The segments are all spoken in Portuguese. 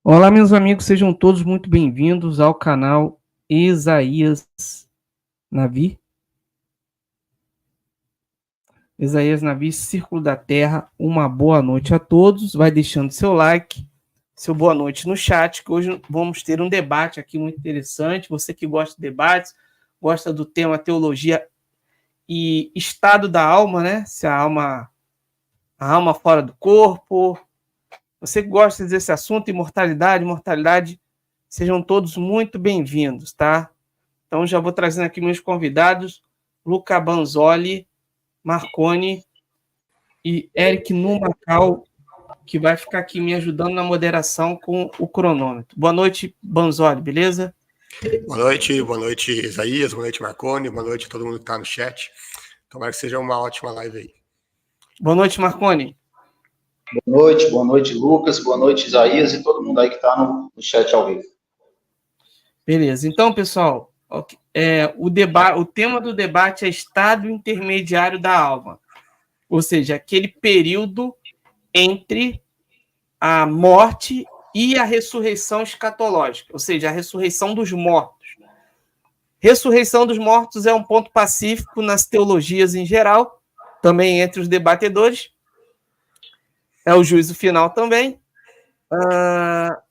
Olá, meus amigos, sejam todos muito bem-vindos ao canal Isaías Navi. Isaías Navi, Círculo da Terra. Uma boa noite a todos. Vai deixando seu like, seu boa noite no chat, que hoje vamos ter um debate aqui muito interessante. Você que gosta de debates, gosta do tema teologia e estado da alma, né? Se a alma fora do corpo. Você que gosta desse assunto, imortalidade, sejam todos muito bem-vindos, tá? Então, já vou trazendo aqui meus convidados, Luca Banzoli, Marconi e Eric Numacal, que vai ficar aqui me ajudando na moderação com o cronômetro. Boa noite, Banzoli, beleza? Boa noite, Isaías, boa noite, Marconi, boa noite a todo mundo que está no chat. Tomara que seja uma ótima live aí. Boa noite, Marconi. Boa noite, Lucas, boa noite, Isaías e todo mundo aí que está no chat ao vivo. Beleza, então, pessoal, o tema do debate é estado intermediário da alma, ou seja, aquele período entre a morte e a ressurreição escatológica, ou seja, a ressurreição dos mortos. Ressurreição dos mortos é um ponto pacífico nas teologias em geral, também entre os debatedores, é o juízo final também,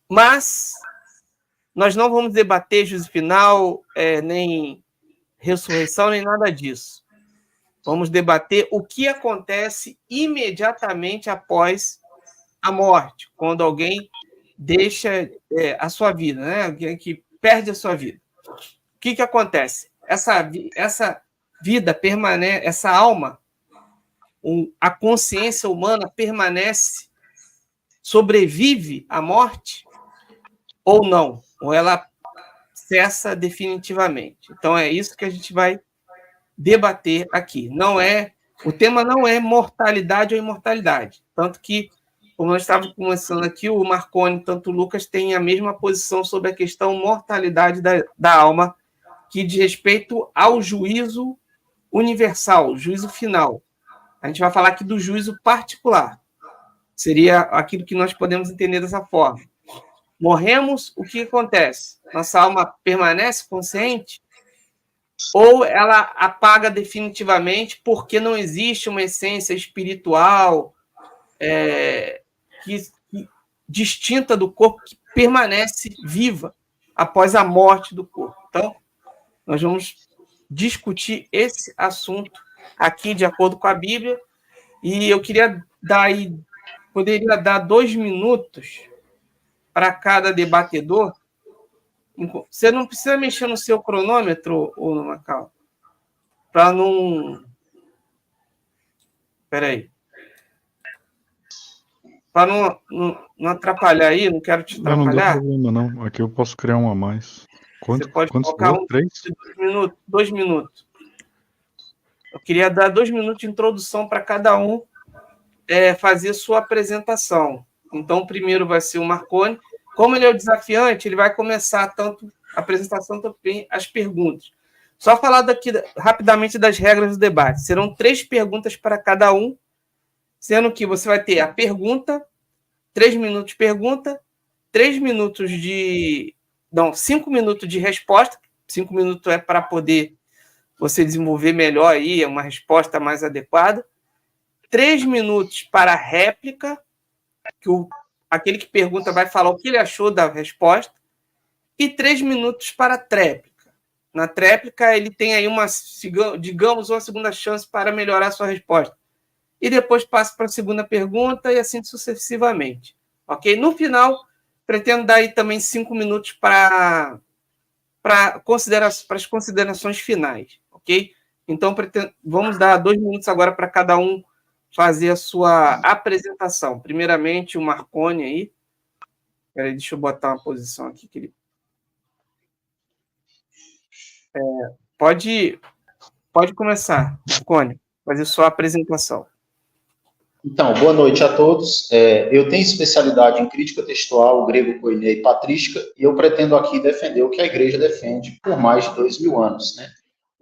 mas nós não vamos debater juízo final, nem ressurreição, nem nada disso. Vamos debater o que acontece imediatamente após a morte, quando alguém deixa a sua vida, né? Alguém que perde a sua vida. O que acontece? Essa vida permanece, essa alma, a consciência humana permanece, sobrevive à morte ou não? Ou ela cessa definitivamente? Então, é isso que a gente vai debater aqui. O tema não é mortalidade ou imortalidade. Tanto que, como nós estávamos começando aqui, o Marconi, tanto o Lucas, têm a mesma posição sobre a questão mortalidade da alma, que diz respeito ao juízo universal, juízo final. A gente vai falar aqui do juízo particular. Seria aquilo que nós podemos entender dessa forma. Morremos, o que acontece? Nossa alma permanece consciente? Ou ela apaga definitivamente porque não existe uma essência espiritual distinta do corpo que permanece viva após a morte do corpo. Então, nós vamos discutir esse assunto aqui de acordo com a Bíblia, e eu poderia dar 2 minutos para cada debatedor. Você não precisa mexer no seu cronômetro, ô Macau, para não... Espera aí. Para não atrapalhar aí, não quero te atrapalhar. Não dá problema, não. Aqui eu posso criar um a mais. Você pode colocar de 2 minutos. Eu queria dar 2 minutos de introdução para cada um fazer sua apresentação. Então, o primeiro vai ser o Marconi. Como ele é o desafiante, ele vai começar tanto a apresentação, também as perguntas. Só falar daqui rapidamente das regras do debate. Serão 3 perguntas para cada um, sendo que você vai ter a pergunta, 3 minutos de pergunta, 3 minutos de... Não, 5 minutos de resposta. 5 minutos é para poder você desenvolver melhor aí, uma resposta mais adequada. 3 minutos para réplica, que aquele que pergunta vai falar o que ele achou da resposta, e 3 minutos para tréplica. Na tréplica, ele tem aí uma segunda chance para melhorar a sua resposta. E depois passa para a segunda pergunta e assim sucessivamente. Ok? No final, pretendo dar aí também 5 minutos para as considerações finais. Ok? Então, vamos dar 2 minutos agora para cada um fazer a sua apresentação. Primeiramente, o Marconi aí. Peraí, deixa eu botar uma posição aqui. Que ele... Pode começar, Marconi, fazer sua apresentação. Então, boa noite a todos. Eu tenho especialidade em crítica textual, grego, koiné e patrística, e eu pretendo aqui defender o que a igreja defende por mais de 2000 anos, né?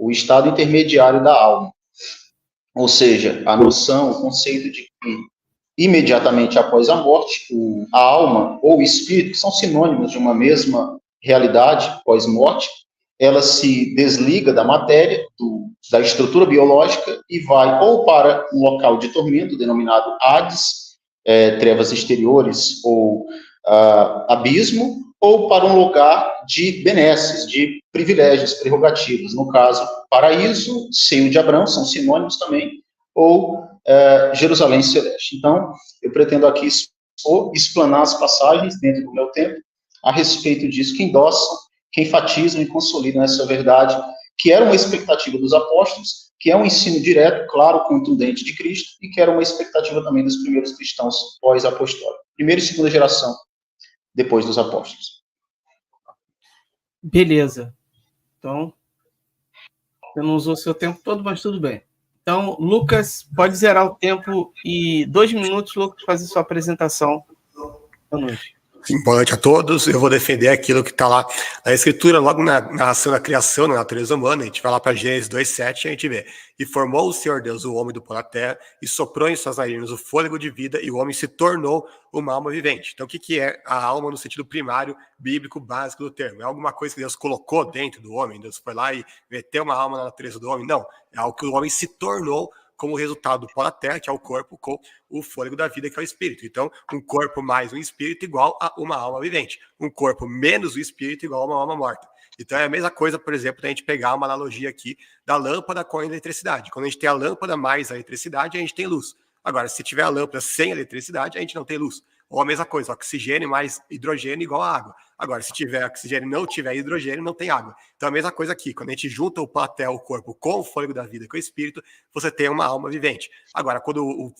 O estado intermediário da alma. Ou seja, a noção, o conceito de que imediatamente após a morte, a alma ou o espírito, que são sinônimos de uma mesma realidade pós-morte, ela se desliga da matéria, da estrutura biológica, e vai ou para um local de tormento, denominado Hades, trevas exteriores ou abismo, ou para um lugar de benesses, de privilégios, prerrogativas. No caso, paraíso, seio de Abraão, são sinônimos também, ou Jerusalém Celeste. Então, eu pretendo aqui explanar as passagens dentro do meu tempo a respeito disso, que endossam, que enfatizam e consolidam essa verdade, que era uma expectativa dos apóstolos, que é um ensino direto, claro, contundente de Cristo, e que era uma expectativa também dos primeiros cristãos pós-apostólicos. Primeira e segunda geração, depois dos apóstolos. Beleza. Então, você não usou seu tempo todo, mas tudo bem. Então, Lucas, pode zerar o tempo e 2 minutos, Lucas, fazer sua apresentação. Boa noite. Sim, boa noite a todos. Eu vou defender aquilo que está lá na Escritura, logo na narração da criação, na natureza humana. A gente vai lá para Gênesis 2:7 e a gente vê: e formou o Senhor Deus o homem do pó da terra, e soprou em suas narinas o fôlego de vida, e o homem se tornou uma alma vivente. Então, o que é a alma no sentido primário, bíblico, básico do termo? É alguma coisa que Deus colocou dentro do homem? Deus foi lá e meteu uma alma na natureza do homem? Não. É algo que o homem se tornou como resultado do pó da terra, que é o corpo, com o fôlego da vida, que é o espírito. Então, um corpo mais um espírito igual a uma alma vivente. Um corpo menos o espírito igual a uma alma morta. Então, é a mesma coisa, por exemplo, da gente pegar uma analogia aqui da lâmpada com a eletricidade. Quando a gente tem a lâmpada mais a eletricidade, a gente tem luz. Agora, se tiver a lâmpada sem eletricidade, a gente não tem luz. Ou a mesma coisa, oxigênio mais hidrogênio igual a água. Agora, se tiver oxigênio e não tiver hidrogênio, não tem água. Então, a mesma coisa aqui. Quando a gente junta o platel, o corpo, com o fôlego da vida, com o espírito, você tem uma alma vivente. Agora, quando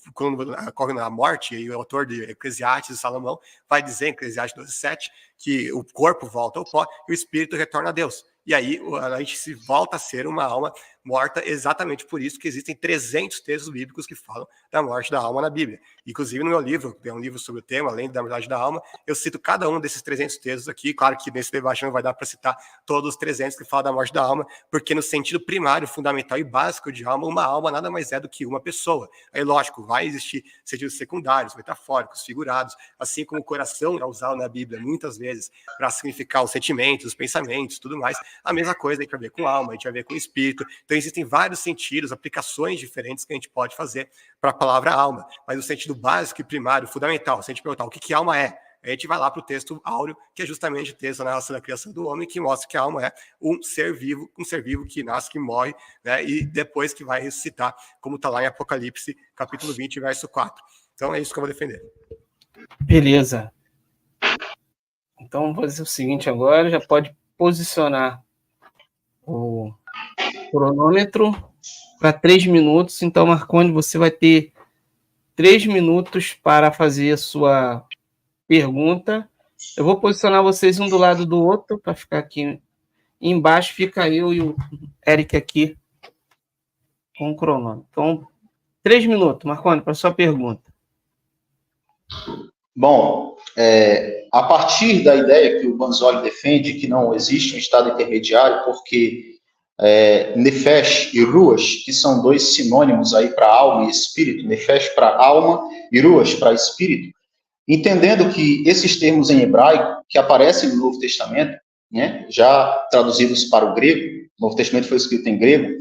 ocorre a morte, e o autor de Eclesiastes, Salomão, vai dizer em Eclesiastes 12:7, que o corpo volta ao pó e o espírito retorna a Deus. E aí a gente se volta a ser uma alma morta, exatamente por isso que existem 300 textos bíblicos que falam da morte da alma na Bíblia. Inclusive no meu livro, tem um livro sobre o tema, além da morte da alma, eu cito cada um desses 300 textos aqui. Claro que nesse debate não vai dar para citar todos os 300 que falam da morte da alma, porque no sentido primário, fundamental e básico de alma, uma alma nada mais é do que uma pessoa. Aí, lógico, vai existir sentidos secundários, metafóricos, figurados, assim como o coração é usado na Bíblia muitas vezes para significar os sentimentos, os pensamentos, tudo mais. A mesma coisa a gente vai ver com alma, a gente vai ver com espírito. Então existem vários sentidos, aplicações diferentes que a gente pode fazer para a palavra alma. Mas o sentido básico e primário, fundamental, se a gente perguntar o que alma é, a gente vai lá para o texto áureo, que é justamente o texto da narração da criação do homem, que mostra que a alma é um ser vivo que nasce, que morre, né, e depois que vai ressuscitar, como está lá em Apocalipse, capítulo 20, verso 4. Então é isso que eu vou defender. Beleza. Então, vou fazer o seguinte agora, já pode posicionar o cronômetro para 3 minutos. Então, Marconi, você vai ter 3 minutos para fazer a sua pergunta. Eu vou posicionar vocês um do lado do outro para ficar aqui embaixo. Fica eu e o Eric aqui com o cronômetro. Então, 3 minutos, Marconi, para a sua pergunta. Bom, a partir da ideia que o Banzoli defende, que não existe um estado intermediário, porque Nefesh e Ruach, que são 2 sinônimos aí para alma e espírito, Nefesh para alma e Ruach para espírito, entendendo que esses termos em hebraico, que aparecem no Novo Testamento, né, já traduzidos para o grego, o Novo Testamento foi escrito em grego,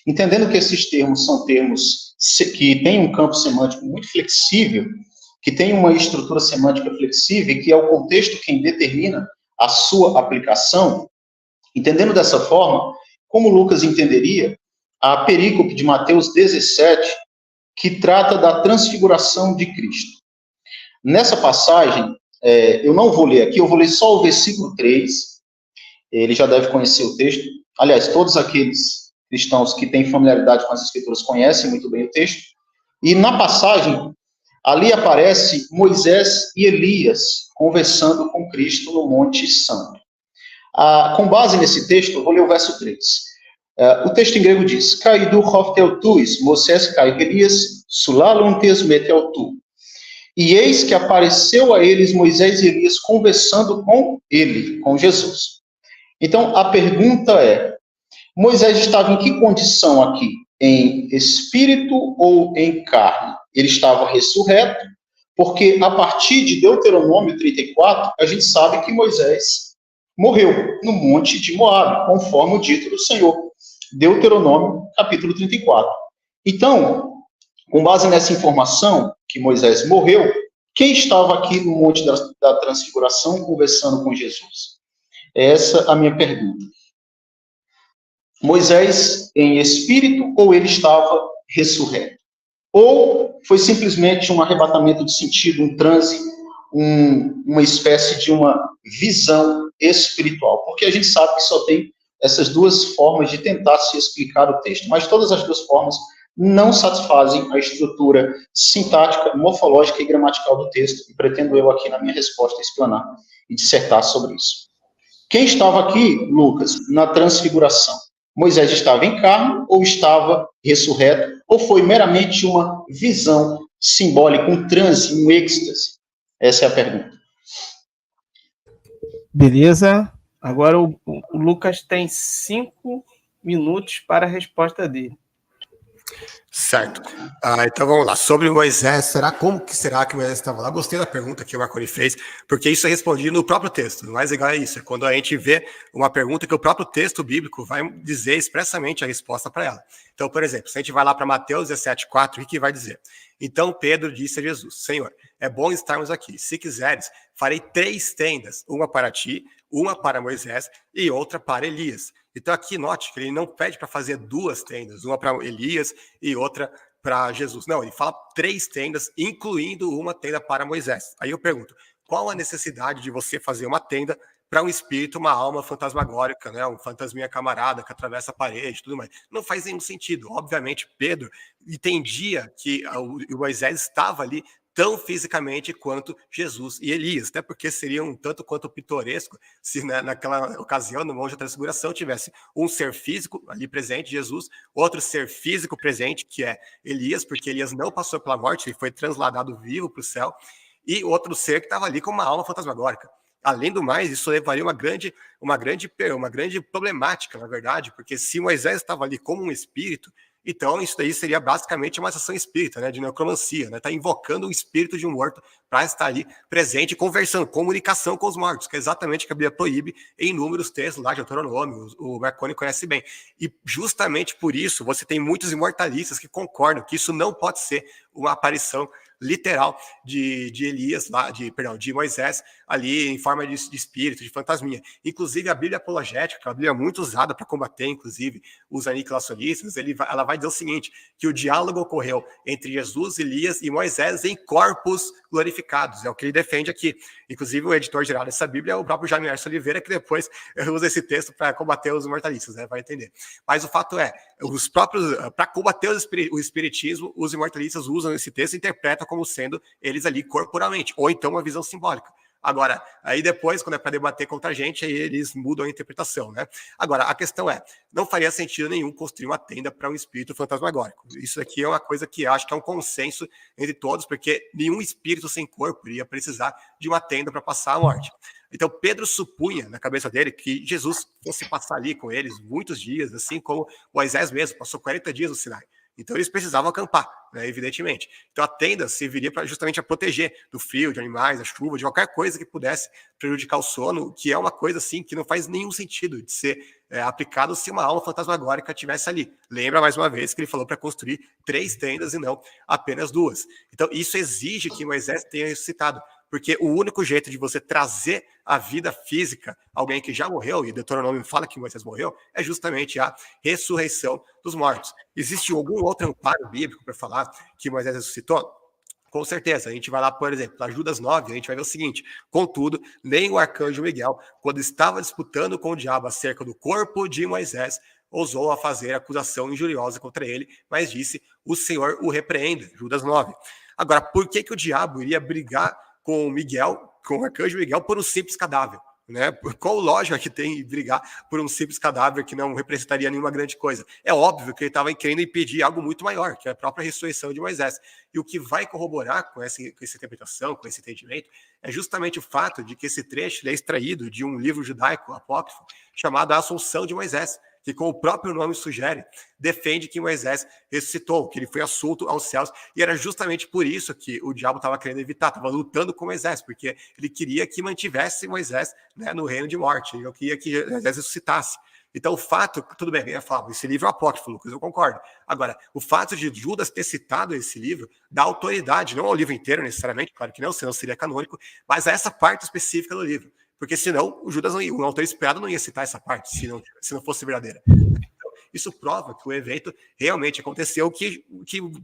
entendendo que esses termos são termos que têm um campo semântico muito flexível, que tem uma estrutura semântica flexível e que é o contexto quem determina a sua aplicação, entendendo dessa forma, como Lucas entenderia a perícope de Mateus 17, que trata da transfiguração de Cristo. Nessa passagem, eu não vou ler aqui, eu vou ler só o versículo 3, ele já deve conhecer o texto. Aliás, todos aqueles cristãos que têm familiaridade com as Escrituras conhecem muito bem o texto. E na passagem, ali aparece Moisés e Elias conversando com Cristo no Monte Santo. Com base nesse texto, eu vou ler o verso 3. O texto em grego diz: Kaidu hofteltuis, Moisés kai Elias, sulalum tes meteltu. E eis que apareceu a eles Moisés e Elias conversando com ele, com Jesus. Então, a pergunta é: Moisés estava em que condição aqui? Em espírito ou em carne? Ele estava ressurreto Porque a partir de Deuteronômio 34, a gente sabe que Moisés morreu no monte de Moabe, conforme o dito do Senhor. Deuteronômio, capítulo 34. Então, com base nessa informação que Moisés morreu, quem estava aqui no monte da transfiguração conversando com Jesus? Essa é a minha pergunta. Moisés em espírito ou ele estava ressurreto? Ou foi simplesmente um arrebatamento de sentido, um transe, uma espécie de uma visão espiritual? Porque a gente sabe que só tem essas duas formas de tentar se explicar o texto, mas todas as duas formas não satisfazem a estrutura sintática, morfológica e gramatical do texto, e pretendo eu aqui na minha resposta explanar e dissertar sobre isso. Quem estava aqui, Lucas, na transfiguração? Moisés estava em carne ou estava ressurreto? Ou foi meramente uma visão simbólica, um transe, um êxtase? Essa é a pergunta. Beleza. Agora o Lucas tem 5 minutos para a resposta dele. Certo. Então vamos lá. Sobre Moisés, como que será que Moisés estava lá? Gostei da pergunta que o Marconi fez, porque isso é respondido no próprio texto. O mais legal é isso, é quando a gente vê uma pergunta que o próprio texto bíblico vai dizer expressamente a resposta para ela. Então, por exemplo, se a gente vai lá para Mateus 17:4, o que vai dizer? Então Pedro disse a Jesus: Senhor, é bom estarmos aqui. Se quiseres, farei 3 tendas, uma para ti, uma para Moisés e outra para Elias. Então aqui note que ele não pede para fazer 2 tendas, uma para Elias e outra para Jesus. Não, ele fala 3 tendas, incluindo uma tenda para Moisés. Aí eu pergunto, qual a necessidade de você fazer uma tenda para um espírito, uma alma fantasmagórica, né? Um fantasminha camarada que atravessa a parede e tudo mais? Não faz nenhum sentido. Obviamente, Pedro entendia que o Moisés estava ali tão fisicamente quanto Jesus e Elias, até porque seria um tanto quanto pitoresco se naquela ocasião, no Monte da Transfiguração, tivesse um ser físico ali presente, Jesus, outro ser físico presente, que é Elias, porque Elias não passou pela morte, ele foi transladado vivo para o céu, e outro ser que estava ali com uma alma fantasmagórica. Além do mais, isso levaria uma grande problemática, na verdade, porque se Moisés estava ali como um espírito, então isso daí seria basicamente uma sessão espírita, né, de necromancia, né, tá invocando o espírito de um morto para estar ali presente, conversando, comunicação com os mortos, que é exatamente o que a Bíblia proíbe em inúmeros textos lá de Deuteronômio, o Marconi conhece bem. E justamente por isso você tem muitos imortalistas que concordam que isso não pode ser uma aparição literal de Elias, de Moisés, ali em forma de espírito, de fantasminha. Inclusive, a Bíblia apologética, que é uma Bíblia muito usada para combater, inclusive, os aniquilacionistas, ela vai dizer o seguinte, que o diálogo ocorreu entre Jesus, Elias e Moisés em corpos glorificados. É o que ele defende aqui. Inclusive, o editor-geral dessa Bíblia é o próprio Jaime Arce Oliveira, que depois usa esse texto para combater os imortalistas, né? Vai entender. Mas o fato é, para combater o espiritismo, os imortalistas usam esse texto e interpretam como sendo eles ali corporalmente, ou então uma visão simbólica. Agora, aí depois, quando é para debater contra a gente, aí eles mudam a interpretação, né? Agora, a questão é, não faria sentido nenhum construir uma tenda para um espírito fantasmagórico. Isso aqui é uma coisa que acho que é um consenso entre todos, porque nenhum espírito sem corpo iria precisar de uma tenda para passar a morte. Então, Pedro supunha na cabeça dele que Jesus fosse passar ali com eles muitos dias, assim como Moisés mesmo, passou 40 dias no Sinai. Então eles precisavam acampar, né, evidentemente. Então a tenda serviria justamente a proteger do frio, de animais, da chuva, de qualquer coisa que pudesse prejudicar o sono, que é uma coisa assim que não faz nenhum sentido de ser aplicado se uma alma fantasmagórica estivesse ali. Lembra mais uma vez que ele falou para construir 3 tendas e não apenas 2. Então isso exige que Moisés tenha ressuscitado. Porque o único jeito de você trazer à vida física alguém que já morreu, e Deuteronômio fala que Moisés morreu, é justamente a ressurreição dos mortos. Existe algum outro amparo bíblico para falar que Moisés ressuscitou? Com certeza. A gente vai lá, por exemplo, para Judas 9, a gente vai ver o seguinte: contudo, nem o arcanjo Miguel, quando estava disputando com o diabo acerca do corpo de Moisés, ousou a fazer acusação injuriosa contra ele, mas disse: o Senhor o repreenda. Judas 9. Agora, por que o diabo iria brigar com o arcanjo Miguel, por um simples cadáver? Né? Qual lógica que tem em brigar por um simples cadáver que não representaria nenhuma grande coisa? É óbvio que ele estava querendo impedir algo muito maior, que é a própria ressurreição de Moisés. E o que vai corroborar com essa interpretação, com esse entendimento, é justamente o fato de que esse trecho é extraído de um livro judaico apócrifo chamado A Assunção de Moisés, que, como o próprio nome sugere, defende que Moisés ressuscitou, que ele foi assunto aos céus, e era justamente por isso que o diabo estava querendo evitar, estava lutando com Moisés, porque ele queria que mantivesse Moisés, né, no reino de morte, ele não queria que Moisés ressuscitasse. Então, o fato, tudo bem, eu ia falar, esse livro é apócrifo, Lucas, eu concordo. Agora, o fato de Judas ter citado esse livro dá autoridade, não ao livro inteiro necessariamente, claro que não, senão seria canônico, mas a essa parte específica do livro. Porque senão o Judas, o autor esperado, não ia citar essa parte, se não fosse verdadeira. Então, isso prova que o evento realmente aconteceu, que,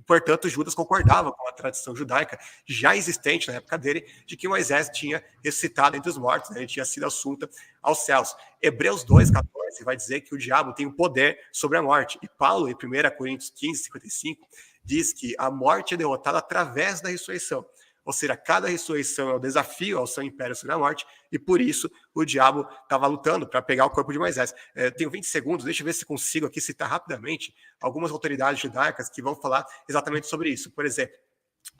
portanto, Judas concordava com a tradição judaica já existente na época dele, de que Moisés tinha ressuscitado entre os mortos, né? Ele tinha sido assunto aos céus. Hebreus 2,14 vai dizer que o diabo tem o poder sobre a morte. E Paulo, em 1 Coríntios 15:55, diz que a morte é derrotada através da ressurreição. Ou seja, cada ressurreição é um desafio ao seu império sobre a morte, e por isso o diabo estava lutando para pegar o corpo de Moisés. Tenho 20 segundos, deixa eu ver se consigo aqui citar rapidamente algumas autoridades judaicas que vão falar exatamente sobre isso. Por exemplo,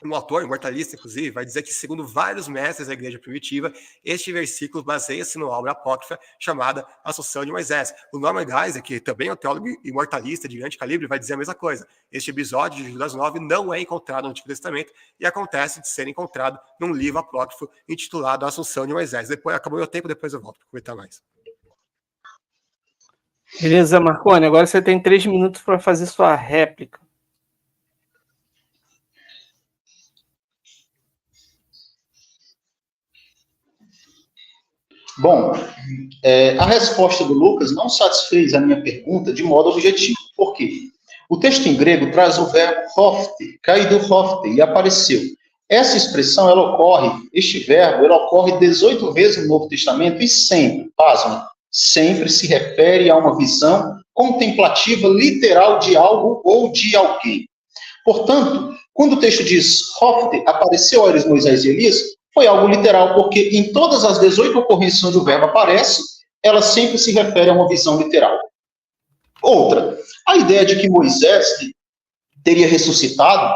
um autor, um mortalista, inclusive, vai dizer que, segundo vários mestres da igreja primitiva, este versículo baseia-se numa obra apócrifa chamada Assunção de Moisés. O Norman Geisler, que também é um teólogo e mortalista de grande calibre, vai dizer a mesma coisa. Este episódio de Judas 9 não é encontrado no Antigo Testamento e acontece de ser encontrado num livro apócrifo intitulado Assunção de Moisés. Depois, acabou meu tempo, depois eu volto para comentar mais. Beleza, Marconi, agora você tem 3 minutos para fazer sua réplica. Bom, a resposta do Lucas não satisfez a minha pergunta de modo objetivo. Por quê? O texto em grego traz o verbo hofte, caído hofte, e apareceu. Essa expressão, este verbo, ele ocorre 18 vezes no Novo Testamento e sempre, pasmem, sempre se refere a uma visão contemplativa literal de algo ou de alguém. Portanto, quando o texto diz hofte, apareceu a eles Moisés e Elias, foi algo literal, porque em todas as 18 ocorrências onde o verbo aparece, ela sempre se refere a uma visão literal. Outra, a ideia de que Moisés teria ressuscitado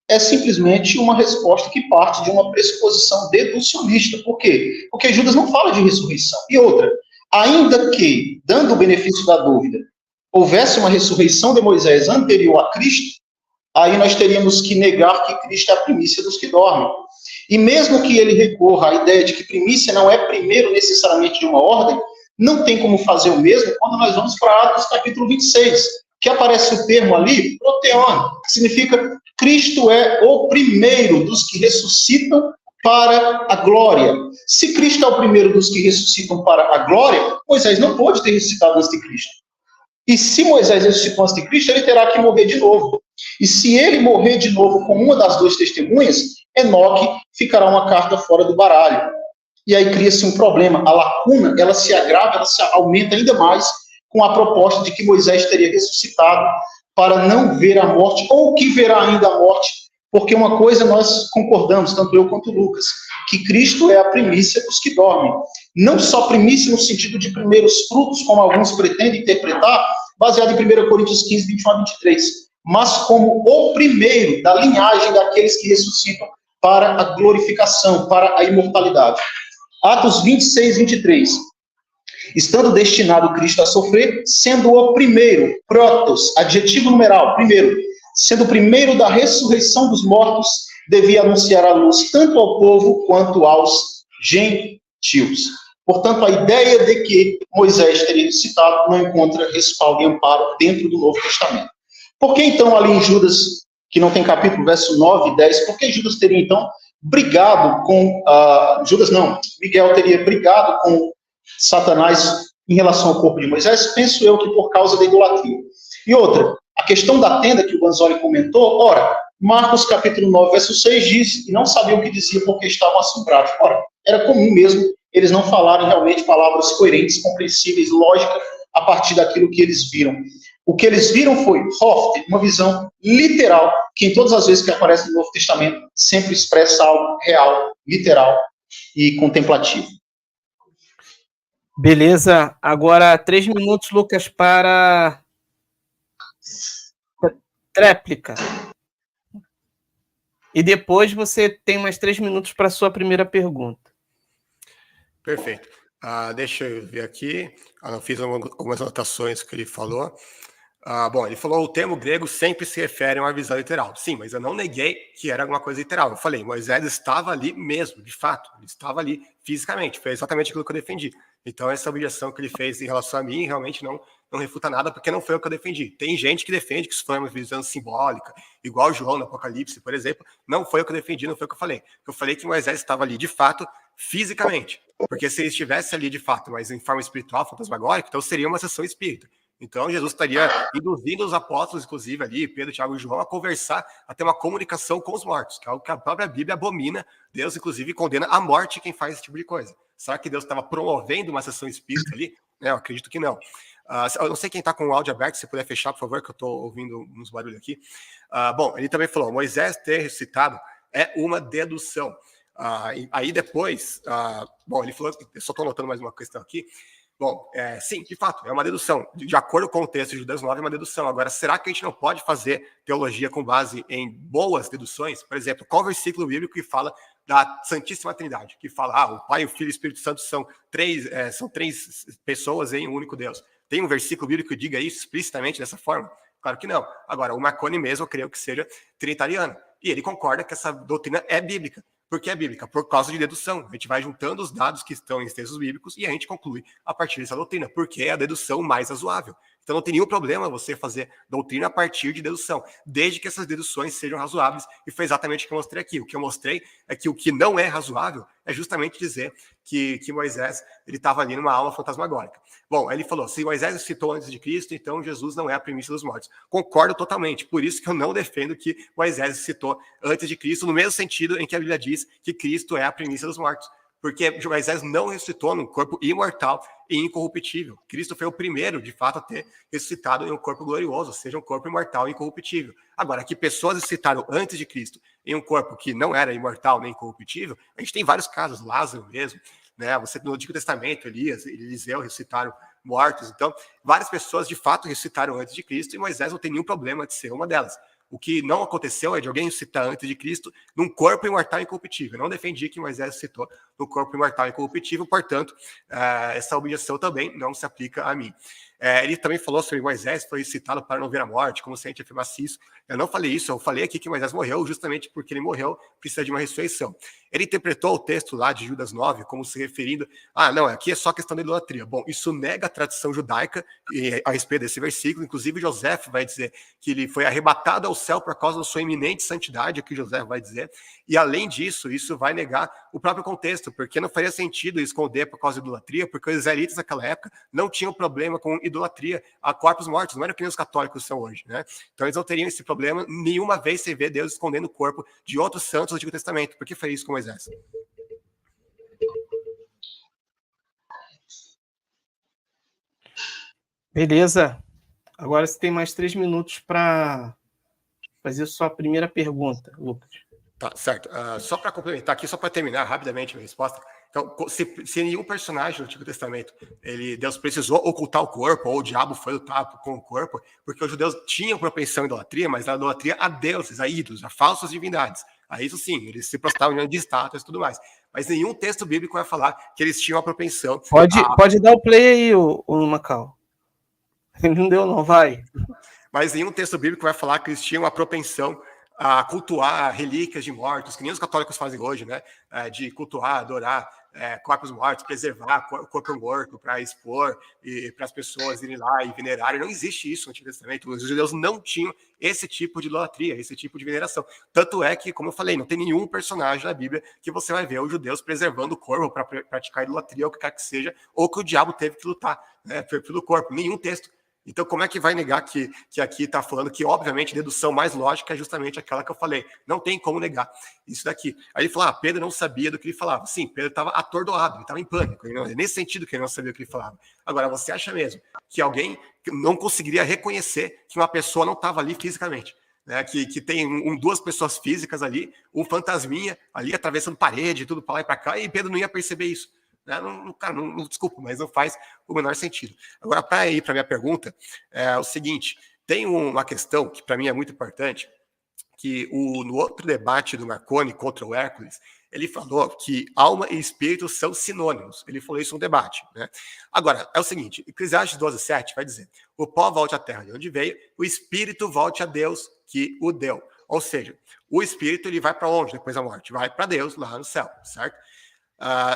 é simplesmente uma resposta que parte de uma pressuposição deducionista. Por quê? Porque Judas não fala de ressurreição. E outra, ainda que, dando o benefício da dúvida, houvesse uma ressurreição de Moisés anterior a Cristo, aí nós teríamos que negar que Cristo é a primícia dos que dormem. E mesmo que ele recorra à ideia de que primícia não é primeiro necessariamente de uma ordem, não tem como fazer o mesmo quando nós vamos para Atos capítulo 26, que aparece o termo ali, proteon, que significa Cristo é o primeiro dos que ressuscitam para a glória. Se Cristo é o primeiro dos que ressuscitam para a glória, Moisés não pode ter ressuscitado antes de Cristo. E se Moisés ressuscitou antes de Cristo, ele terá que morrer de novo. E se ele morrer de novo com uma das duas testemunhas, Enoque ficará uma carta fora do baralho. E aí cria-se um problema. A lacuna, ela se agrava, ela se aumenta ainda mais com a proposta de que Moisés teria ressuscitado para não ver a morte, ou que verá ainda a morte, porque uma coisa nós concordamos, tanto eu quanto Lucas, que Cristo é a primícia dos que dormem. Não só primícia no sentido de primeiros frutos, como alguns pretendem interpretar, baseado em 1 Coríntios 15, 21 a 23, mas como o primeiro da linhagem daqueles que ressuscitam para a glorificação, para a imortalidade. Atos 26, 23. Estando destinado Cristo a sofrer, sendo o primeiro, protos, adjetivo numeral, primeiro, sendo o primeiro da ressurreição dos mortos, devia anunciar a luz tanto ao povo quanto aos gentios. Portanto, a ideia de que Moisés teria ressuscitado não encontra respaldo e amparo dentro do Novo Testamento. Por que então ali em Judas, que não tem capítulo, verso 9 e 10, por que Judas teria então brigado com... Miguel teria brigado com Satanás em relação ao corpo de Moisés? Penso eu que por causa da idolatria. E outra, a questão da tenda que o Banzoli comentou, ora, Marcos capítulo 9, verso 6 diz, e não sabiam o que dizia porque estavam assombrados. Ora, era comum mesmo eles não falarem realmente palavras coerentes, compreensíveis, lógicas, a partir daquilo que eles viram. O que eles viram foi, Hofte, uma visão literal, que em todas as vezes que aparece no Novo Testamento, sempre expressa algo real, literal e contemplativo. Beleza, agora 3 minutos, Lucas, para tréplica. E depois você tem mais 3 minutos para a sua primeira pergunta. Perfeito. Deixa eu ver aqui. Eu fiz algumas anotações que ele falou. Bom, ele falou o termo grego sempre se refere a uma visão literal. Sim, mas eu não neguei que era alguma coisa literal. Eu falei, Moisés estava ali mesmo, de fato. Ele estava ali fisicamente. Foi exatamente aquilo que eu defendi. Então, essa objeção que ele fez em relação a mim realmente não refuta nada, porque não foi o que eu defendi. Tem gente que defende que isso foi uma visão simbólica, igual João no Apocalipse, por exemplo. Não foi o que eu defendi, não foi o que eu falei. Eu falei que Moisés estava ali, de fato, fisicamente. Porque se ele estivesse ali, de fato, mas em forma espiritual, fantasmagórica, então seria uma sessão espírita. Então, Jesus estaria induzindo os apóstolos, inclusive ali, Pedro, Tiago e João, a conversar, a ter uma comunicação com os mortos, que é algo que a própria Bíblia abomina. Deus, inclusive, condena à morte quem faz esse tipo de coisa. Será que Deus estava promovendo uma sessão espírita ali? Eu acredito que não. Eu não sei quem está com o áudio aberto, se puder fechar, por favor, que eu estou ouvindo uns barulhos aqui. Bom, ele também falou, Moisés ter ressuscitado é uma dedução. Aí depois, bom, ele falou, eu só estou anotando mais uma questão aqui. Bom, sim, de fato, é uma dedução. De acordo com o texto de Judas 9, é uma dedução. Agora, será que a gente não pode fazer teologia com base em boas deduções? Por exemplo, qual versículo bíblico que fala da Santíssima Trindade? Que fala, o Pai, o Filho e o Espírito Santo são três pessoas em um único Deus. Tem um versículo bíblico que diga isso explicitamente dessa forma? Claro que não. Agora, o Marconi mesmo, eu creio que seja trinitariano. E ele concorda que essa doutrina é bíblica. Por que é bíblica? Por causa de dedução. A gente vai juntando os dados que estão em textos bíblicos e a gente conclui a partir dessa doutrina, porque é a dedução mais razoável. Então não tem nenhum problema você fazer doutrina a partir de dedução, desde que essas deduções sejam razoáveis, e foi exatamente o que eu mostrei aqui. O que eu mostrei é que o que não é razoável é justamente dizer que Moisés ele estava ali numa alma fantasmagórica. Bom, ele falou, se Moisés ressuscitou antes de Cristo, então Jesus não é a primícia dos mortos. Concordo totalmente, por isso que eu não defendo que Moisés ressuscitou antes de Cristo, no mesmo sentido em que a Bíblia diz que Cristo é a primícia dos mortos. Porque Moisés não ressuscitou num corpo imortal e incorruptível. Cristo foi o primeiro, de fato, a ter ressuscitado em um corpo glorioso, ou seja, um corpo imortal e incorruptível. Agora, que pessoas ressuscitaram antes de Cristo em um corpo que não era imortal nem incorruptível, a gente tem vários casos, Lázaro mesmo, né? Você no Antigo Testamento, Elias, Eliseu ressuscitaram mortos. Então, várias pessoas, de fato, ressuscitaram antes de Cristo e Moisés não tem nenhum problema de ser uma delas. O que não aconteceu é de alguém ressuscitar antes de Cristo num corpo imortal e incorruptível. Eu não defendi que Moisés ressuscitou no corpo imortal e incorruptível, portanto, essa objeção também não se aplica a mim. Ele também falou sobre Moisés, foi citado para não ver a morte, como se a gente afirmasse isso. Eu não falei isso, eu falei aqui que Moisés morreu justamente porque ele morreu, precisa de uma ressurreição. Ele interpretou o texto lá de Judas 9 como se referindo, não, aqui é só questão da idolatria. Bom, isso nega a tradição judaica a respeito desse versículo, inclusive José vai dizer que ele foi arrebatado ao céu por causa da sua iminente santidade, aqui José vai dizer, e além disso, isso vai negar o próprio contexto, porque não faria sentido esconder por causa da idolatria, porque os israelitas naquela época não tinham problema com idolatria a corpos mortos, não era que nem os católicos são hoje, né? Então eles não teriam esse problema nenhuma vez sem ver Deus escondendo o corpo de outros santos do Antigo Testamento. Por que foi isso com Moisés? Beleza. Agora você tem mais 3 minutos para fazer sua primeira pergunta, Lucas. Tá, certo. Só para complementar aqui, só para terminar rapidamente a minha resposta. Então, se nenhum personagem do Antigo Testamento, Deus precisou ocultar o corpo, ou o diabo foi lutar com o corpo, porque os judeus tinham propensão à idolatria, mas a idolatria a deuses, a ídolos, a falsas divindades. A isso sim, eles se prostravam de estátuas e tudo mais. Mas nenhum texto bíblico vai falar que eles tinham a propensão. Pode dar o play aí, o Macau. Ele não deu, não, vai. Mas nenhum texto bíblico vai falar que eles tinham a propensão a cultuar relíquias de mortos, que nem os católicos fazem hoje, né? De cultuar, adorar corpos mortos, preservar o corpo morto para expor e para as pessoas irem lá e venerarem. Não existe isso no Antigo Testamento. Os judeus não tinham esse tipo de idolatria, esse tipo de veneração. Tanto é que, como eu falei, não tem nenhum personagem na Bíblia que você vai ver os judeus preservando o corpo para praticar idolatria, ou o que quer que seja, ou que o diabo teve que lutar, né, pelo corpo. Nenhum texto. Então, como é que vai negar que aqui está falando que, obviamente, a dedução mais lógica é justamente aquela que eu falei. Não tem como negar isso daqui. Aí ele falou, Pedro não sabia do que ele falava. Sim, Pedro estava atordoado, ele estava em pânico. Nesse sentido que ele não sabia do que ele falava. Agora, você acha mesmo que alguém não conseguiria reconhecer que uma pessoa não estava ali fisicamente? Né, que tem duas pessoas físicas ali, um fantasminha ali atravessando parede, tudo para lá e para cá, e Pedro não ia perceber isso. Cara, desculpa, mas não faz o menor sentido. Agora, para ir para a minha pergunta, é o seguinte: tem uma questão que para mim é muito importante, que no outro debate do Marconi contra o Hércules, ele falou que alma e espírito são sinônimos. Ele falou isso no debate, né? Agora, é o seguinte, Eclesiastes 12:7 vai dizer, o pó volte à terra de onde veio, o espírito volte a Deus que o deu. Ou seja, o espírito ele vai para onde depois da morte? Vai para Deus lá no céu, certo?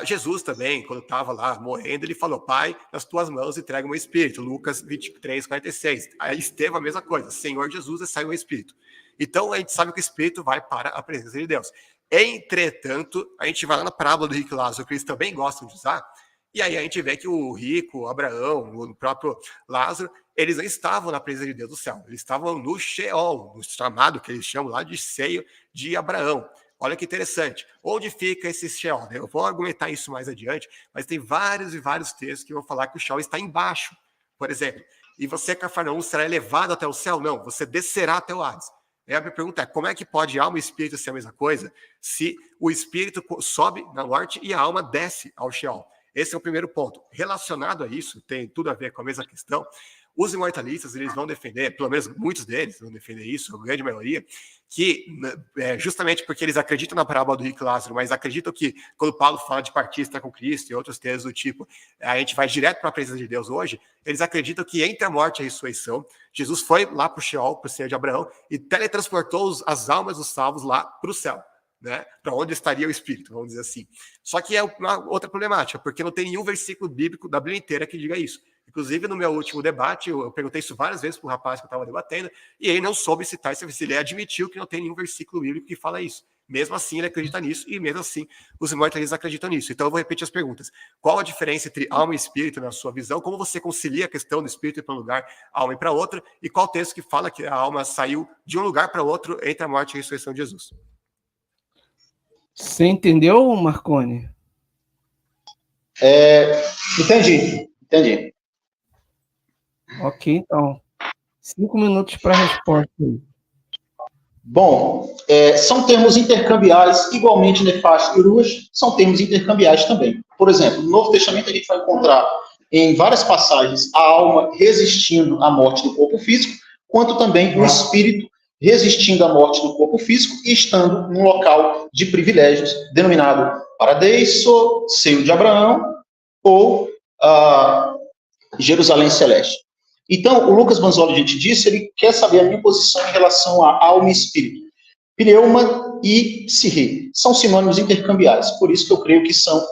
Jesus também, quando estava lá morrendo, ele falou, Pai, nas tuas mãos entrega o meu espírito. Lucas 23:46. Aí Estevão a mesma coisa, Senhor Jesus, saiu o espírito. Então a gente sabe que o espírito vai para a presença de Deus. Entretanto, a gente vai lá na parábola do rico e Lázaro, que eles também gostam de usar, e aí a gente vê que o rico, Abraão, o próprio Lázaro, eles não estavam na presença de Deus do céu, eles estavam no Sheol, no chamado que eles chamam lá de seio de Abraão. Olha que interessante. Onde fica esse Sheol? Eu vou argumentar isso mais adiante, mas tem vários e vários textos que vão falar que o Sheol está embaixo, por exemplo. E você, Cafarnaum, será elevado até o céu? Não, você descerá até o Hades. E a minha pergunta é, como é que pode alma e espírito ser a mesma coisa se o espírito sobe na morte e a alma desce ao Sheol? Esse é o primeiro ponto. Relacionado a isso, tem tudo a ver com a mesma questão, os imortalistas, eles vão defender, pelo menos muitos deles vão defender isso, a grande maioria, que justamente porque eles acreditam na parábola do rico e Lázaro, mas acreditam que quando Paulo fala de partir estar com Cristo e outros textos do tipo, a gente vai direto para a presença de Deus hoje, eles acreditam que entre a morte e a ressurreição, Jesus foi lá para o Sheol, para o seio de Abraão, e teletransportou as almas dos salvos lá para o céu, né? Para onde estaria o espírito, vamos dizer assim. Só que é uma outra problemática, porque não tem nenhum versículo bíblico da Bíblia inteira que diga isso. Inclusive, no meu último debate, eu perguntei isso várias vezes para o rapaz que eu estava debatendo, e ele não soube citar esse versículo. Ele admitiu que não tem nenhum versículo bíblico que fala isso. Mesmo assim, ele acredita nisso, e mesmo assim, os imortalistas acreditam nisso. Então, eu vou repetir as perguntas. Qual a diferença entre alma e espírito na sua visão? Como você concilia a questão do espírito ir para um lugar, a alma ir para outro? E qual texto que fala que a alma saiu de um lugar para outro entre a morte e a ressurreição de Jesus? Você entendeu, Marconi? Entendi. Ok, então. 5 minutos para a resposta aí. Bom, são termos intercambiais, igualmente nefastos e ruas, são termos intercambiais também. Por exemplo, no Novo Testamento a gente vai encontrar em várias passagens a alma resistindo à morte do corpo físico, quanto também o espírito resistindo à morte do corpo físico e estando num local de privilégios, denominado Paradiso, seio de Abraão, ou Jerusalém Celeste. Então, o Lucas Manzoli, a gente disse, ele quer saber a minha posição em relação a alma e espírito. Pneuma e psique são sinônimos intercambiais, por isso que eu creio que são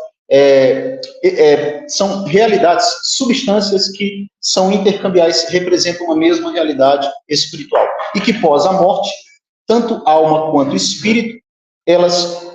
realidades, substâncias que são intercambiais, representam uma mesma realidade espiritual. E que pós a morte, tanto alma quanto espírito, elas,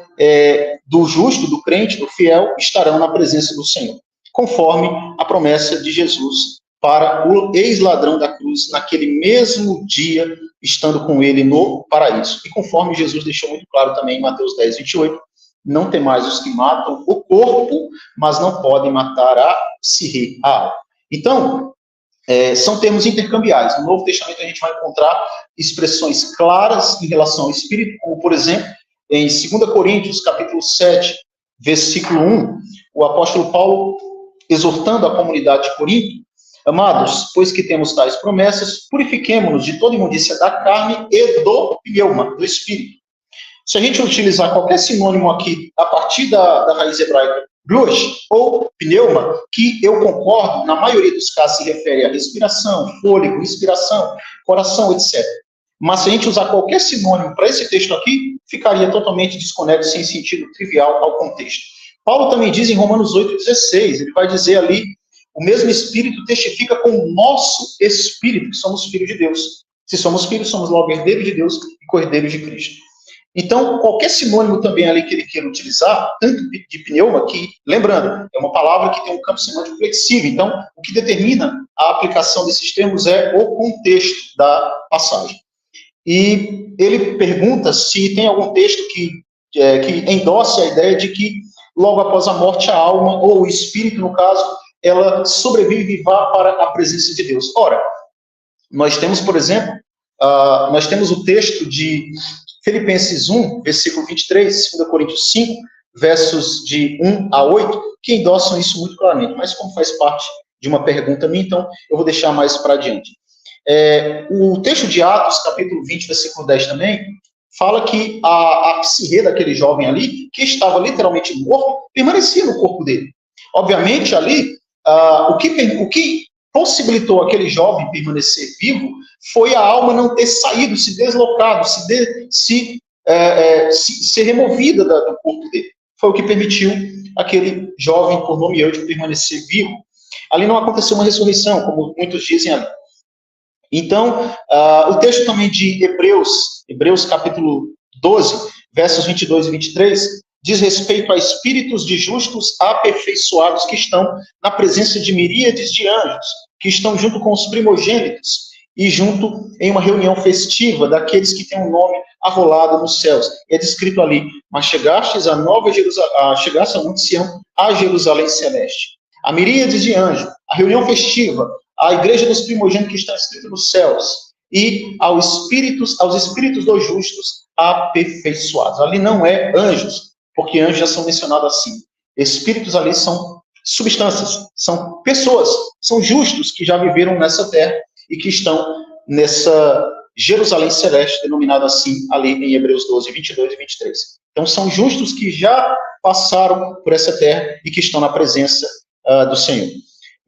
do justo, do crente, do fiel, estarão na presença do Senhor, conforme a promessa de Jesus para o ex-ladrão da cruz, naquele mesmo dia, estando com ele no paraíso. E conforme Jesus deixou muito claro também em Mateus 10:28, não temais os que matam o corpo, mas não podem matar a psique, a alma. Então, são termos intercambiais. No Novo Testamento a gente vai encontrar expressões claras em relação ao espírito, como, por exemplo, em 2 Coríntios, capítulo 7, versículo 1, o apóstolo Paulo, exortando a comunidade de Corinto, amados, pois que temos tais promessas, purifiquemo-nos de toda imundícia da carne e do pneuma, do espírito. Se a gente utilizar qualquer sinônimo aqui, a partir da raiz hebraica, ruach, ou pneuma, que eu concordo, na maioria dos casos se refere à respiração, fôlego, inspiração, coração, etc. Mas se a gente usar qualquer sinônimo para esse texto aqui, ficaria totalmente desconexo, sem sentido trivial ao contexto. Paulo também diz em Romanos 8,16, ele vai dizer ali, o mesmo Espírito testifica com o nosso Espírito, que somos filhos de Deus. Se somos filhos, somos logo herdeiros de Deus e co-herdeiros de Cristo. Então, qualquer sinônimo também ali que ele queira utilizar, tanto de pneuma, que, lembrando, é uma palavra que tem um campo semântico flexível. Então, o que determina a aplicação desses termos é o contexto da passagem. E ele pergunta se tem algum texto que endosse a ideia de que, logo após a morte, a alma, ou o espírito, no caso, ela sobrevive e vá para a presença de Deus. Ora, nós temos, por exemplo, nós temos o texto de Filipenses 1, versículo 23, 2 Coríntios 5, versos de 1 a 8, que endossam isso muito claramente. Mas como faz parte de uma pergunta minha, então eu vou deixar mais para adiante. O texto de Atos, capítulo 20, versículo 10 também, fala que a psique daquele jovem ali, que estava literalmente morto, permanecia no corpo dele. Obviamente, ali, o que possibilitou aquele jovem permanecer vivo foi a alma não ter saído, se deslocado, ser removida do corpo dele. Foi o que permitiu aquele jovem, por nome Eutico, permanecer vivo. Ali não aconteceu uma ressurreição, como muitos dizem ali. Então, o texto também de Hebreus capítulo 12, versos 22 e 23, diz respeito a espíritos de justos aperfeiçoados que estão na presença de miríades de anjos, que estão junto com os primogênitos e junto em uma reunião festiva daqueles que têm um nome arrolado nos céus. É descrito ali: mas chegastes a Nova Jerusalém, chegaste a Monte Sião, a Jerusalém celeste. A miríades de anjos, a reunião festiva, a igreja dos primogênitos que está escrito nos céus, e aos espíritos dos justos aperfeiçoados. Ali não é anjos, porque anjos já são mencionados assim. Espíritos ali são substâncias, são pessoas, são justos que já viveram nessa terra e que estão nessa Jerusalém celeste, denominada assim ali em Hebreus 12, 22 e 23. Então são justos que já passaram por essa terra e que estão na presença do Senhor.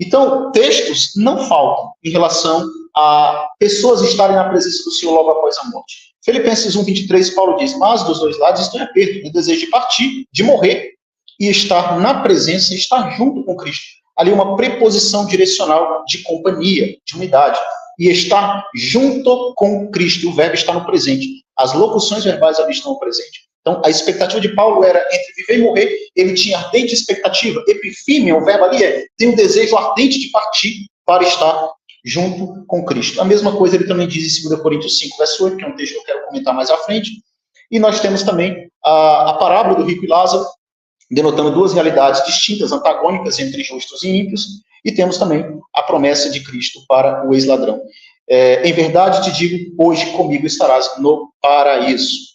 Então, textos não faltam em relação a pessoas estarem na presença do Senhor logo após a morte. Filipenses 1, 23, Paulo diz: mas dos dois lados estão em aperto, o desejo de partir, de morrer, e estar na presença, estar junto com Cristo. Ali uma preposição direcional de companhia, de unidade. E estar junto com Cristo, o verbo está no presente. As locuções verbais ali estão no presente. Então, a expectativa de Paulo era entre viver e morrer. Ele tinha ardente expectativa. Epifímia, o verbo ali tem um desejo ardente de partir para estar junto com Cristo. A mesma coisa ele também diz em 2 Coríntios 5, verso 8, que é um texto que eu quero comentar mais à frente. E nós temos também a parábola do rico e Lázaro, denotando duas realidades distintas, antagônicas entre justos e ímpios. E temos também a promessa de Cristo para o ex-ladrão. Em verdade te digo, hoje comigo estarás no paraíso.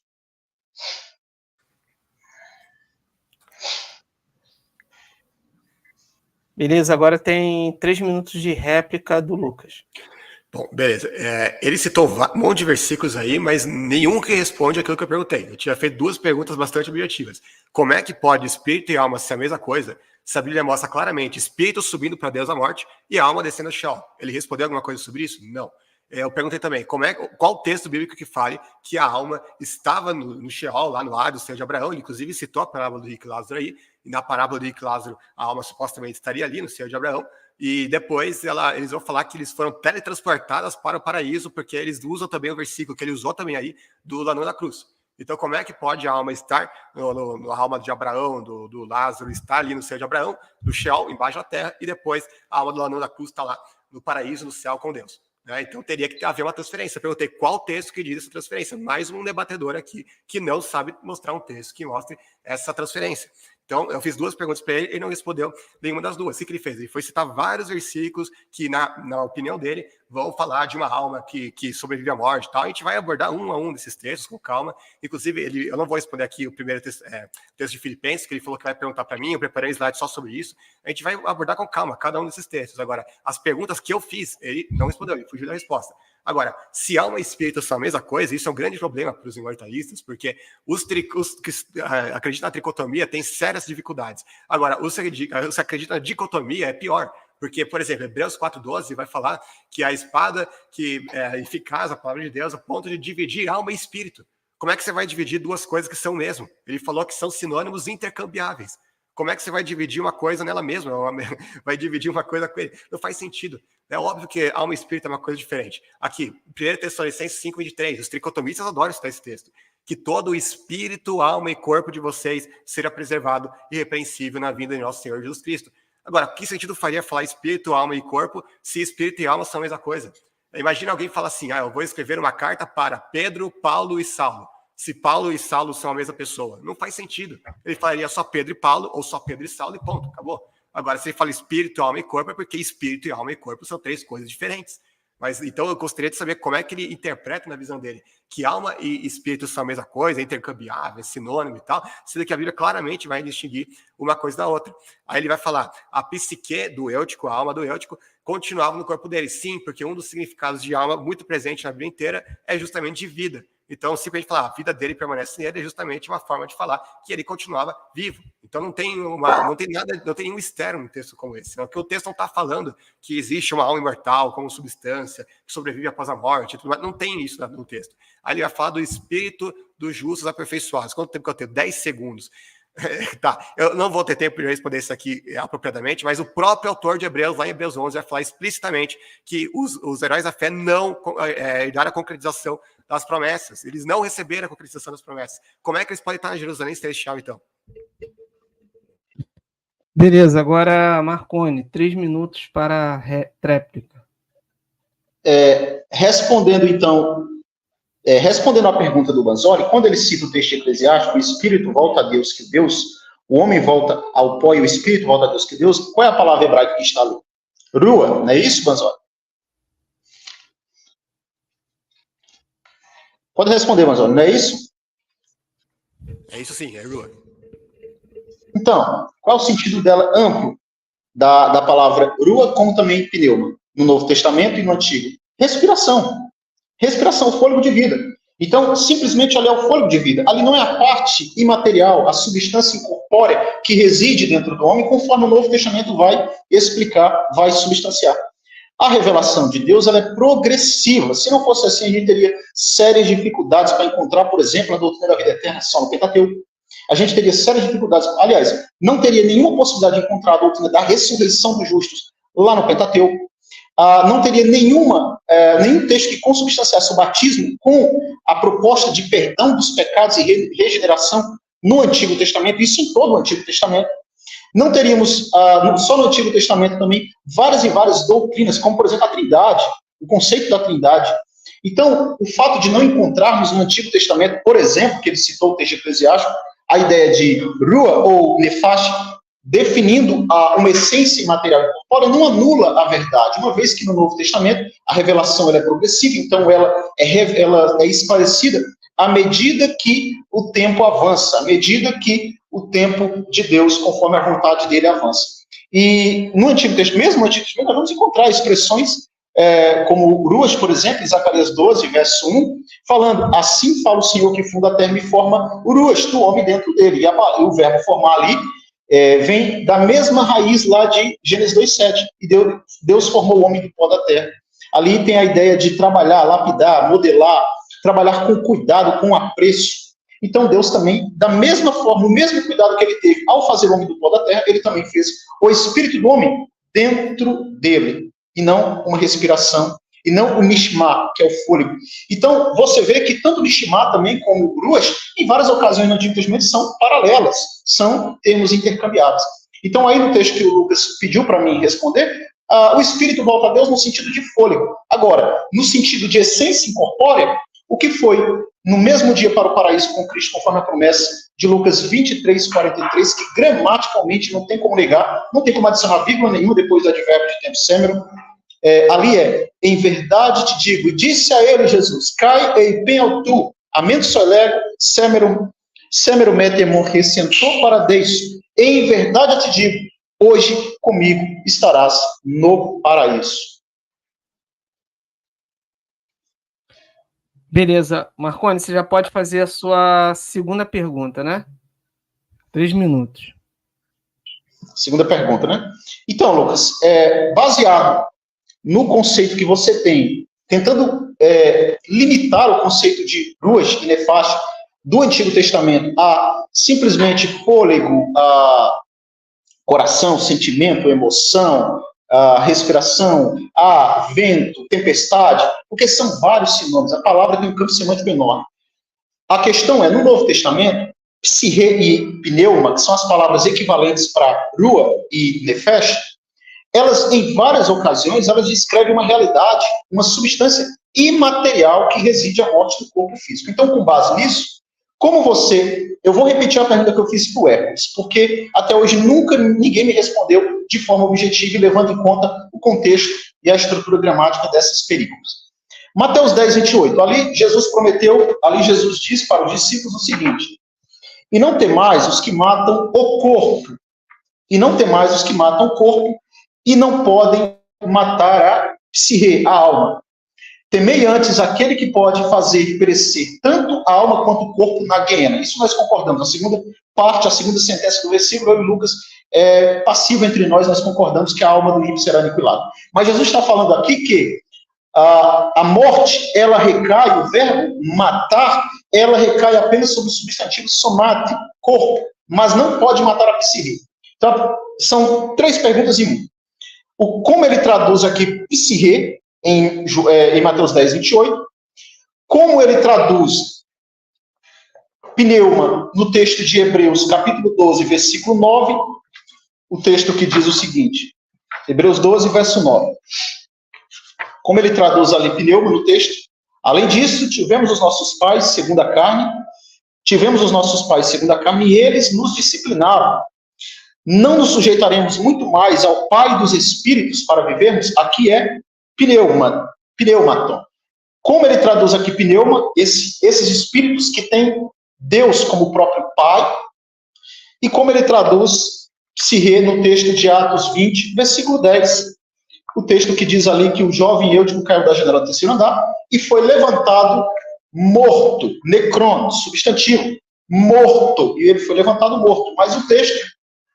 Beleza, agora tem 3 minutos de réplica do Lucas. Bom, beleza. Ele citou um monte de versículos aí, mas nenhum que responde aquilo que eu perguntei. Eu tinha feito duas perguntas bastante objetivas. Como é que pode espírito e alma ser a mesma coisa, se a Bíblia mostra claramente espírito subindo para Deus a morte e a alma descendo ao chão? Ele respondeu alguma coisa sobre isso? Não. Eu perguntei também, qual o texto bíblico que fale que a alma estava no Sheol, lá no ar do Senhor de Abraão? Ele, inclusive, citou a parábola do rico e Lázaro aí, e na parábola do rico e Lázaro, a alma supostamente estaria ali no Senhor de Abraão, e depois eles vão falar que eles foram teletransportadas para o paraíso, porque eles usam também o versículo que ele usou também aí, do Lanão da Cruz. Então, como é que pode a alma estar, a alma de Abraão, do Lázaro, estar ali no Senhor de Abraão, do Sheol, embaixo da terra, e depois a alma do Lanão da Cruz está lá no paraíso, no céu com Deus? Então teria que haver uma transferência. Eu perguntei qual texto que diz essa transferência. Mais um debatedor aqui que não sabe mostrar um texto que mostre essa transferência. Então, eu fiz duas perguntas para ele, ele não respondeu nenhuma das duas. O que ele fez? Ele foi citar vários versículos que, na opinião dele, vão falar de uma alma que sobrevive à morte e tal. A gente vai abordar um a um desses textos com calma. Inclusive, eu não vou responder aqui o primeiro texto de Filipenses, que ele falou que vai perguntar para mim, eu preparei um slide só sobre isso. A gente vai abordar com calma cada um desses textos. Agora, as perguntas que eu fiz, ele não respondeu, ele fugiu da resposta. Agora, se alma e espírito são a mesma coisa, isso é um grande problema para os imortalistas, porque os que acreditam na tricotomia têm sérias dificuldades. Agora, os que acreditam na dicotomia é pior, porque, por exemplo, Hebreus 4,12 vai falar que a espada que é eficaz, a palavra de Deus, a ponto de dividir alma e espírito. Como é que você vai dividir duas coisas que são o mesmo? Ele falou que são sinônimos intercambiáveis. Como é que você vai dividir uma coisa nela mesma? Vai dividir uma coisa com ele? Não faz sentido. É óbvio que alma e espírito é uma coisa diferente. Aqui, 1 Tessalonicenses 5:23, os tricotomistas adoram citar esse texto. Que todo o espírito, alma e corpo de vocês seja preservado irrepreensível na vinda de nosso Senhor Jesus Cristo. Agora, que sentido faria falar espírito, alma e corpo se espírito e alma são a mesma coisa? Imagina alguém falar assim, eu vou escrever uma carta para Pedro, Paulo e Saulo. Se Paulo e Saulo são a mesma pessoa. Não faz sentido. Ele falaria só Pedro e Paulo, ou só Pedro e Saulo e ponto, acabou. Agora, se ele fala espírito, alma e corpo, é porque espírito e alma e corpo são três coisas diferentes. Mas então eu gostaria de saber como é que ele interpreta na visão dele que alma e espírito são a mesma coisa, é intercambiável, é sinônimo e tal, sendo que a Bíblia claramente vai distinguir uma coisa da outra. Aí ele vai falar, a psique do Eutico, a alma do Eutico, continuava no corpo dele. Sim, porque um dos significados de alma muito presente na Bíblia inteira é justamente de vida. Então, simplesmente falar a vida dele permanece nele é justamente uma forma de falar que ele continuava vivo. Então, não tem nenhum mistério num texto como esse. Porque o texto não está falando que existe uma alma imortal como substância que sobrevive após a morte. Não tem isso no texto. Aí ele vai falar do espírito dos justos aperfeiçoados. Quanto tempo que eu tenho? 10 segundos. Tá, eu não vou ter tempo de responder isso aqui apropriadamente, mas o próprio autor de Hebreus, lá em Hebreus 11, vai falar explicitamente que os heróis da fé não herdaram a concretização das promessas. Eles não receberam a concretização das promessas. Como é que eles podem estar na Jerusalém Celestial, então? Beleza, agora, Marconi, 3 minutos para a réplica. Respondendo à pergunta do Banzoli, quando ele cita o texto eclesiástico, o espírito volta a Deus que Deus, o homem volta ao pó e o espírito volta a Deus que Deus, qual é a palavra hebraica que está ali? Rua, não é isso, Banzoli? Pode responder, Banzoli, não é isso? É isso sim, é rua. Então, qual é o sentido dela amplo da palavra rua, como também pneuma, no Novo Testamento e no Antigo? Respiração. Respiração, fôlego de vida. Então, simplesmente ali é o fôlego de vida. Ali não é a parte imaterial, a substância incorpórea que reside dentro do homem, conforme o Novo Testamento vai explicar, vai substanciar. A revelação de Deus ela é progressiva. Se não fosse assim, a gente teria sérias dificuldades para encontrar, por exemplo, a doutrina da vida eterna só no Pentateuco. A gente teria sérias dificuldades. Aliás, não teria nenhuma possibilidade de encontrar a doutrina da ressurreição dos justos lá no Pentateuco. Não teria nenhum texto que consubstanciasse o batismo com a proposta de perdão dos pecados e regeneração no Antigo Testamento, isso em todo o Antigo Testamento. Não teríamos, só no Antigo Testamento também, várias e várias doutrinas, como, por exemplo, a Trindade, o conceito da Trindade. Então, o fato de não encontrarmos no Antigo Testamento, por exemplo, que ele citou o texto eclesiástico, a ideia de Rua ou Nefash, definindo uma essência imaterial incorpórea, não anula a verdade, uma vez que no Novo Testamento a revelação ela é progressiva, então ela é esclarecida à medida que o tempo avança, à medida que o tempo de Deus, conforme a vontade dele, avança. E no Antigo Testamento, mesmo no Antigo Testamento, nós vamos encontrar expressões como Ruas, por exemplo, em Zacarias 12, verso 1, falando, assim fala o Senhor que funda a terra e forma Ruas, do homem dentro dele. E o verbo formar ali vem da mesma raiz lá de Gênesis 2,7. E Deus formou o homem do pó da terra. Ali tem a ideia de trabalhar, lapidar, modelar, trabalhar com cuidado, com apreço. Então Deus também, da mesma forma, o mesmo cuidado que ele teve ao fazer o homem do pó da terra, ele também fez o espírito do homem dentro dele, e não uma respiração, e não o nishma, que é o fôlego. Então, você vê que tanto o nishma também como o ruas, em várias ocasiões no Antigo Testamento, são paralelas, são termos intercambiados. Então, aí no texto que o Lucas pediu para mim responder, o espírito volta a Deus no sentido de fôlego. Agora, no sentido de essência incorpórea, o que foi no mesmo dia para o paraíso com Cristo, conforme a promessa de Lucas 23, 43, que gramaticalmente não tem como negar, não tem como adicionar vírgula nenhuma depois do advérbio de tempo sêmero. Ali em verdade te digo, e disse a ele Jesus, cai e penal tu, amento solego, sêmero metemor ressentou para Deus, em verdade te digo, hoje comigo estarás no paraíso. Beleza. Marconi, você já pode fazer a sua segunda pergunta, né? 3 minutos. Segunda pergunta, né? Então, Lucas, baseado no conceito que você tem, tentando limitar o conceito de ruas e nefash do Antigo Testamento a simplesmente fôlego, a coração, sentimento, emoção, a respiração, a vento, tempestade, porque são vários sinônimos. A palavra tem um campo semântico enorme. A questão é, no Novo Testamento, psirre e pneuma, que são as palavras equivalentes para rua e nefesh, elas, em várias ocasiões, elas descrevem uma realidade, uma substância imaterial que reside à morte do corpo físico. Então, com base nisso, eu vou repetir a pergunta que eu fiz para o Hércules, porque até hoje nunca ninguém me respondeu de forma objetiva e levando em conta o contexto e a estrutura gramática dessas perícopas. Mateus 10, 28, ali Jesus diz para os discípulos o seguinte, e não temais os que matam o corpo, e não temais os que matam o corpo, e não podem matar a psirre, a alma. Temei antes aquele que pode fazer perecer tanto a alma quanto o corpo na guiena. Isso nós concordamos. A segunda parte, a segunda sentença do versículo, eu e Lucas, é passivo entre nós concordamos que a alma do ímpio será aniquilada. Mas Jesus está falando aqui que a morte, ela recai, o verbo matar, ela recai apenas sobre o substantivo somático, corpo, mas não pode matar a psique. Então, são 3 perguntas em 1. Como ele traduz aqui psique, em Mateus 10, 28, como ele traduz pneuma no texto de Hebreus, capítulo 12, versículo 9, o texto que diz o seguinte, Hebreus 12, verso 9. Como ele traduz ali pneuma no texto, além disso, tivemos os nossos pais segundo a carne, e eles nos disciplinaram. Não nos sujeitaremos muito mais ao Pai dos Espíritos para vivermos? Aqui é pneumaton. Como ele traduz aqui pneuma? Esses espíritos que têm Deus como próprio Pai. E como ele traduz psique no texto de Atos 20, versículo 10. O texto que diz ali que o jovem Eutico caiu da janela do terceiro andar e foi levantado morto. Necron, substantivo. Morto. E ele foi levantado morto. Mas o texto,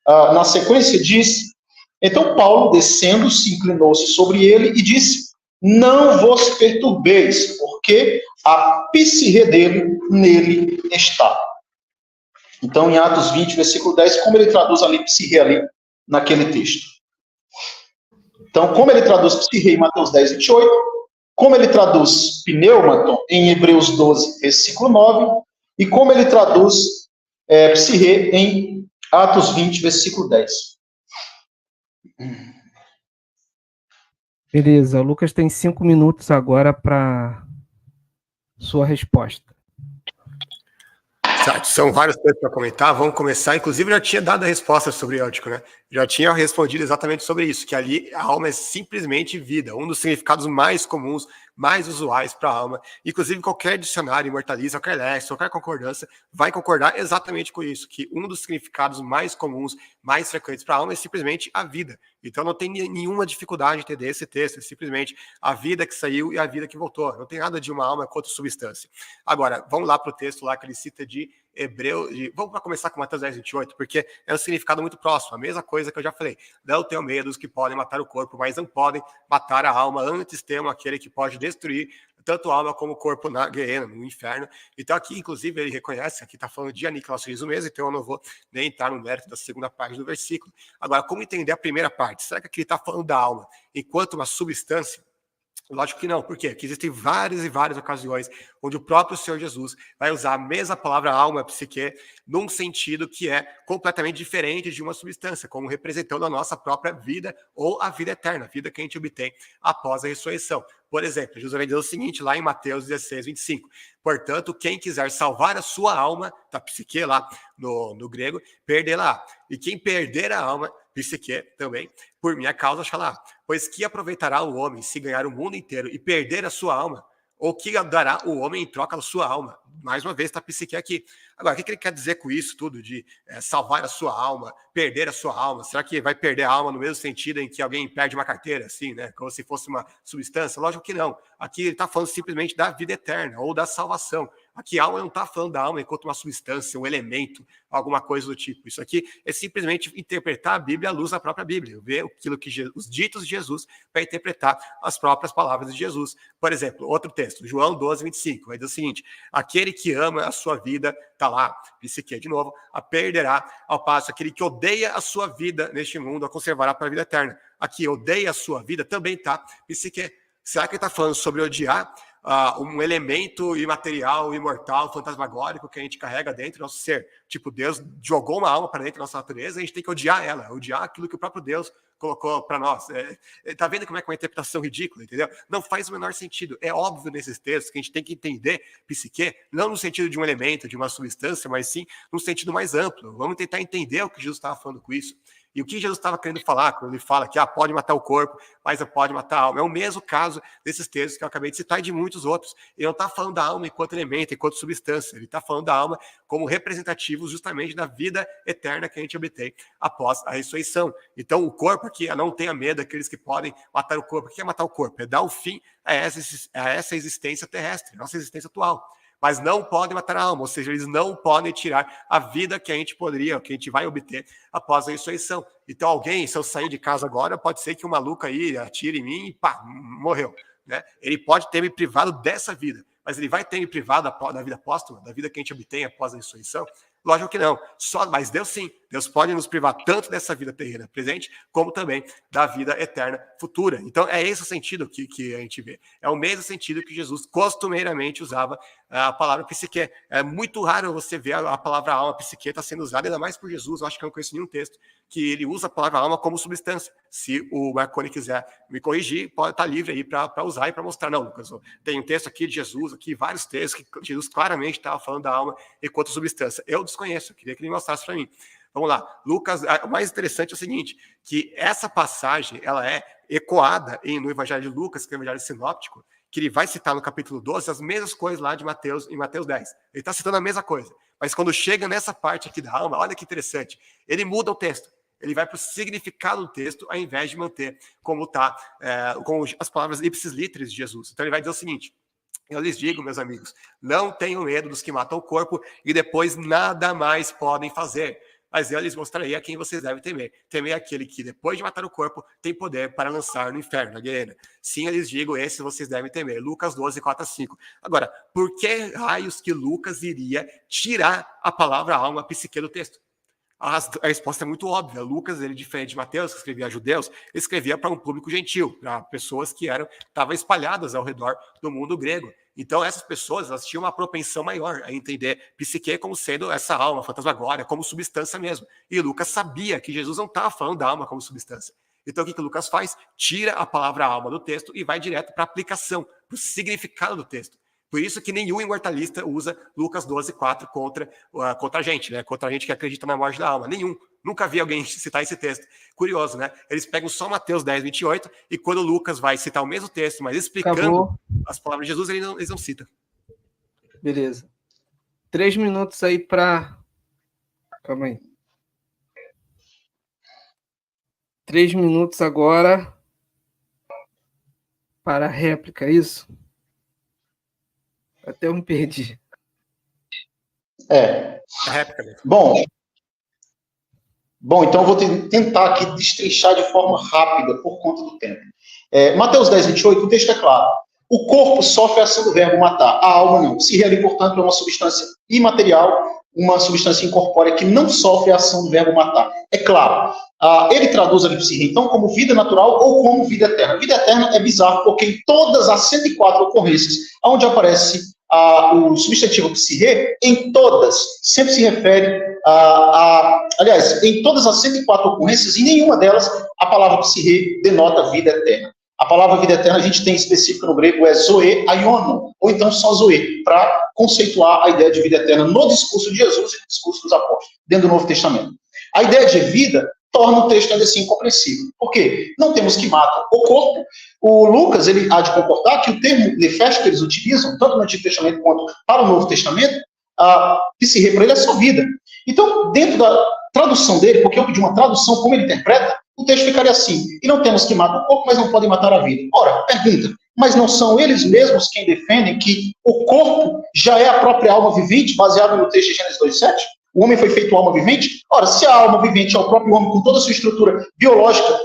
na sequência, diz: então Paulo, descendo, se inclinou-se sobre ele e disse: não vos perturbeis, porque a psique dele nele está. Então, em Atos 20, versículo 10, como ele traduz ali psique ali naquele texto? Então, como ele traduz psique em Mateus 10, 28, como ele traduz pneumaton em Hebreus 12, versículo 9, e como ele traduz psique em Atos 20, versículo 10. Beleza, o Lucas tem 5 minutos agora para sua resposta. Certo, são vários pontos para comentar, vamos começar. Inclusive, eu já tinha dado a resposta sobre Eutico, né? Já tinha respondido exatamente sobre isso, que ali a alma é simplesmente vida, um dos significados mais comuns, mais usuais para a alma. Inclusive, qualquer dicionário imortalista, qualquer léxico, qualquer concordância, vai concordar exatamente com isso, que um dos significados mais comuns, mais frequentes para a alma é simplesmente a vida. Então, não tem nenhuma dificuldade em entender esse texto, é simplesmente a vida que saiu e a vida que voltou. Não tem nada de uma alma contra substância. Agora, vamos lá para o texto lá que ele cita de Hebreu, vamos começar com Mateus 10, 28, porque é um significado muito próximo, a mesma coisa que eu já falei. Não tenham medo dos que podem matar o corpo, mas não podem matar a alma. Antes temam aquele que pode destruir tanto a alma como o corpo na guerra, no inferno. Então aqui, inclusive, ele reconhece, aqui está falando de aniquilacionismo mesmo, então eu não vou nem entrar no mérito da segunda parte do versículo. Agora, como entender a primeira parte? Será que aqui ele está falando da alma enquanto uma substância? Lógico que não, por quê? Porque existem várias e várias ocasiões onde o próprio Senhor Jesus vai usar a mesma palavra alma, psique, num sentido que é completamente diferente de uma substância, como representando a nossa própria vida ou a vida eterna, a vida que a gente obtém após a ressurreição. Por exemplo, Jesus vai dizer o seguinte lá em Mateus 16, 25. Portanto, quem quiser salvar a sua alma, tá, psique lá no grego, perdê-la. E quem perder a alma, psique também, por minha causa, achará. Pois que aproveitará o homem se ganhar o mundo inteiro e perder a sua alma? Ou que dará o homem em troca da sua alma? Mais uma vez está psique aqui. Agora, o que ele quer dizer com isso tudo de salvar a sua alma, perder a sua alma? Será que vai perder a alma no mesmo sentido em que alguém perde uma carteira, assim, né? Como se fosse uma substância? Lógico que não. Aqui ele está falando simplesmente da vida eterna ou da salvação. Aqui a alma não está falando da alma enquanto uma substância, um elemento, alguma coisa do tipo. Isso aqui é simplesmente interpretar a Bíblia à luz da própria Bíblia, ver aquilo que os ditos de Jesus para interpretar as próprias palavras de Jesus. Por exemplo, outro texto, João 12, 25, vai dizer o seguinte: aquele que ama a sua vida, está lá, psique de novo, a perderá, ao passo aquele que odeia a sua vida neste mundo, a conservará para a vida eterna. Aqui, odeia a sua vida, também está psique. Será que ele está falando sobre odiar um elemento imaterial, imortal, fantasmagórico que a gente carrega dentro do nosso ser? Tipo, Deus jogou uma alma para dentro da nossa natureza e a gente tem que odiar ela, odiar aquilo que o próprio Deus colocou para nós. Tá vendo como é que é uma interpretação ridícula, entendeu? Não faz o menor sentido. É óbvio nesses textos que a gente tem que entender psique, não no sentido de um elemento, de uma substância, mas sim no sentido mais amplo. Vamos tentar entender o que Jesus estava falando com isso. E o que Jesus estava querendo falar, quando ele fala que pode matar o corpo, mas pode matar a alma, é o mesmo caso desses textos que eu acabei de citar e de muitos outros. Ele não está falando da alma enquanto elemento, enquanto substância, ele está falando da alma como representativo justamente da vida eterna que a gente obtém após a ressurreição. Então, o corpo aqui, não tenha medo daqueles que podem matar o corpo. O que é matar o corpo? É dar um fim a essa existência terrestre, a nossa existência atual. Mas não podem matar a alma, ou seja, eles não podem tirar a vida que a gente poderia, que a gente vai obter após a ressurreição. Então alguém, se eu sair de casa agora, pode ser que um maluco aí atire em mim e pá, morreu. Né? Ele pode ter me privado dessa vida, mas ele vai ter me privado da vida póstuma, da vida que a gente obtém após a ressurreição? Lógico que não. Mas Deus sim. Deus pode nos privar tanto dessa vida terrena presente, como também da vida eterna futura. Então, é esse o sentido que a gente vê. É o mesmo sentido que Jesus costumeiramente usava a palavra psique. É muito raro você ver a palavra alma, psique, está sendo usada, ainda mais por Jesus. Eu acho que eu não conheço nenhum texto que ele usa a palavra alma como substância. Se o Marconi quiser me corrigir, pode estar livre aí para usar e para mostrar. Não, Lucas, tem um texto aqui de Jesus, aqui vários textos que Jesus claramente estava falando da alma enquanto substância. Eu desconheço, eu queria que ele mostrasse para mim. Vamos lá, Lucas, o mais interessante é o seguinte, que essa passagem, ela é ecoada no Evangelho de Lucas, que é o Evangelho sinóptico, que ele vai citar no capítulo 12 as mesmas coisas lá de Mateus, em Mateus 10. Ele está citando a mesma coisa, mas quando chega nessa parte aqui da alma, olha que interessante, ele muda o texto, ele vai para o significado do texto, ao invés de manter como está, com as palavras ipsis literis de Jesus. Então ele vai dizer o seguinte: eu lhes digo, meus amigos, não tenham medo dos que matam o corpo e depois nada mais podem fazer. Mas eu lhes mostrarei a quem vocês devem temer. Temer aquele que, depois de matar o corpo, tem poder para lançar no inferno, na guerra. Sim, eu lhes digo, esse vocês devem temer. Lucas 12, 4 a 5. Agora, por que raios que Lucas iria tirar a palavra alma, psique do texto? A resposta é muito óbvia. Lucas, ele diferente de Mateus, que escrevia a judeus, ele escrevia para um público gentil, para pessoas que estavam espalhadas ao redor do mundo grego. Então, essas pessoas, elas tinham uma propensão maior a entender psique como sendo essa alma fantasmagórica, como substância mesmo. E Lucas sabia que Jesus não estava falando da alma como substância. Então, o que Lucas faz? Tira a palavra alma do texto e vai direto para a aplicação, para o significado do texto. Por isso que nenhum imortalista usa Lucas 12, 4 contra a gente, né? Contra a gente que acredita na morte da alma. Nenhum. Nunca vi alguém citar esse texto. Curioso, né? Eles pegam só Mateus 10, 28, e quando Lucas vai citar o mesmo texto, mas explicando as palavras de Jesus, eles não citam. Beleza. 3 minutos aí para... Calma aí. 3 minutos agora para a réplica, isso? Até eu me perdi. A réplica mesmo. Bom, então eu vou tentar aqui destrinchar de forma rápida, por conta do tempo. Mateus 10, 28, o texto é claro. O corpo sofre a ação do verbo matar, a alma não. Psirre, portanto, é uma substância imaterial, uma substância incorpórea que não sofre a ação do verbo matar. É claro. Ele traduz ali psirre, então, como vida natural ou como vida eterna. Vida eterna é bizarro, porque em todas as 104 ocorrências onde aparece o substantivo psirre, em todas, sempre se refere aliás, em todas as 104 ocorrências, em nenhuma delas, a palavra psirre denota vida eterna. A palavra vida eterna a gente tem específica no grego, é zoe aiono, ou então só zoe, para conceituar a ideia de vida eterna no discurso de Jesus e no discurso dos apóstolos, dentro do Novo Testamento. A ideia de vida torna o texto ainda assim incompreensível. Por quê? Não temos que matar o corpo. O Lucas, ele há de concordar que o termo nefesto que eles utilizam, tanto no Antigo Testamento quanto para o Novo Testamento, psirre para ele é só vida. Então, dentro da tradução dele, porque eu pedi uma tradução, como ele interpreta, o texto ficaria assim: e não temos que matar o corpo, mas não podem matar a vida. Ora, pergunta, mas não são eles mesmos quem defendem que o corpo já é a própria alma vivente, baseado no texto de Gênesis 2,7? O homem foi feito alma vivente? Ora, se a alma vivente é o próprio homem com toda a sua estrutura biológica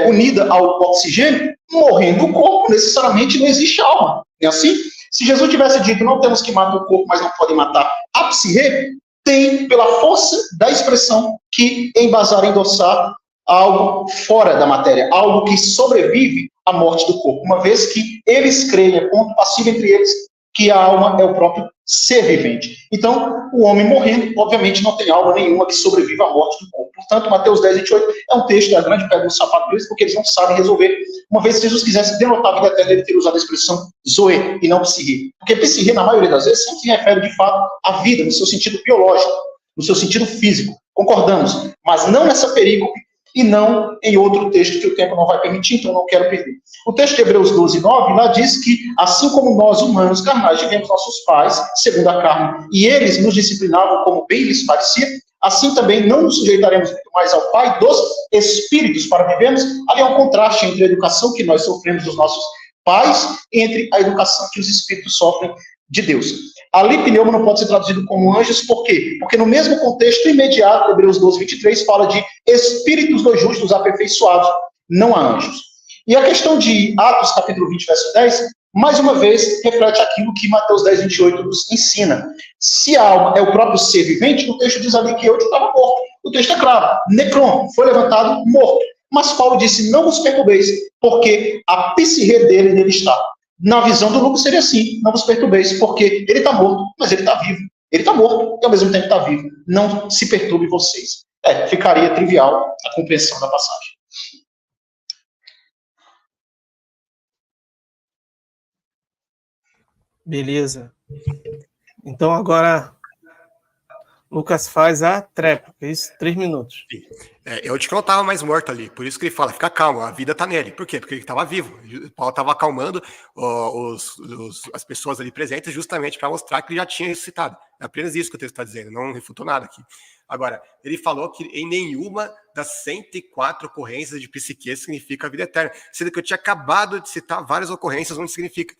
unida ao oxigênio, morrendo o corpo, necessariamente não existe alma. É assim? Se Jesus tivesse dito, não temos que matar o corpo, mas não podem matar a psirre, tem, pela força da expressão, que embasar, endossar algo fora da matéria, algo que sobrevive à morte do corpo, uma vez que eles creem, é ponto passivo entre eles, que a alma é o próprio ser vivente. Então, o homem morrendo, obviamente, não tem alma nenhuma que sobreviva à morte do corpo. Portanto, Mateus 10, 28 é um texto da grande pedra do sapato deles, porque eles não sabem resolver. Uma vez que Jesus quisesse denotar a vida eterna, ele teria usado a expressão zoe e não psirre. Porque psirre, na maioria das vezes, sempre se refere, de fato, à vida, no seu sentido biológico, no seu sentido físico. Concordamos, mas não nessa perícope e não em outro texto que o tempo não vai permitir, então não quero perder. O texto de Hebreus 12, 9, lá diz que, assim como nós, humanos, carnais, tivemos nossos pais, segundo a carne, e eles nos disciplinavam como bem lhes parecia, assim também não nos sujeitaremos muito mais ao Pai dos Espíritos para vivermos. Ali há um contraste entre a educação que nós sofremos dos nossos pais e entre a educação que os Espíritos sofrem de Deus. Ali, pneuma não pode ser traduzido como anjos, por quê? Porque no mesmo contexto imediato, Hebreus 12, 23, fala de espíritos dos justos aperfeiçoados, não há anjos. E a questão de Atos, capítulo 20, verso 10, mais uma vez, reflete aquilo que Mateus 10, 28 nos ensina. Se a alma é o próprio ser vivente, o texto diz ali que eu estava morto. O texto é claro, necron, foi levantado morto. Mas Paulo disse, não vos perturbeis, porque a psirre dele nele está. Na visão do Lucas seria assim, não vos perturbeis, porque ele está morto, mas ele está vivo. Ele está morto e ao mesmo tempo está vivo. Não se perturbe vocês. Ficaria trivial a compreensão da passagem. Beleza. Então agora Lucas faz a tréplica, isso, 3 minutos. Eu te que não estava mais morto ali, por isso que ele fala, fica calmo, a vida está nele. Por quê? Porque ele estava vivo. O Paulo estava acalmando as pessoas ali presentes justamente para mostrar que ele já tinha ressuscitado. É apenas isso que o texto está dizendo, não refutou nada aqui. Agora, ele falou que em nenhuma das 104 ocorrências de psique significa a vida eterna, sendo que eu tinha acabado de citar várias ocorrências onde significa.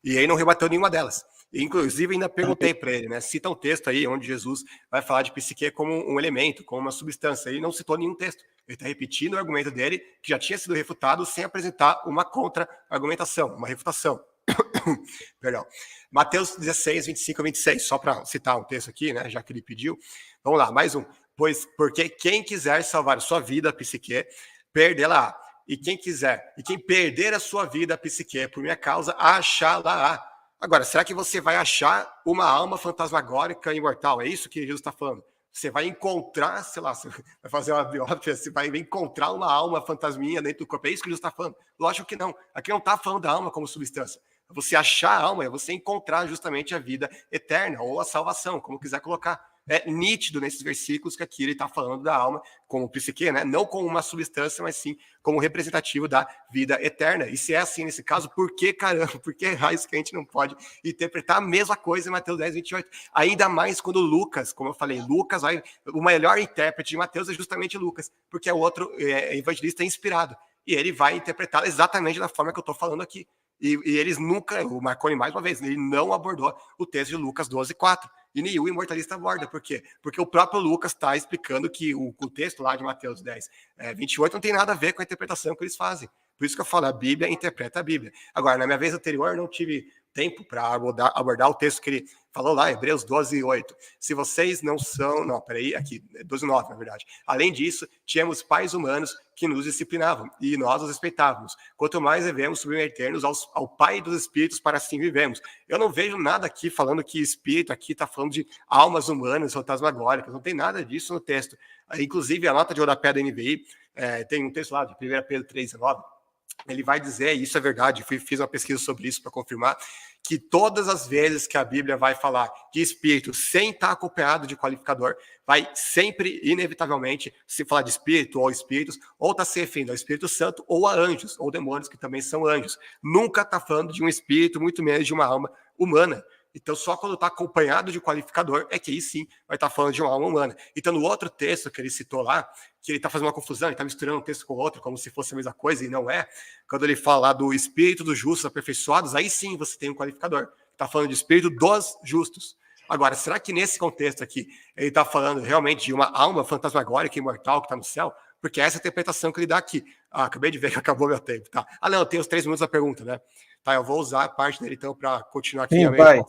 E aí não rebateu nenhuma delas. Inclusive, ainda perguntei para ele, né? Cita um texto aí onde Jesus vai falar de psique como um elemento, como uma substância. Ele não citou nenhum texto. Ele está repetindo o argumento dele, que já tinha sido refutado, sem apresentar uma contra-argumentação, uma refutação. Perdão. Mateus 16, 25 a 26, só para citar um texto aqui, né? Já que ele pediu. Vamos lá, mais um. Porque quem quiser salvar sua vida, psique, perdê-la. E quem perder a sua vida, psique, por minha causa, achá-la. Agora, será que você vai achar uma alma fantasmagórica imortal? É isso que Jesus está falando? Você vai encontrar, sei lá, você vai fazer uma biópsia, você vai encontrar uma alma fantasminha dentro do corpo. É isso que Jesus está falando? Lógico que não. Aqui não está falando da alma como substância. Você achar a alma é você encontrar justamente a vida eterna ou a salvação, como quiser colocar. É nítido nesses versículos que aqui ele está falando da alma como psique, né? Não como uma substância, mas sim como representativo da vida eterna. E se é assim nesse caso, por que caramba, por que raios que a gente não pode interpretar a mesma coisa em Mateus 10, 28? Ainda mais quando Lucas, como eu falei, o melhor intérprete de Mateus é justamente Lucas, porque é o outro evangelista inspirado. E ele vai interpretar exatamente da forma que eu estou falando aqui. E eles nunca, o Marconi mais uma vez, ele não abordou o texto de Lucas 12, 4. E nenhum imortalista aborda. Por quê? Porque o próprio Lucas está explicando que o texto lá de Mateus 10, 28 não tem nada a ver com a interpretação que eles fazem. Por isso que eu falo, a Bíblia interpreta a Bíblia. Agora, na minha vez anterior, eu não tive tempo para abordar o texto que ele falou lá, Hebreus 12, 8. Se vocês não são... Não, peraí, aqui, 12, 9, na verdade. Além disso, tínhamos pais humanos que nos disciplinavam, e nós os respeitávamos. Quanto mais devemos submeter-nos ao Pai dos Espíritos, para assim vivemos. Eu não vejo nada aqui falando que espírito aqui está falando de almas humanas, fantasmagóricas, não tem nada disso no texto. Inclusive, a nota de rodapé da NVI, tem um texto lá de 1 Pedro 3,19, ele vai dizer, e isso é verdade, fiz uma pesquisa sobre isso para confirmar, que todas as vezes que a Bíblia vai falar de espírito sem estar acompanhado de qualificador, vai sempre, inevitavelmente, se falar de espírito ou espíritos, ou está se referindo ao Espírito Santo ou a anjos, ou demônios que também são anjos. Nunca está falando de um espírito, muito menos de uma alma humana. Então, só quando está acompanhado de qualificador é que aí sim vai estar falando de uma alma humana. Então, no outro texto que ele citou lá, que ele está fazendo uma confusão, ele está misturando um texto com o outro, como se fosse a mesma coisa, e não é. Quando ele fala do espírito dos justos aperfeiçoados, aí sim você tem um qualificador. Está falando de espírito dos justos. Agora, será que nesse contexto aqui, ele está falando realmente de uma alma fantasmagórica, imortal, que está no céu? Porque essa é a interpretação que ele dá aqui. Acabei de ver que acabou meu tempo. Tá. Não, tem os 3 minutos da pergunta, né? Tá, eu vou usar a parte dele, então, para continuar aqui. Sim, vai.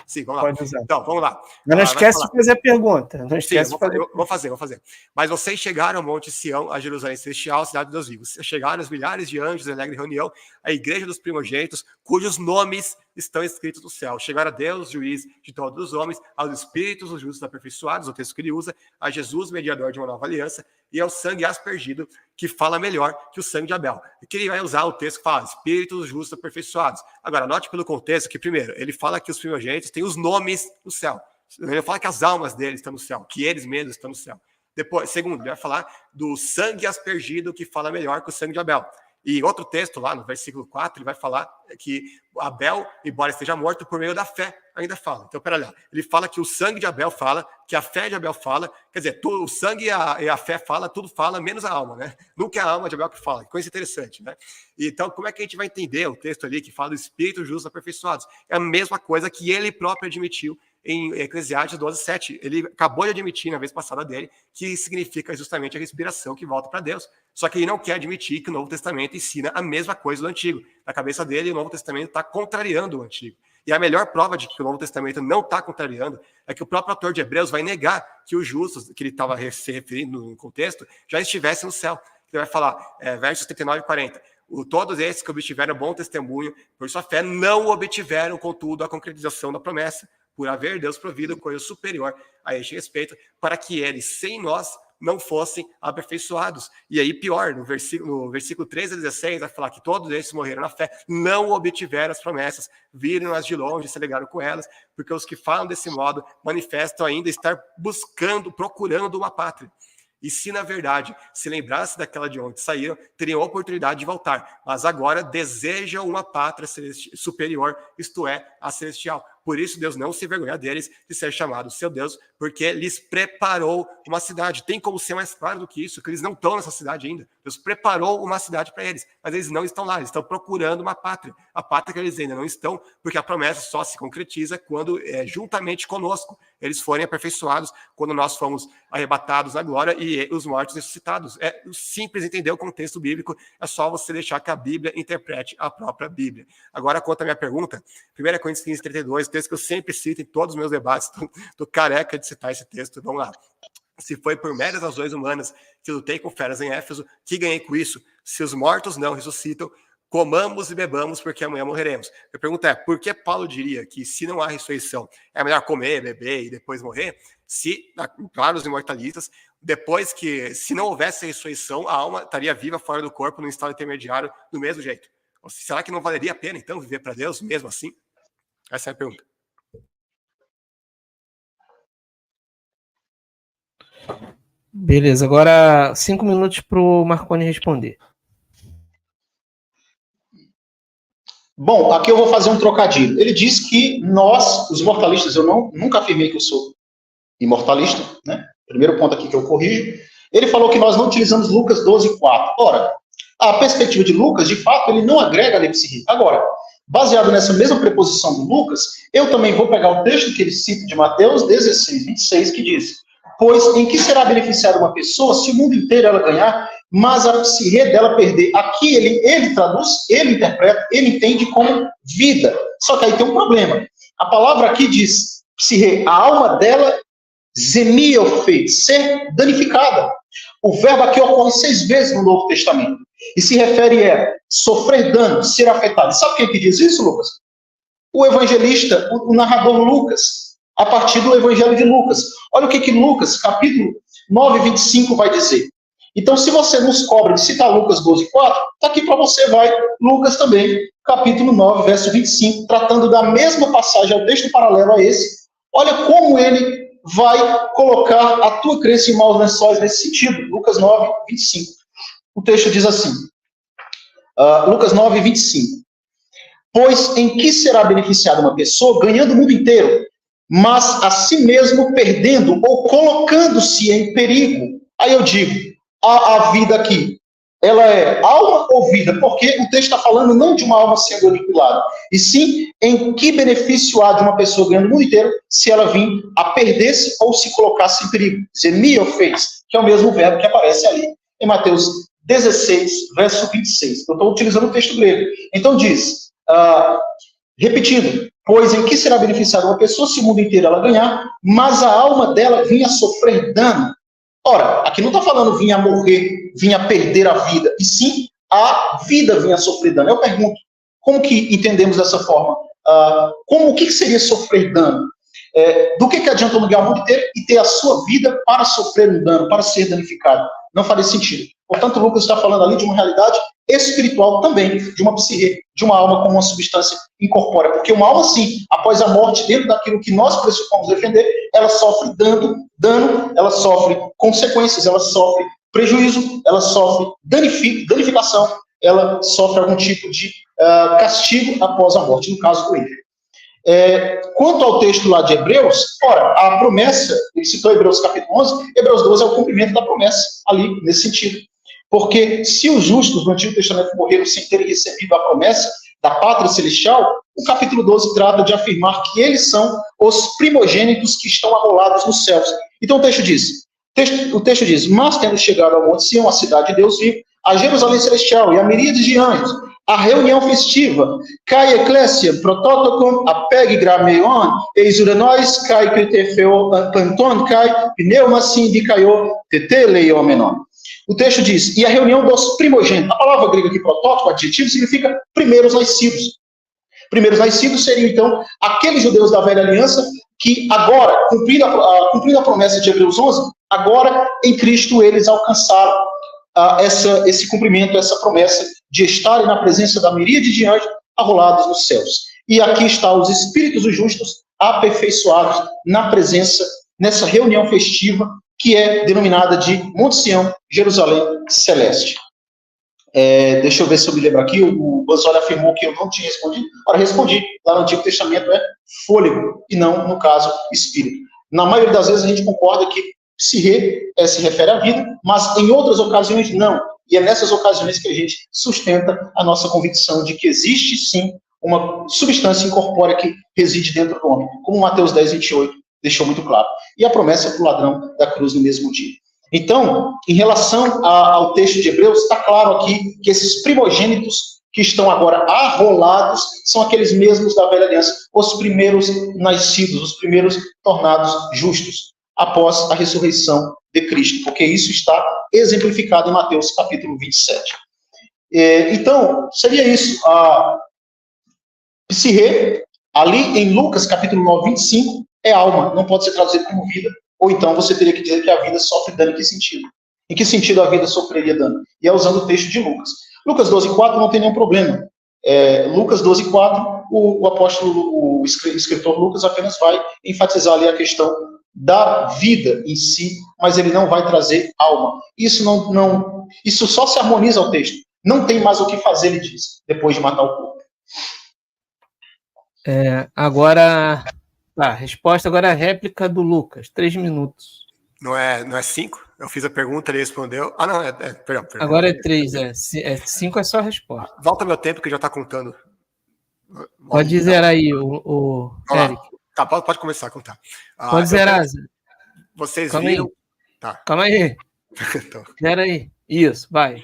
Sim, vamos lá. Pode usar. Então, vamos lá. Mas não esquece de fazer a pergunta. Não esquece. Sim, vou fazer. Mas vocês chegaram ao Monte Sião, a Jerusalém Celestial, a cidade de Deus vivos. Chegaram os milhares de anjos em alegre reunião, a igreja dos primogênitos, cujos nomes estão escritos no céu. Chegaram a Deus, juiz de todos os homens, aos espíritos, os justos aperfeiçoados, o texto que ele usa, a Jesus, mediador de uma nova aliança, e ao sangue aspergido, que fala melhor que o sangue de Abel. E que ele vai usar o texto que fala espíritos justos aperfeiçoados. Agora, note pelo contexto que, primeiro, ele fala que os primogênitos têm os nomes no céu. Ele fala que as almas deles estão no céu, que eles mesmos estão no céu. Depois, segundo, ele vai falar do sangue aspergido, que fala melhor que o sangue de Abel. E outro texto lá, no versículo 4, ele vai falar que Abel, embora esteja morto, por meio da fé, ainda fala. Então, pera lá. Ele fala que o sangue de Abel fala, que a fé de Abel fala, quer dizer, o sangue e a fé fala, tudo fala, menos a alma, né? Nunca é a alma de Abel que fala. Que coisa interessante, né? Então, como é que a gente vai entender o texto ali que fala do Espírito Justo aperfeiçoados? É a mesma coisa que ele próprio admitiu em Eclesiastes 12:7. Ele acabou de admitir, na vez passada dele, que significa justamente a respiração que volta para Deus. Só que ele não quer admitir que o Novo Testamento ensina a mesma coisa do Antigo. Na cabeça dele, o Novo Testamento está contrariando o Antigo. E a melhor prova de que o Novo Testamento não está contrariando é que o próprio autor de Hebreus vai negar que os justos, que ele estava se referindo no contexto, já estivessem no céu. Ele vai falar, versos 39 e 40, todos esses que obtiveram bom testemunho por sua fé não obtiveram, contudo, a concretização da promessa, por haver Deus provido coisa superior a este respeito, para que eles, sem nós, não fossem aperfeiçoados. E aí, pior, no versículo 13 a 16, vai falar que todos esses morreram na fé, não obtiveram as promessas, viram-as de longe, se alegaram com elas, porque os que falam desse modo manifestam ainda estar procurando uma pátria. E se, na verdade, se lembrasse daquela de onde saíram, teriam a oportunidade de voltar, mas agora desejam uma pátria superior, isto é, a celestial. Por isso, Deus não se envergonha deles de ser chamado seu Deus, porque lhes preparou uma cidade. Tem como ser mais claro do que isso, que eles não estão nessa cidade ainda. Deus preparou uma cidade para eles, mas eles não estão lá, eles estão procurando uma pátria. A pátria que eles ainda não estão, porque a promessa só se concretiza quando, juntamente conosco, eles forem aperfeiçoados, quando nós fomos arrebatados na glória e os mortos ressuscitados. É simples entender o contexto bíblico, é só você deixar que a Bíblia interprete a própria Bíblia. Agora, quanto à minha pergunta, 1 Coríntios 15:32, texto que eu sempre cito em todos os meus debates, tô careca de citar esse texto, vamos lá. Se foi por meras razões humanas que lutei com feras em Éfeso, que ganhei com isso? Se os mortos não ressuscitam, comamos e bebamos, porque amanhã morreremos. A pergunta é, por que Paulo diria que se não há ressurreição, é melhor comer, beber e depois morrer? Se, claro, os imortalistas, depois que, se não houvesse ressurreição, a alma estaria viva fora do corpo, no estado intermediário, do mesmo jeito. Será que não valeria a pena, então, viver para Deus, mesmo assim? Essa é a pergunta. Beleza, agora 5 minutos para o Marconi responder. Bom, aqui eu vou fazer um trocadilho. Ele diz que nós, os mortalistas, eu nunca afirmei que eu sou imortalista, né? Primeiro ponto aqui que eu corrijo. Ele falou que nós não utilizamos Lucas 12:4. Ora, a perspectiva de Lucas, de fato, ele não agrega a lepsi. Agora, baseado nessa mesma preposição do Lucas, eu também vou pegar o texto que ele cita de Mateus 16:26, que diz: pois em que será beneficiada uma pessoa se o mundo inteiro ela ganhar, mas a psirrê dela perder? Aqui ele traduz, ele interpreta, ele entende como vida. Só que aí tem um problema. A palavra aqui diz psirrê, a alma dela, zemiofeit, ser danificada. O verbo aqui ocorre 6 vezes no Novo Testamento. E se refere a sofrer dano, ser afetado. Sabe quem que diz isso, Lucas? O evangelista, o narrador Lucas, a partir do evangelho de Lucas. Olha o que Lucas, capítulo 9:25, vai dizer. Então, se você nos cobra de citar Lucas 12:4, está aqui para você, vai Lucas também, capítulo 9, verso 25, tratando da mesma passagem, é o texto paralelo a esse. Olha como ele vai colocar a tua crença em maus lençóis nesse sentido. Lucas 9:25. O texto diz assim, Lucas 9:25. Pois em que será beneficiada uma pessoa ganhando o mundo inteiro, mas a si mesmo perdendo ou colocando-se em perigo? Aí eu digo, a vida aqui, ela é alma ou vida? Porque o texto está falando não de uma alma sendo aniquilada, e sim em que benefício há de uma pessoa ganhando o mundo inteiro se ela vir a perder-se ou se colocasse em perigo. Zemiofeit, que é o mesmo verbo que aparece ali em Mateus 16, verso 26. Eu estou utilizando o texto grego. Então diz, repetindo, pois em que será beneficiada uma pessoa se o mundo inteiro ela ganhar, mas a alma dela vinha a sofrer dano? Ora, aqui não está falando vinha a morrer, vinha a perder a vida, e sim a vida vinha a sofrer dano. Eu pergunto, como que entendemos dessa forma? O que seria sofrer dano? Do que adianta eu ganhar o mundo inteiro e ter a sua vida para sofrer um dano, para ser danificado? Não faria sentido. Portanto, Lucas está falando ali de uma realidade espiritual também, de uma psique, de uma alma como uma substância incorpórea. Porque uma alma, sim, após a morte, dentro daquilo que nós pressupomos defender, ela sofre dano, ela sofre consequências, ela sofre prejuízo, ela sofre danificação, ela sofre algum tipo de castigo após a morte, no caso do ímpio. Quanto ao texto lá de Hebreus, ora, a promessa, ele citou Hebreus capítulo 11, Hebreus 12 é o cumprimento da promessa, ali, nesse sentido. Porque se os justos do Antigo Testamento morreram sem terem recebido a promessa da pátria celestial, o capítulo 12 trata de afirmar que eles são os primogênitos que estão arrolados nos céus. Então o texto diz, mas tendo chegado ao Monte Sião, a cidade de Deus vivo, a Jerusalém celestial e a miríade de anjos, a reunião festiva, kai ecclesia, prototocum, apeg grameion, eis uranois, kai critefeo panton, kai pneumasin dicaiô, teteleiomenon. O texto diz, e a reunião dos primogênitos. A palavra grega aqui, protótipo, adjetivo, significa primeiros nascidos. Primeiros nascidos seriam, então, aqueles judeus da velha aliança que agora, cumprindo a promessa de Hebreus 11, agora em Cristo eles alcançaram esse cumprimento, essa promessa de estarem na presença da miríade de anjos arrolados nos céus. E aqui estão os espíritos dos justos aperfeiçoados na presença, nessa reunião festiva, que é denominada de Monte Sião, Jerusalém Celeste. Deixa eu ver se eu me lembro aqui, o Banzoli afirmou que eu não tinha respondido. Ora, respondi. Lá no Antigo Testamento é fôlego, e não, no caso, espírito. Na maioria das vezes a gente concorda que se refere à vida, mas em outras ocasiões não. E é nessas ocasiões que a gente sustenta a nossa convicção de que existe, sim, uma substância incorpórea que reside dentro do homem, como Mateus 10, 28 deixou muito claro. E a promessa para o ladrão da cruz no mesmo dia. Então, em relação ao texto de Hebreus, está claro aqui que esses primogênitos que estão agora arrolados são aqueles mesmos da velha aliança, os primeiros nascidos, os primeiros tornados justos, após a ressurreição de Cristo, porque isso está exemplificado em Mateus capítulo 27. Então, seria isso. A psique, ali em Lucas capítulo 9, 25, é alma, não pode ser traduzido como vida, ou então você teria que dizer que a vida sofre dano em que sentido? Em que sentido a vida sofreria dano? E é usando o texto de Lucas. Lucas 12, 4 não tem nenhum problema. Lucas 12, 4, o apóstolo, o escritor Lucas apenas vai enfatizar ali a questão da vida em si, mas ele não vai trazer alma. Isso isso só se harmoniza ao texto. Não tem mais o que fazer, ele diz, depois de matar o corpo. Agora, a resposta agora é a réplica do Lucas, 3 minutos. Não é 5? Eu fiz a pergunta, ele respondeu. Ah, não, perdão. Agora é 3, 5 é só a resposta. Volta meu tempo que já está contando. Pode dizer aí, o Eric. Tá, pode começar a contar. Pode zerar. Vocês Calma viram... aí. Tá. Calma aí. Então. Zera aí. Isso, vai.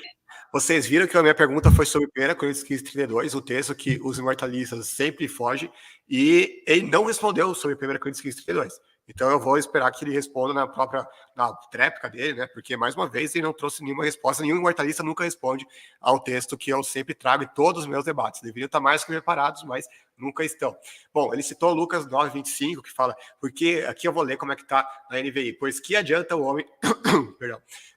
Vocês viram que a minha pergunta foi sobre 1 Coríntios 15, 32, o texto que os imortalistas sempre fogem, e ele não respondeu sobre 1 Coríntios 15, 32. Então eu vou esperar que ele responda na tréplica dele, né? Porque, mais uma vez, ele não trouxe nenhuma resposta. Nenhum imortalista nunca responde ao texto que eu sempre trago em todos os meus debates. Deveriam estar mais que preparados, mas nunca estão. Bom, ele citou Lucas 9, 25, que fala, porque aqui eu vou ler como é que está na NVI. Pois que adianta o homem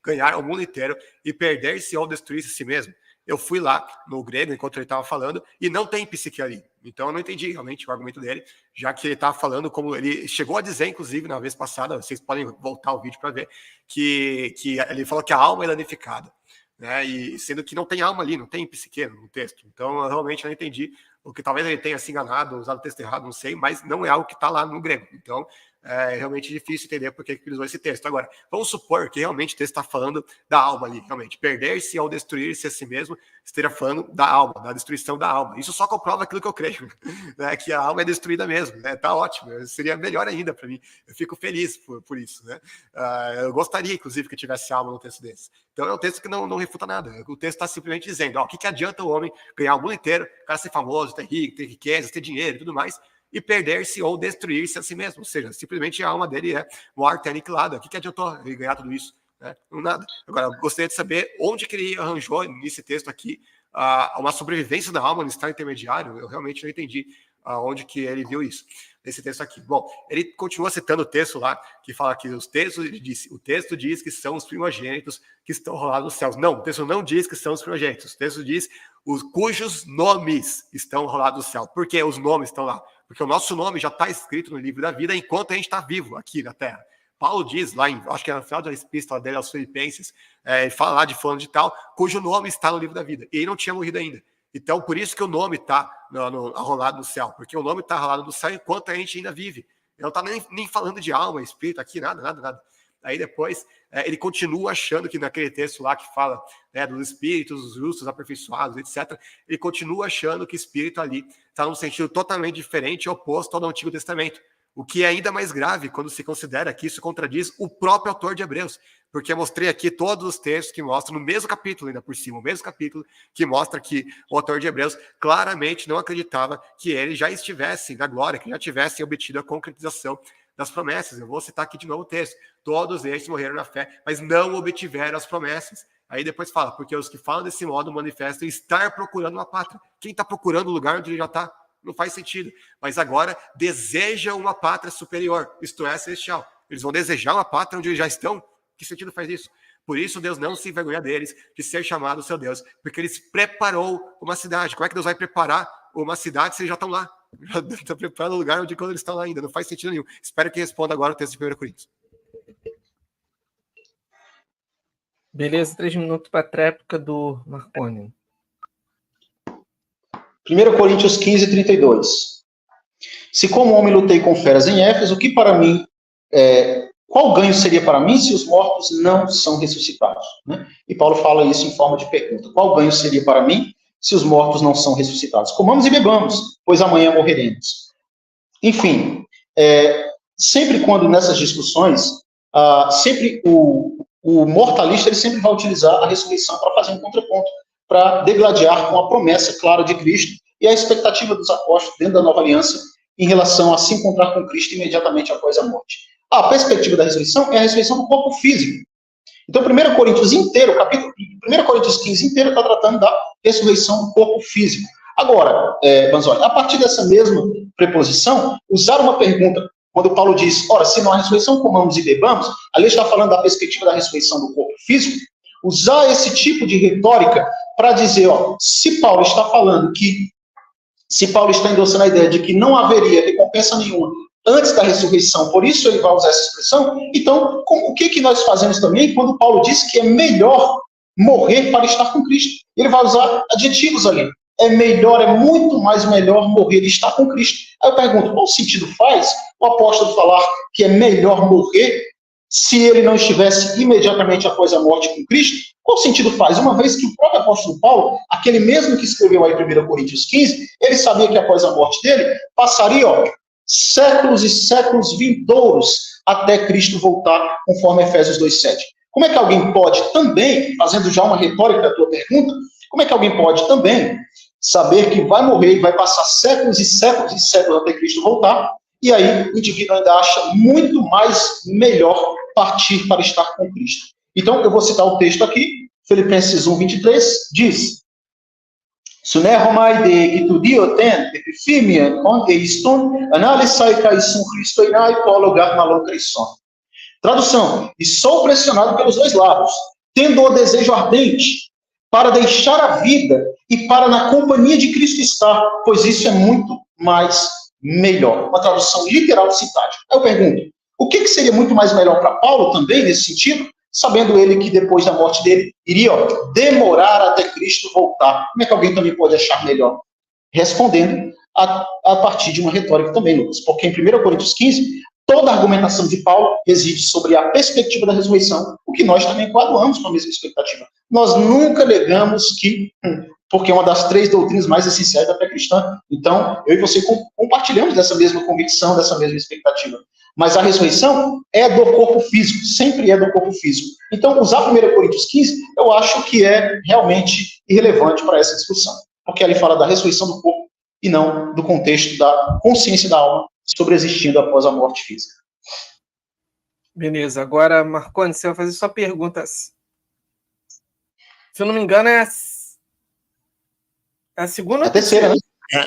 ganhar o mundo inteiro e perder-se ou destruir-se a si mesmo? Eu fui lá no grego, enquanto ele estava falando, e não tem psique ali. Então eu não entendi realmente o argumento dele, já que ele estava falando como ele chegou a dizer, inclusive, na vez passada, vocês podem voltar o vídeo para ver, que ele falou que a alma é danificada, né? E sendo que não tem alma ali, não tem psique no texto. Então eu realmente não entendi, o que talvez ele tenha se enganado, usado o texto errado, não sei, mas não é algo que está lá no grego. Então é realmente difícil entender por que ele usou esse texto. Agora, vamos supor que realmente o texto está falando da alma ali, realmente. Perder-se ao destruir-se a si mesmo, esteja falando da alma, da destruição da alma. Isso só comprova aquilo que eu creio, né? Que a alma é destruída mesmo, né? Tá ótimo, seria melhor ainda para mim. Eu fico feliz por isso, né? Eu gostaria, inclusive, que tivesse alma no texto desse. Então é um texto que não refuta nada. O texto está simplesmente dizendo, o que adianta o homem ganhar o mundo inteiro, o cara ser famoso, ter rico, ter riqueza, ter dinheiro e tudo mais, e perder-se ou destruir-se a si mesmo. Ou seja, simplesmente a alma dele é morta, é aniquilada. O que adiantou ele ganhar tudo isso? Né? Nada. Agora, eu gostaria de saber onde que ele arranjou nesse texto aqui uma sobrevivência da alma no estado intermediário. Eu realmente não entendi onde que ele viu isso. nesse texto aqui. Bom, ele continua citando o texto lá, que fala que o texto diz que são os primogênitos que estão rolados nos céus. Não, o texto não diz que são os primogênitos. O texto diz cujos nomes estão rolados no céu. Por que os nomes estão lá? Porque o nosso nome já está escrito no livro da vida enquanto a gente está vivo aqui na Terra. Paulo diz lá, acho que é no final da epístola dele aos Filipenses, ele fala lá de fulano de tal, cujo nome está no livro da vida. E ele não tinha morrido ainda. Então, por isso que o nome está arrolado no céu. Porque o nome está arrolado no céu enquanto a gente ainda vive. Ele não está nem falando de alma, espírito aqui, nada. Aí depois, ele continua achando que naquele texto lá que fala dos espíritos, dos justos, aperfeiçoados, etc., ele continua achando que espírito ali está num sentido totalmente diferente e oposto ao do Antigo Testamento. O que é ainda mais grave quando se considera que isso contradiz o próprio autor de Hebreus. Porque eu mostrei aqui todos os textos que mostram, no mesmo capítulo ainda por cima, o mesmo capítulo que mostra que o autor de Hebreus claramente não acreditava que eles já estivessem na glória, que já tivessem obtido a concretização das promessas. Eu vou citar aqui de novo o texto. Todos eles morreram na fé, mas não obtiveram as promessas. Aí depois fala, porque os que falam desse modo manifestam estar procurando uma pátria. Quem está procurando o lugar onde ele já está? Não faz sentido. Mas agora deseja uma pátria superior, isto é, celestial. Eles vão desejar uma pátria onde eles já estão? Que sentido faz isso? Por isso Deus não se envergonha deles de ser chamado seu Deus, porque eles preparou uma cidade. Como é que Deus vai preparar uma cidade se eles já estão lá? Já está preparando o lugar onde quando eles estão lá ainda. Não faz sentido nenhum. Espero que responda agora o texto de 1 Coríntios. Beleza, 3 minutos para a tréplica do Marconi. 1 Coríntios 15, 32. Se como homem lutei com feras em Éfeso, o que para mim, qual ganho seria para mim se os mortos não são ressuscitados? Né? E Paulo fala isso em forma de pergunta. Qual ganho seria para mim se os mortos não são ressuscitados? Comamos e bebamos, pois amanhã morreremos. Enfim, sempre quando nessas discussões, sempre o mortalista ele sempre vai utilizar a ressurreição para fazer um contraponto, para degladiar com a promessa clara de Cristo e a expectativa dos apóstolos dentro da nova aliança em relação a se encontrar com Cristo imediatamente após a morte. A perspectiva da ressurreição é a ressurreição do corpo físico. Então, 1 Coríntios inteiro, 1 Coríntios 15 inteiro está tratando da ressurreição do corpo físico. Agora, Banzoli, a partir dessa mesma preposição, usar uma pergunta, quando Paulo diz, ora, se não há ressurreição, comamos e bebamos, ali está falando da perspectiva da ressurreição do corpo físico, usar esse tipo de retórica para dizer, se Paulo está falando se Paulo está endossando a ideia de que não haveria recompensa nenhuma antes da ressurreição, por isso ele vai usar essa expressão, então, o que nós fazemos também quando Paulo diz que é melhor morrer para estar com Cristo? Ele vai usar adjetivos ali. É muito mais melhor morrer e estar com Cristo. Aí eu pergunto, qual sentido faz o apóstolo falar que é melhor morrer se ele não estivesse imediatamente após a morte com Cristo? Qual sentido faz? Uma vez que o próprio apóstolo Paulo, aquele mesmo que escreveu aí 1 Coríntios 15, ele sabia que após a morte dele, passaria séculos e séculos vindouros até Cristo voltar, conforme Efésios 2,7. Como é que alguém pode também, fazendo já uma retórica da tua pergunta, como é que alguém pode também saber que vai morrer e vai passar séculos e séculos e séculos até Cristo voltar, e aí o indivíduo ainda acha muito mais melhor partir para estar com Cristo? Então, eu vou citar o texto aqui, Filipenses 1:23, diz: Sunerhomai de gitudioten, epifimian, onde iston, analisai caisum christoinai, pologar malon crison. Tradução: e sou pressionado pelos dois lados, tendo o desejo ardente para deixar a vida e para na companhia de Cristo estar, pois isso é muito mais melhor. Uma tradução literal sintática. Aí eu pergunto, o que seria muito mais melhor para Paulo também nesse sentido? Sabendo ele que depois da morte dele iria demorar até Cristo voltar. Como é que alguém também pode achar melhor? Respondendo a partir de uma retórica também, Lucas. Porque em 1 Coríntios 15, toda a argumentação de Paulo reside sobre a perspectiva da ressurreição, o que nós também coaduamos com a mesma expectativa. Nós nunca negamos que, porque é uma das 3 doutrinas mais essenciais da fé cristã, então eu e você compartilhamos dessa mesma convicção, dessa mesma expectativa. Mas a ressurreição é do corpo físico, sempre é do corpo físico. Então, usar 1 Coríntios 15, eu acho que é realmente irrelevante para essa discussão. Porque ali fala da ressurreição do corpo e não do contexto da consciência da alma sobreexistindo após a morte física. Beleza, agora, Marconi, você vai fazer sua pergunta. Se eu não me engano, é a segunda. A terceira, né?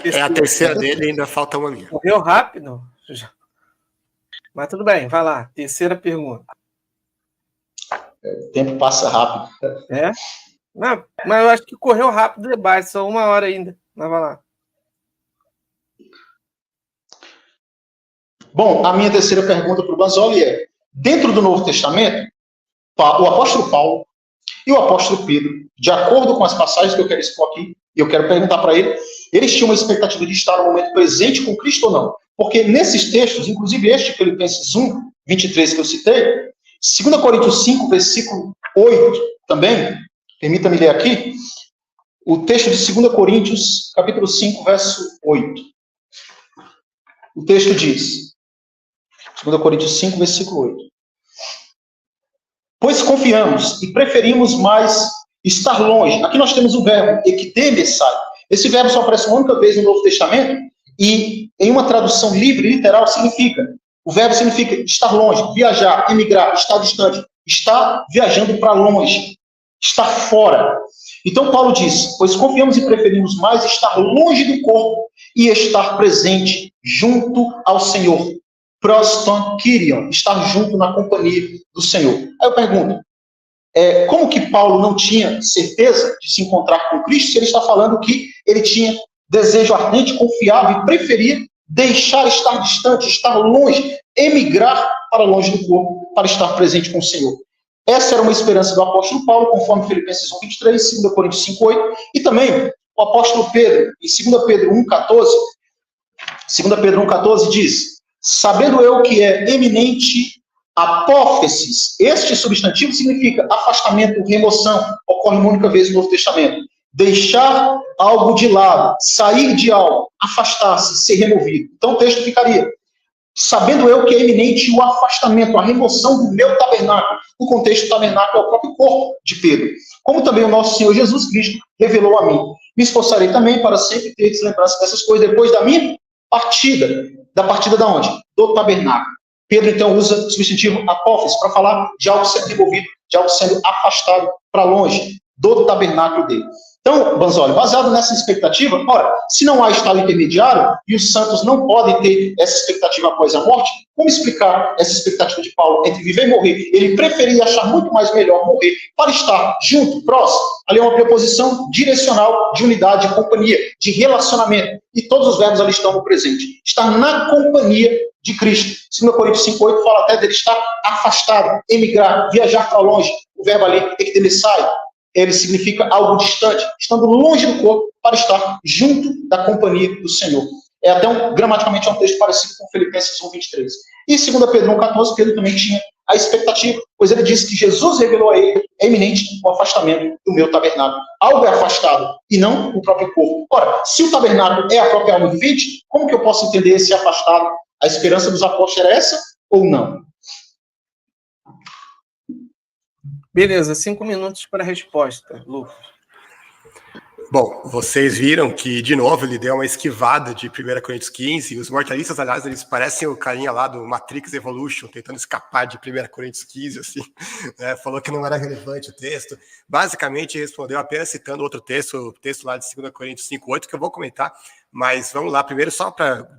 É a terceira dele, ainda falta uma minha. Correu rápido? Mas tudo bem, vai lá. Terceira pergunta. O tempo passa rápido. É? Não, mas eu acho que correu rápido o debate, só 1 hora ainda. Mas vai lá. Bom, a minha terceira pergunta para o Banzoli é: dentro do Novo Testamento, o apóstolo Paulo e o apóstolo Pedro, de acordo com as passagens que eu quero expor aqui, e eu quero perguntar para ele, eles tinham uma expectativa de estar no momento presente com Cristo ou não? Porque nesses textos, inclusive este, Filipenses 1, 23, que eu citei, 2 Coríntios 5, versículo 8, também, permita-me ler aqui, o texto de 2 Coríntios, capítulo 5, verso 8. O texto diz, 2 Coríntios 5, versículo 8. Pois confiamos e preferimos mais estar longe. Aqui nós temos o verbo ekdemesai. Esse verbo só aparece uma única vez no Novo Testamento e em uma tradução livre, literal, significa, o verbo significa estar longe, viajar, emigrar, estar distante, estar viajando para longe, estar fora. Então Paulo diz, pois confiamos e preferimos mais estar longe do corpo e estar presente junto ao Senhor. Proston Kyrion, estar junto na companhia do Senhor. Aí eu pergunto, como que Paulo não tinha certeza de se encontrar com Cristo se ele está falando que ele tinha desejo ardente, confiável e preferia deixar estar distante, estar longe, emigrar para longe do corpo, para estar presente com o Senhor? Essa era uma esperança do apóstolo Paulo, conforme Filipenses 1, 23, 2 Coríntios 5, 8, e também o apóstolo Pedro, em 2 Pedro 1, 14, 2 Pedro 1, 14 diz, sabendo eu que é eminente apófisis, este substantivo significa afastamento, remoção, ocorre uma única vez no Novo Testamento. Deixar algo de lado, sair de algo, afastar-se, ser removido. Então o texto ficaria, sabendo eu que é eminente o afastamento, a remoção do meu tabernáculo. O contexto do tabernáculo é o próprio corpo de Pedro. Como também o nosso Senhor Jesus Cristo revelou a mim. Me esforçarei também para sempre ter lembrança dessas coisas depois da minha partida. Da partida da onde? Do tabernáculo. Pedro, então, usa o substantivo apófis para falar de algo sendo removido, de algo sendo afastado para longe do tabernáculo dele. Então, Banzoli, baseado nessa expectativa, ora, se não há estado intermediário e os santos não podem ter essa expectativa após a morte, como explicar essa expectativa de Paulo entre viver e morrer? Ele preferia achar muito mais melhor morrer para estar junto, próximo. Ali é uma preposição direcional de unidade, de companhia, de relacionamento. E todos os verbos ali estão no presente. Estar na companhia de Cristo. 2 Coríntios 5,8 fala até dele estar afastado, emigrar, viajar para longe. O verbo ali, ekdemesai, ele significa algo distante, estando longe do corpo para estar junto da companhia do Senhor. É até gramaticalmente um texto parecido com Filipenses 1, 23. E 2 Pedro 1, 14, Pedro também tinha a expectativa, pois ele disse que Jesus revelou a ele, é iminente o afastamento do meu tabernáculo. Algo é afastado e não o próprio corpo. Ora, se o tabernáculo é a própria alma vivente, como que eu posso entender esse afastado? A esperança dos apóstolos era essa ou não? Beleza, 5 minutos para a resposta, Lucas. Bom, vocês viram que, de novo, ele deu uma esquivada de 1 Coríntios 15. Os mortalistas, aliás, eles parecem o carinha lá do Matrix Evolution, tentando escapar de 1 Coríntios 15, assim. Falou que não era relevante o texto. Basicamente, respondeu apenas citando outro texto, o texto lá de 2 Coríntios 5,8, que eu vou comentar. Mas vamos lá, primeiro, só para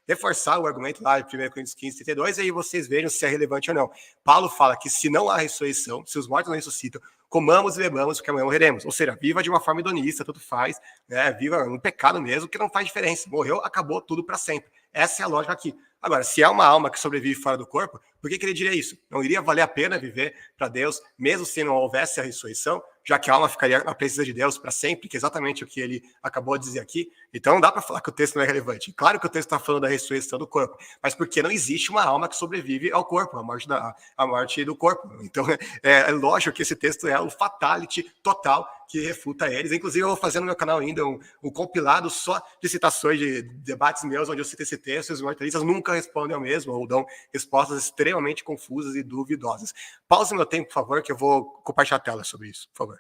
reforçar o argumento lá de 1 Coríntios 15, 32, e aí vocês vejam se é relevante ou não. Paulo fala que se não há ressurreição, se os mortos não ressuscitam, comamos e bebamos, porque amanhã morreremos. Ou seja, viva de uma forma hedonista, tudo faz, né? Viva um pecado mesmo, que não faz diferença. Morreu, acabou tudo para sempre. Essa é a lógica aqui. Agora, se é uma alma que sobrevive fora do corpo, por que ele diria isso? Não iria valer a pena viver para Deus, mesmo se não houvesse a ressurreição, já que a alma ficaria na presença de Deus para sempre, que é exatamente o que ele acabou de dizer aqui. Então não dá para falar que o texto não é relevante. Claro que o texto está falando da ressurreição do corpo, mas porque não existe uma alma que sobrevive ao corpo, a morte do corpo. Então é lógico que esse texto é o fatality total que refuta eles. Inclusive eu vou fazer no meu canal ainda um compilado só de citações de debates meus, onde eu cito esse texto e os mortalistas nunca respondem ao mesmo, ou dão respostas extremamente confusas e duvidosas. Pause meu tempo, por favor, que eu vou compartilhar a tela sobre isso, por favor.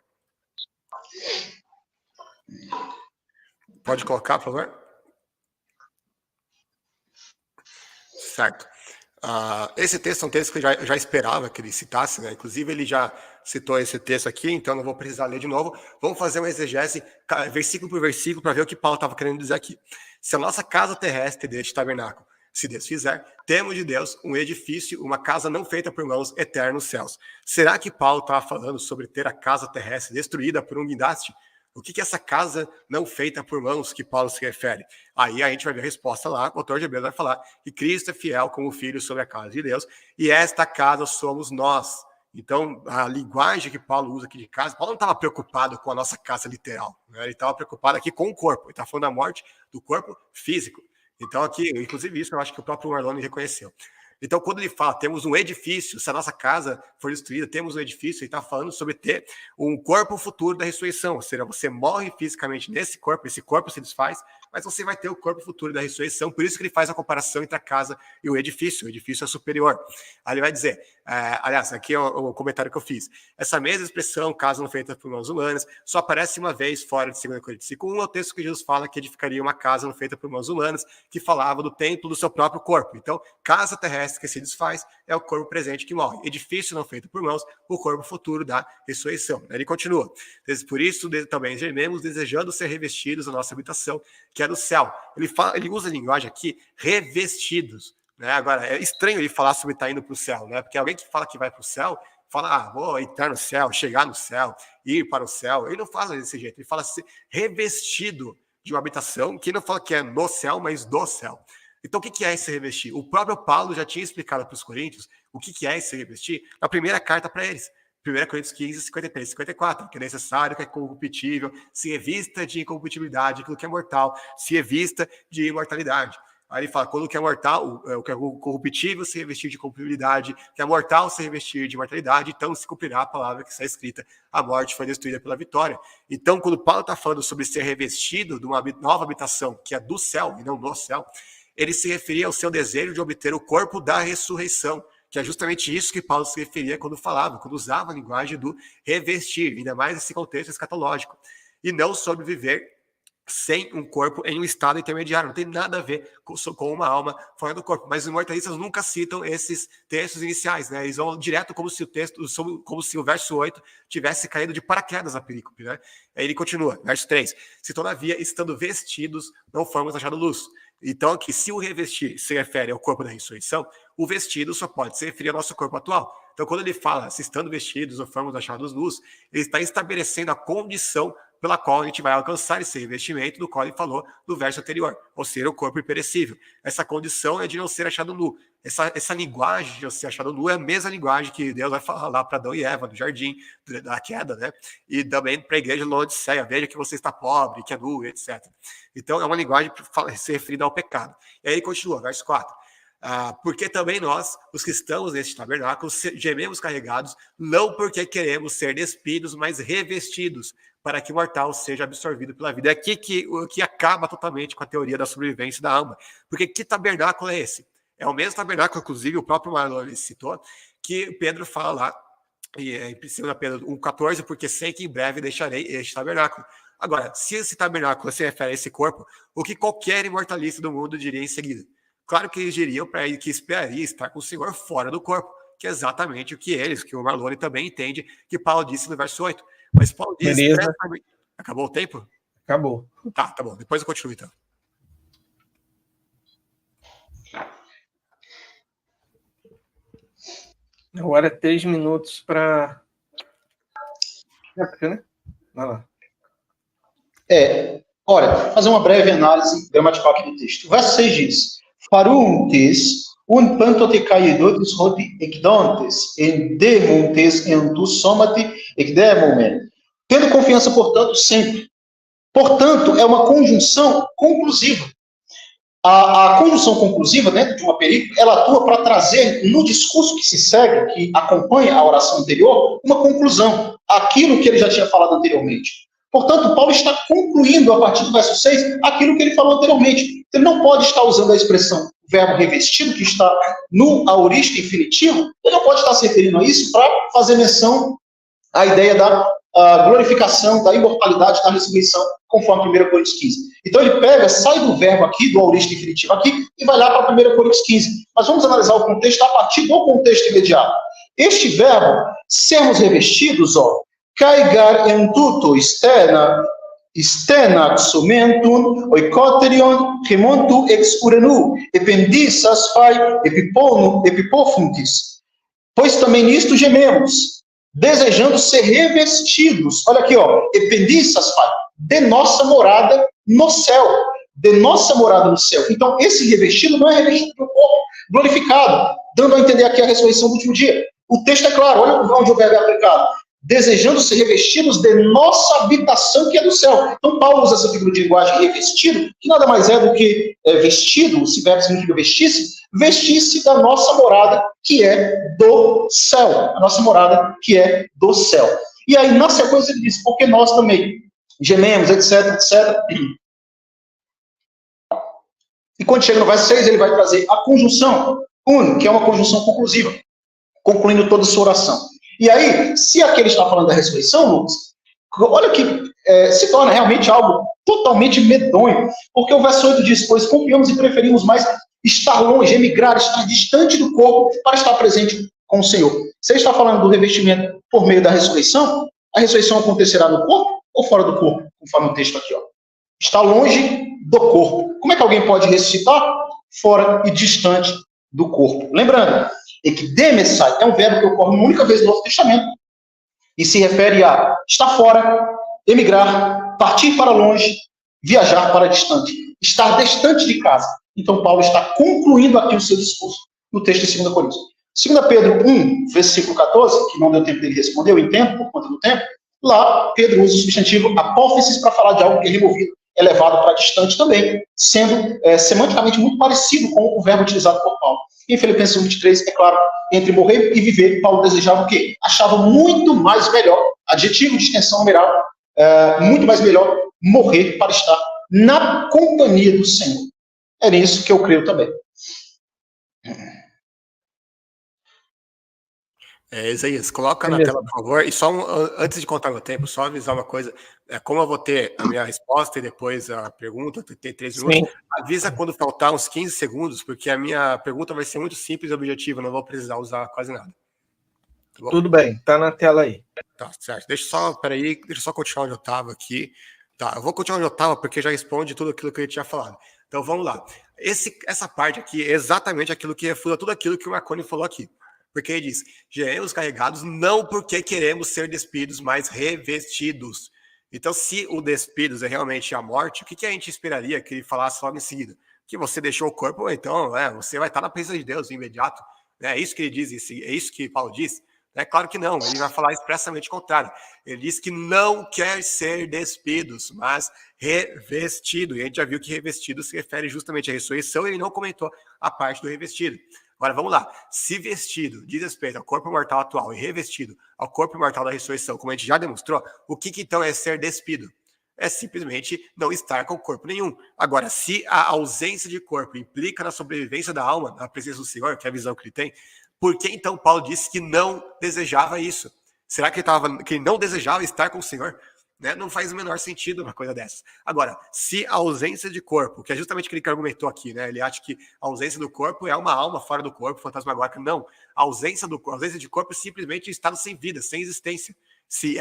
Pode colocar, por favor? Certo. Esse texto é um texto que eu já esperava que ele citasse, né? Inclusive ele já citou esse texto aqui, então não vou precisar ler de novo. Vamos fazer uma exegese versículo por versículo para ver o que Paulo estava querendo dizer aqui. Se a nossa casa terrestre deste tabernáculo se Deus fizer, temos de Deus um edifício, uma casa não feita por mãos, eternos céus. Será que Paulo estava falando sobre ter a casa terrestre destruída por um guindaste? O que é essa casa não feita por mãos que Paulo se refere? Aí a gente vai ver a resposta lá, o autor de Hebreus vai falar que Cristo é fiel como filho sobre a casa de Deus, e esta casa somos nós. Então, a linguagem que Paulo usa aqui de casa, Paulo não estava preocupado com a nossa casa literal, né? Ele estava preocupado aqui com o corpo, ele estava falando da morte do corpo físico. Então, aqui, inclusive isso, eu acho que o próprio Marlone reconheceu. Então, quando ele fala, temos um edifício, se a nossa casa for destruída, temos um edifício, ele está falando sobre ter um corpo futuro da ressurreição, ou seja, você morre fisicamente nesse corpo, esse corpo se desfaz, mas você vai ter o corpo futuro da ressurreição, por isso que ele faz a comparação entre a casa e o edifício é superior. Aí ele vai dizer, aliás, aqui é o comentário que eu fiz, essa mesma expressão, casa não feita por mãos humanas, só aparece uma vez fora de 2 Coríntios 5:1, é o texto que Jesus fala que edificaria uma casa não feita por mãos humanas, que falava do templo do seu próprio corpo. Então, casa terrestre que se desfaz é o corpo presente que morre. Edifício não feito por mãos, o corpo futuro da ressurreição. Ele continua. Por isso, também gememos, desejando ser revestidos da nossa habitação, que é do céu. Ele usa a linguagem aqui, revestidos. Né? Agora, é estranho ele falar sobre estar indo para o céu, né? Porque alguém que fala que vai para o céu, fala, vou entrar no céu, chegar no céu, ir para o céu. Ele não fala desse jeito, ele fala ser revestido de uma habitação, que não fala que é no céu, mas do céu. Então, o que é esse revestir? O próprio Paulo já tinha explicado para os coríntios o que é esse revestir na primeira carta para eles. 1 Coríntios 15, 53, 54, que é necessário, que é corruptível, se revista de incorruptibilidade, aquilo que é mortal, se revista de imortalidade. Aí ele fala, quando o que é mortal, o que é corruptível se revestir de corruptibilidade, o que é mortal se revestir de imortalidade, então se cumprirá a palavra que está escrita, a morte foi destruída pela vitória. Então, quando Paulo está falando sobre ser revestido de uma nova habitação, que é do céu e não no céu, ele se referia ao seu desejo de obter o corpo da ressurreição, que é justamente isso que Paulo se referia quando falava, quando usava a linguagem do revestir, ainda mais nesse contexto escatológico, e não sobre viver sem um corpo em um estado intermediário, não tem nada a ver com uma alma fora do corpo, mas os moralistas nunca citam esses textos iniciais, né? Eles vão direto como se o verso 8 tivesse caído de paraquedas na perícope, né? Aí ele continua, verso 3, se todavia, estando vestidos, não formos achados luz. Então, aqui, se o revestir se refere ao corpo da ressurreição, o vestido só pode se referir ao nosso corpo atual. Então, quando ele fala, se estando vestidos ou formos achados luz, ele está estabelecendo a condição pela qual a gente vai alcançar esse revestimento do qual ele falou no verso anterior, ou seja, o corpo imperecível. Essa condição é de não ser achado nu. Essa linguagem de não ser achado nu é a mesma linguagem que Deus vai falar para Adão e Eva no jardim da queda, né? E também para a igreja de Laodiceia, veja que você está pobre, que é nu, etc. Então, é uma linguagem para se referir ao pecado. E aí ele continua, verso 4. Porque também nós, os que estamos neste tabernáculo, gememos carregados, não porque queremos ser despidos, mas revestidos, para que o mortal seja absorvido pela vida. É aqui que acaba totalmente com a teoria da sobrevivência da alma. Porque que tabernáculo é esse? É o mesmo tabernáculo, inclusive, o próprio Marlon citou, que Pedro fala lá, em 2 Pedro 1,14, porque sei que em breve deixarei este tabernáculo. Agora, se esse tabernáculo se refere a esse corpo, o que qualquer imortalista do mundo diria em seguida? Claro que eles diriam para ele que esperaria estar com o Senhor fora do corpo, que é exatamente o que o Marlone também entende, que Paulo disse no verso 8. Mas Paulo diz... Acabou o tempo? Acabou. Tá bom. Depois eu continuo, então. Agora 3 minutos para... né? Vai lá. Olha, fazer uma breve análise gramatical aqui do texto. O verso 6 diz: Faruntes, un pantotecaedotes roti ekdontes, en demontes en tu somati ekdemomen. Tendo confiança, portanto, sempre. Portanto, é uma conjunção conclusiva. A conjunção conclusiva, dentro de uma perícope, ela atua para trazer, no discurso que se segue, que acompanha a oração anterior, uma conclusão. Aquilo que ele já tinha falado anteriormente. Portanto, Paulo está concluindo, a partir do verso 6, aquilo que ele falou anteriormente. Ele não pode estar usando a expressão verbo revestido, que está no aorista infinitivo, ele não pode estar se referindo a isso para fazer menção à ideia da glorificação, da imortalidade, da ressurreição, conforme 1 Coríntios 15. Então ele sai do verbo aqui, do aorista infinitivo aqui, e vai lá para 1 Coríntios 15. Mas vamos analisar o contexto a partir do contexto imediato. Este verbo, sermos revestidos, caigar em tuto externa, Stenaxomentum, oikoterion, remontu ex uranu, ependissas fai epipofuntis. Pois também nisto gememos, desejando ser revestidos. Olha aqui, ó, ependissas fai, de nossa morada no céu. De nossa morada no céu. Então, esse revestido não é revestido do corpo glorificado, dando a entender aqui a ressurreição do último dia. O texto é claro, olha onde o verbo é aplicado. Desejando ser revestidos de nossa habitação que é do céu. Então, Paulo usa essa figura de linguagem revestido, que nada mais é do que vestido, se verbo significa vestir-se da nossa morada, que é do céu. A nossa morada, que é do céu. E aí, na sequência, ele diz, porque nós também gememos, etc, etc. E quando chega no verso 6, ele vai trazer a conjunção un, que é uma conjunção conclusiva, concluindo toda a sua oração. E aí, se aqui ele está falando da ressurreição, Lucas, olha que se torna realmente algo totalmente medonho, porque o verso 8 diz, pois confiamos e preferimos mais estar longe, emigrar, estar distante do corpo, para estar presente com o Senhor. Você está falando do revestimento por meio da ressurreição? A ressurreição acontecerá no corpo ou fora do corpo? Conforme o texto aqui, ó. Está longe do corpo. Como é que alguém pode ressuscitar? Fora e distante do corpo. Lembrando, ekdemesai é um verbo que ocorre uma única vez no Novo Testamento e se refere a estar fora, emigrar, partir para longe, viajar para distante, estar distante de casa. Então, Paulo está concluindo aqui o seu discurso no texto de 2 Coríntios. 2 Pedro 1, versículo 14, que não deu tempo dele responder, eu entendo, por conta do tempo, lá Pedro usa o substantivo apófisis para falar de algo que é removido, é levado para distante também, sendo semanticamente muito parecido com o verbo utilizado por Paulo. Em Filipenses 1:23, é claro, entre morrer e viver, Paulo desejava o quê? Achava muito mais melhor, adjetivo de extensão numeral, muito mais melhor morrer para estar na companhia do Senhor. É nisso que eu creio também. Isaías, coloca na tela, por favor. E só antes de contar meu tempo, só avisar uma coisa. Como eu vou ter a minha resposta e depois a pergunta, tem 3 minutos, avisa quando faltar uns 15 segundos, porque a minha pergunta vai ser muito simples e objetiva, não vou precisar usar quase nada. Tá, tudo bem, tá na tela aí. Tá, certo. Deixa eu só continuar onde eu estava aqui. Tá, eu vou continuar onde eu estava, porque já responde tudo aquilo que eu tinha falado. Então vamos lá. Essa parte aqui é exatamente aquilo que refuta tudo aquilo que o Marconi falou aqui. Porque ele diz, gememos carregados não porque queremos ser despidos, mas revestidos. Então, se o despidos é realmente a morte, o que a gente esperaria que ele falasse logo em seguida? Que você deixou o corpo, então você vai estar na presença de Deus no imediato. É isso que ele diz, é isso que Paulo diz? Claro que não, ele vai falar expressamente o contrário. Ele diz que não quer ser despidos, mas revestido. E a gente já viu que revestido se refere justamente à ressurreição, e ele não comentou a parte do revestido. Agora, vamos lá. Se vestido diz respeito ao corpo mortal atual e revestido ao corpo mortal da ressurreição, como a gente já demonstrou, o que então é ser despido? É simplesmente não estar com corpo nenhum. Agora, se a ausência de corpo implica na sobrevivência da alma, na presença do Senhor, que é a visão que ele tem, por que então Paulo disse que não desejava isso? Será que ele não desejava estar com o Senhor? Não faz o menor sentido uma coisa dessa. Agora, se a ausência de corpo, que é justamente aquele que argumentou aqui, ele acha que a ausência do corpo é uma alma fora do corpo, fantasmagórica. Não. A ausência de corpo é simplesmente um estado sem vida, sem existência.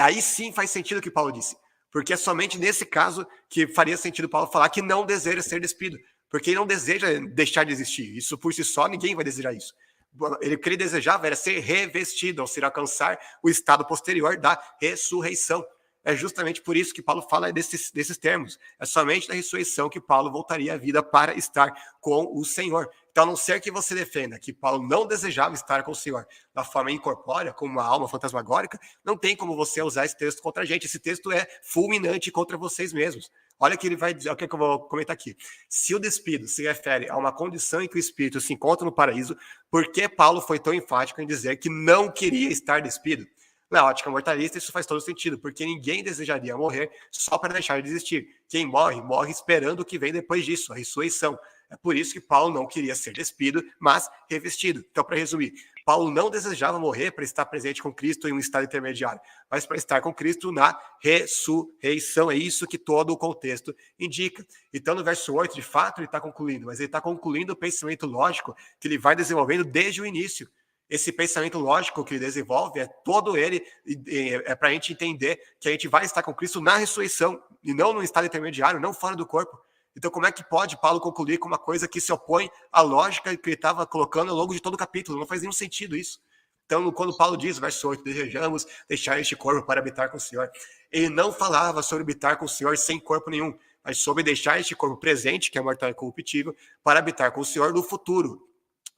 Aí sim faz sentido o que Paulo disse. Porque é somente nesse caso que faria sentido Paulo falar que não deseja ser despido. Porque ele não deseja deixar de existir. Isso por si só, ninguém vai desejar isso. O que ele desejava era ser revestido, ou seja, alcançar o estado posterior da ressurreição. É justamente por isso que Paulo fala desses termos. É somente na ressurreição que Paulo voltaria à vida para estar com o Senhor. Então, a não ser que você defenda que Paulo não desejava estar com o Senhor da forma incorpórea, como uma alma fantasmagórica, não tem como você usar esse texto contra a gente. Esse texto é fulminante contra vocês mesmos. Olha o que ele vai dizer, o que eu vou comentar aqui. Se o despido se refere a uma condição em que o espírito se encontra no paraíso, por que Paulo foi tão enfático em dizer que não queria estar despido? Na ótica mortalista, isso faz todo sentido, porque ninguém desejaria morrer só para deixar de existir. Quem morre, morre esperando o que vem depois disso, a ressurreição. É por isso que Paulo não queria ser despido, mas revestido. Então, para resumir, Paulo não desejava morrer para estar presente com Cristo em um estado intermediário, mas para estar com Cristo na ressurreição. É isso que todo o contexto indica. Então, no verso 8, de fato, ele está concluindo, mas ele está concluindo o pensamento lógico que ele vai desenvolvendo desde o início. Esse pensamento lógico que ele desenvolve é todo ele, é para a gente entender que a gente vai estar com Cristo na ressurreição, e não no estado intermediário, não fora do corpo. Então, como é que pode Paulo concluir com uma coisa que se opõe à lógica que ele estava colocando ao longo de todo o capítulo? Não faz nenhum sentido isso. Então, quando Paulo diz, verso 8, desejamos deixar este corpo para habitar com o Senhor, ele não falava sobre habitar com o Senhor sem corpo nenhum, mas sobre deixar este corpo presente, que é mortal e incorruptível, para habitar com o Senhor no futuro,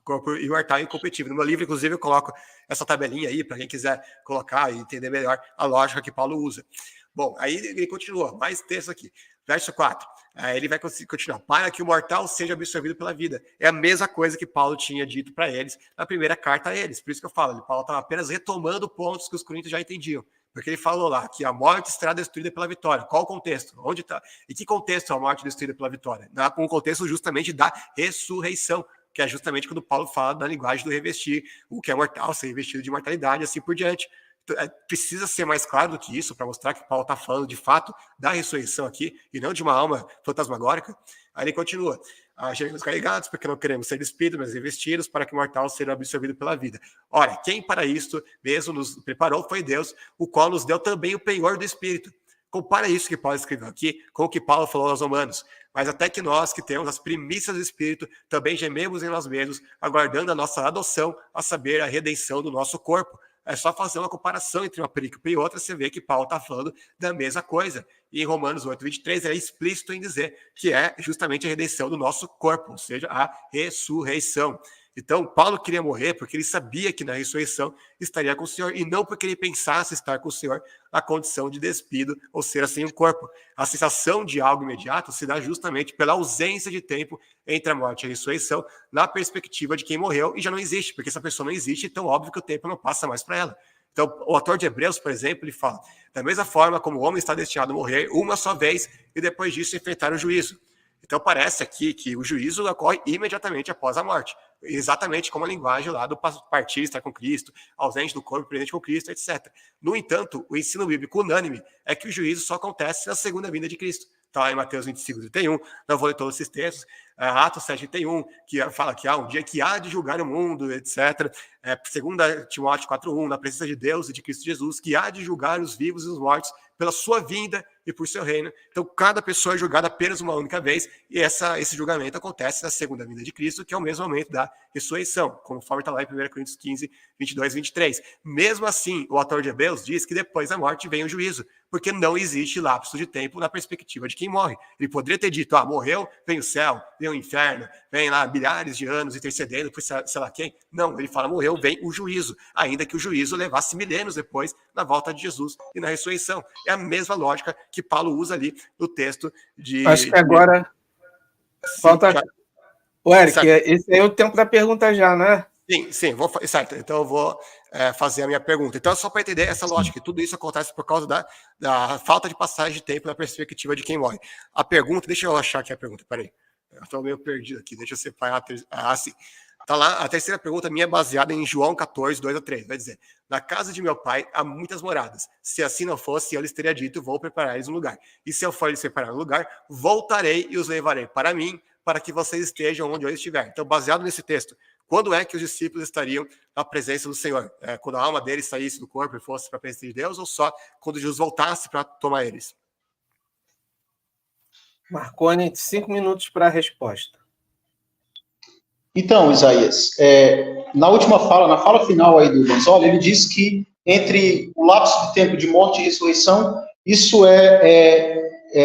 corpo imortal e incorruptível. No meu livro, inclusive, eu coloco essa tabelinha aí, para quem quiser colocar e entender melhor a lógica que Paulo usa. Bom, aí ele continua, mais texto aqui, verso 4. Ele vai continuar, para que o mortal seja absorvido pela vida. É a mesma coisa que Paulo tinha dito para eles na primeira carta a eles. Por isso que eu falo, Paulo estava apenas retomando pontos que os coríntios já entendiam. Porque ele falou lá que a morte será destruída pela vitória. Qual o contexto? Onde está? E que contexto é a morte destruída pela vitória? Com o contexto justamente da ressurreição, que é justamente quando Paulo fala da linguagem do revestir, o que é mortal, ser revestido de mortalidade, assim por diante. Precisa ser mais claro do que isso para mostrar que Paulo está falando de fato da ressurreição aqui e não de uma alma fantasmagórica. Aí ele continua: gememos carregados, porque não queremos ser despidos, mas revestidos, para que o mortal seja absorvido pela vida. Ora, quem para isto mesmo nos preparou foi Deus, o qual nos deu também o penhor do Espírito. Compara isso que Paulo escreveu aqui com o que Paulo falou aos Romanos. Mas até que nós, que temos as primícias do Espírito, também gememos em nós mesmos, aguardando a nossa adoção, a saber, a redenção do nosso corpo. É só fazer uma comparação entre uma perícope e outra, você vê que Paulo está falando da mesma coisa. E em Romanos 8:23 é explícito em dizer que é justamente a redenção do nosso corpo, ou seja, a ressurreição. Então, Paulo queria morrer porque ele sabia que na ressurreição estaria com o Senhor, e não porque ele pensasse estar com o Senhor na condição de despido, ou ser assim um corpo. A sensação de algo imediato se dá justamente pela ausência de tempo entre a morte e a ressurreição, na perspectiva de quem morreu e já não existe, porque essa pessoa não existe, então óbvio que o tempo não passa mais para ela. Então, o autor de Hebreus, por exemplo, ele fala: da mesma forma como o homem está destinado a morrer uma só vez e depois disso enfrentar o juízo. Então parece aqui que o juízo ocorre imediatamente após a morte, exatamente como a linguagem lá do partir, estar com Cristo, ausente do corpo, presente com Cristo, etc. No entanto, o ensino bíblico unânime é que o juízo só acontece na segunda vinda de Cristo. Está em Mateus 25:31, não vou ler todos esses textos, Atos 7:31, que fala que há um dia que há de julgar o mundo, etc. Segunda Timóteo 4:1, na presença de Deus e de Cristo Jesus, que há de julgar os vivos e os mortos pela sua vinda e por seu reino. Então, cada pessoa é julgada apenas uma única vez, e esse julgamento acontece na segunda vinda de Cristo, que é o mesmo momento da ressurreição, conforme está lá em 1 Coríntios 15:22-23. Mesmo assim, o autor de Hebreus diz que depois da morte vem o juízo, porque não existe lapso de tempo na perspectiva de quem morre. Ele poderia ter dito: morreu, vem o céu, vem o inferno, vem lá milhares de anos intercedendo por sei lá quem. Não, ele fala: morreu, vem o juízo, ainda que o juízo levasse milênios depois na volta de Jesus e na ressurreição. É a mesma lógica que Paulo usa ali no texto de... Acho que agora falta... O Eric, esse aí é o tempo da pergunta já, né? Sim, certo. Então eu vou fazer a minha pergunta. Então, só para entender essa lógica, tudo isso acontece por causa da falta de passagem de tempo na perspectiva de quem morre. A pergunta, deixa eu achar aqui a pergunta, peraí. Eu estou meio perdido aqui, deixa eu separar. Sim. Tá lá, a terceira pergunta minha é baseada em João 14:2-3. Vai dizer: na casa de meu pai há muitas moradas. Se assim não fosse, eu lhes teria dito: vou preparar-lhes um lugar. E se eu for lhes preparar um lugar, voltarei e os levarei para mim, para que vocês estejam onde eu estiver. Então, baseado nesse texto, quando é que os discípulos estariam na presença do Senhor? Quando a alma deles saísse do corpo e fosse para a presença de Deus, ou só quando Jesus voltasse para tomar eles? Marconi, 5 minutos para a resposta. Então, Isaías, na última fala, na fala final aí do Manzoli, ele diz que entre o lapso de tempo de morte e ressurreição, isso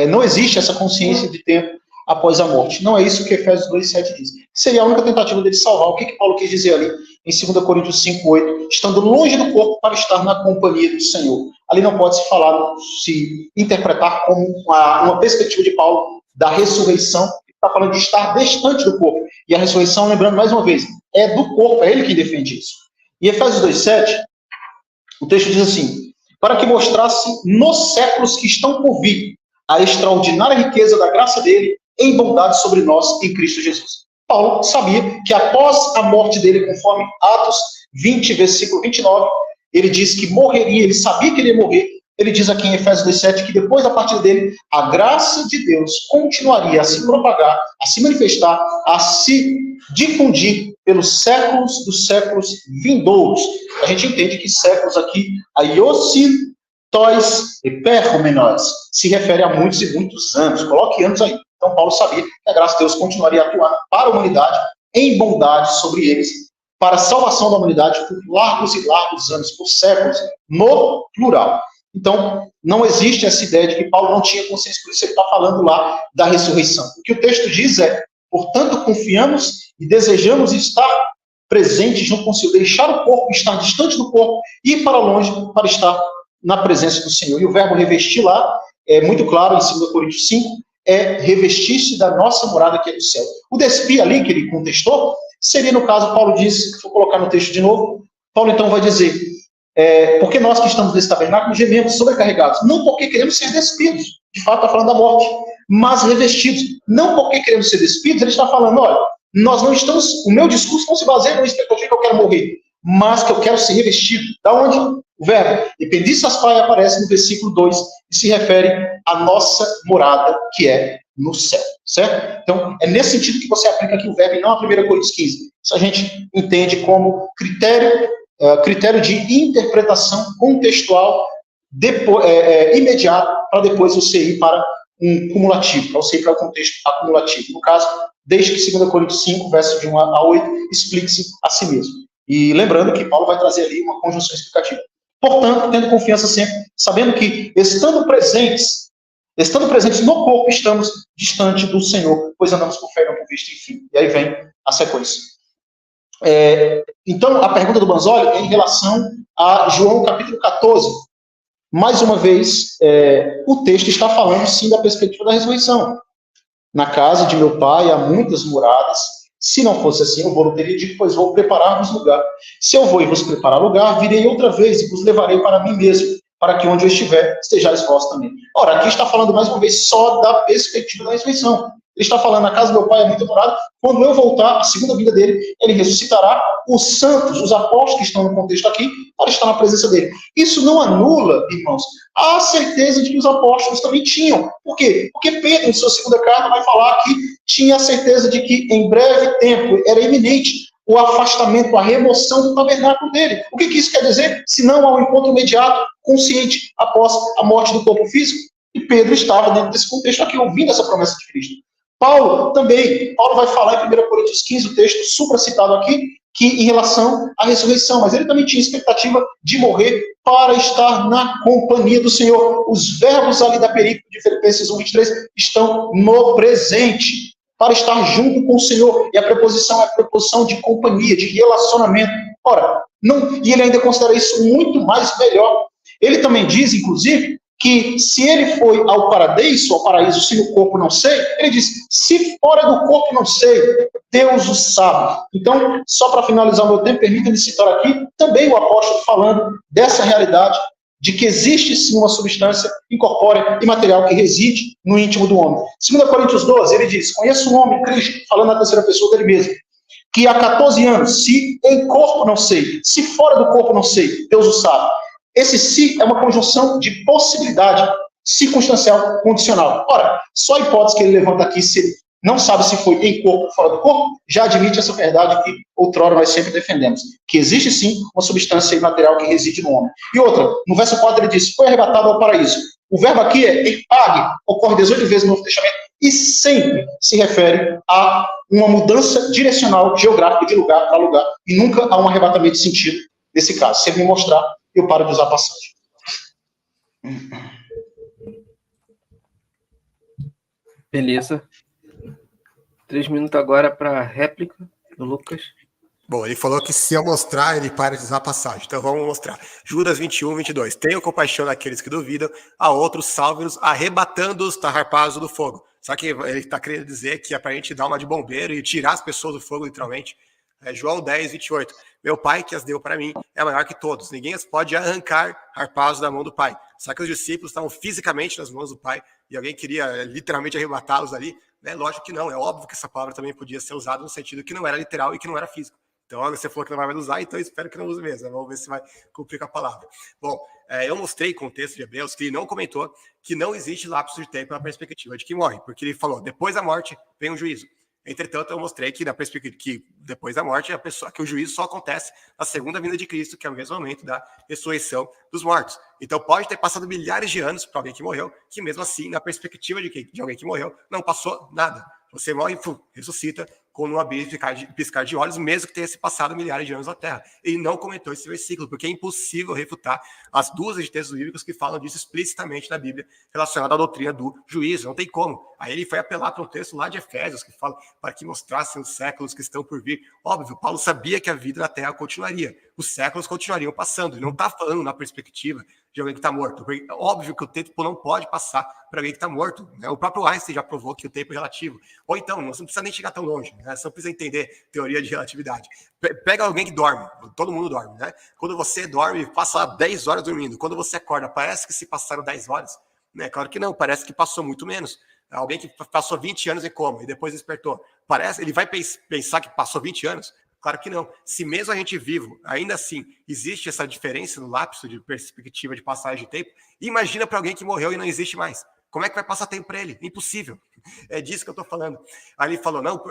não existe essa consciência de tempo após a morte. Não é isso que Efésios 2:7 diz. Seria a única tentativa dele salvar. O que Paulo quis dizer ali em 2 Coríntios 5:8? Estando longe do corpo para estar na companhia do Senhor. Ali não pode se interpretar como uma perspectiva de Paulo da ressurreição. Está falando de estar distante do corpo. E a ressurreição, lembrando mais uma vez, é do corpo, é ele quem defende isso. E Efésios 2:7, o texto diz assim: para que mostrasse nos séculos que estão por vir a extraordinária riqueza da graça dele em bondade sobre nós em Cristo Jesus. Paulo sabia que após a morte dele, conforme Atos 20, versículo 29, ele diz que morreria, ele sabia que ele ia morrer. Ele diz aqui em Efésios 2:7 que depois da partida dele, a graça de Deus continuaria a se propagar, a se manifestar, a se difundir pelos séculos dos séculos vindouros. A gente entende que séculos aqui, aiossi, tois e perromenós, se refere a muitos e muitos anos. Coloque anos aí. Então, Paulo sabia que a graça de Deus continuaria atuando para a humanidade, em bondade sobre eles, para a salvação da humanidade por largos e largos anos, por séculos, no plural. Então, não existe essa ideia de que Paulo não tinha consciência, por isso ele está falando lá da ressurreição. O que o texto diz é, portanto, confiamos e desejamos estar presentes junto com o Senhor, deixar o corpo, estar distante do corpo, ir para longe para estar na presença do Senhor. E o verbo revestir lá, é muito claro, em 2 Coríntios 5, é revestir-se da nossa morada que é do céu. O despir ali, que ele contestou, seria, no caso, Paulo diz, vou colocar no texto de novo, Paulo então vai dizer, porque nós que estamos nesse tabernáculo gememos sobrecarregados, não porque queremos ser despidos, de fato está falando da morte, mas revestidos, não porque queremos ser despidos, ele está falando, olha, nós não estamos, o meu discurso não se baseia no expectativa que eu quero morrer, mas que eu quero ser revestido. Da onde? O verbo ependissas pai aparece no versículo 2 e se refere à nossa morada, que é no céu, certo? Então, é nesse sentido que você aplica aqui o verbo e não a 1 Coríntios 15. Isso a gente entende como critério de interpretação contextual imediato, para depois você ir para um cumulativo, para você ir para o contexto acumulativo. No caso, desde que 2 Coríntios 5, versos de 1 a 8, explique-se a si mesmo. E lembrando que Paulo vai trazer ali uma conjunção explicativa. Portanto, tendo confiança sempre, sabendo que, estando presentes no corpo, estamos distante do Senhor, pois andamos por fé, não por vista, enfim. E aí vem a sequência. Então, a pergunta do Banzoli é em relação a João capítulo 14. Mais uma vez, o texto está falando, sim, da perspectiva da ressurreição. Na casa de meu pai há muitas moradas. Se não fosse assim, eu vou teria dito, pois vou preparar-vos lugar. Se eu vou e vos preparar lugar, virei outra vez e vos levarei para mim mesmo, para que onde eu estiver, estejais vós também. Ora, aqui está falando mais uma vez só da perspectiva da ressurreição. Ele está falando, na casa do meu pai é muito morada, quando eu voltar, a segunda vinda dele, ele ressuscitará os santos, os apóstolos que estão no contexto aqui, para estar na presença dele. Isso não anula, irmãos, a certeza de que os apóstolos também tinham. Por quê? Porque Pedro, em sua segunda carta, vai falar que tinha a certeza de que em breve tempo era iminente o afastamento, a remoção do tabernáculo dele. O que isso quer dizer? Se não há um encontro imediato, consciente, após a morte do corpo físico. E Pedro estava dentro desse contexto aqui, ouvindo essa promessa de Cristo. Paulo vai falar em 1 Coríntios 15, o texto supracitado aqui, que em relação à ressurreição, mas ele também tinha expectativa de morrer para estar na companhia do Senhor. Os verbos ali da perícope de Filipenses 1:23 estão no presente, para estar junto com o Senhor, e a preposição é a preposição de companhia, de relacionamento. Ora, e ele ainda considera isso muito mais melhor. Ele também diz, inclusive, que se ele foi ao paraíso, se no corpo não sei, ele diz, se fora do corpo não sei, Deus o sabe. Então, só para finalizar o meu tempo, permita-me citar aqui também o apóstolo falando dessa realidade, de que existe sim uma substância incorpórea e material que reside no íntimo do homem. 2 Coríntios 12, ele diz, conheço um homem, Cristo, falando na terceira pessoa dele mesmo, que há 14 anos, se em corpo não sei, se fora do corpo não sei, Deus o sabe. Esse se é uma conjunção de possibilidade circunstancial condicional. Ora, só a hipótese que ele levanta aqui, se ele não sabe se foi em corpo ou fora do corpo, já admite essa verdade que outrora nós sempre defendemos, que existe sim uma substância imaterial que reside no homem. E outra, no verso 4 ele diz, foi arrebatado ao paraíso. O verbo aqui é erpag, ocorre 18 vezes no Novo Testamento, e sempre se refere a uma mudança direcional, geográfica, de lugar para lugar, e nunca a um arrebatamento de sentido nesse caso. Se ele me mostrar, eu paro de usar a passagem. Beleza. 3 minutos agora para a réplica do Lucas. Bom, ele falou que se eu mostrar, ele para de usar a passagem. Então vamos mostrar. Judas 21, 22. Tenham compaixão daqueles que duvidam, a outros salve-os, arrebatando-os da harpazo do fogo. Só que ele está querendo dizer que é para a gente dar uma de bombeiro e tirar as pessoas do fogo, literalmente. João 10, 28. Meu pai que as deu para mim é maior que todos. Ninguém as pode arrancar harpazo da mão do pai. Só que os discípulos estavam fisicamente nas mãos do pai e alguém queria literalmente arrebatá-los ali. Né? Lógico que não. É óbvio que essa palavra também podia ser usada no sentido que não era literal e que não era físico. Então, você falou que não vai usar, então eu espero que não use mesmo. Vamos ver se vai cumprir com a palavra. Bom, eu mostrei com o texto de Hebreus que ele não comentou que não existe lapso de tempo na perspectiva de quem morre, porque ele falou, depois da morte vem um juízo. Entretanto, eu mostrei que, na perspectiva que depois da morte, que o juízo só acontece na segunda vinda de Cristo, que é o mesmo momento da ressurreição dos mortos. Então, pode ter passado milhares de anos para alguém que morreu, que mesmo assim, na perspectiva de alguém que morreu, não passou nada. Você morre e ressuscita com um abrir e piscar de olhos, mesmo que tenha se passado milhares de anos na Terra. Ele não comentou esse versículo, porque é impossível refutar as dúzias de textos bíblicos que falam disso explicitamente na Bíblia, relacionado à doutrina do juízo. Não tem como. Aí ele foi apelar para um texto lá de Efésios, que fala para que mostrassem os séculos que estão por vir. Óbvio, Paulo sabia que a vida na Terra continuaria. Os séculos continuariam passando. Ele não está falando na perspectiva de alguém que está morto. Porque é óbvio que o tempo não pode passar para alguém que está morto. Né? O próprio Einstein já provou que o tempo é relativo. Ou então, não precisa nem chegar tão longe. Né? Você não precisa entender teoria de relatividade. Pega alguém que dorme. Todo mundo dorme. Né? Quando você dorme, passa 10 horas dormindo. Quando você acorda, parece que se passaram 10 horas. Né? Claro que não, parece que passou muito menos. Alguém que passou 20 anos em coma e depois despertou. Ele vai pensar que passou 20 anos? Claro que não. Se mesmo a gente vivo, ainda assim, existe essa diferença no lapso de perspectiva de passagem de tempo, imagina para alguém que morreu e não existe mais. Como é que vai passar tempo para ele? Impossível. É disso que eu estou falando. Aí ele falou, não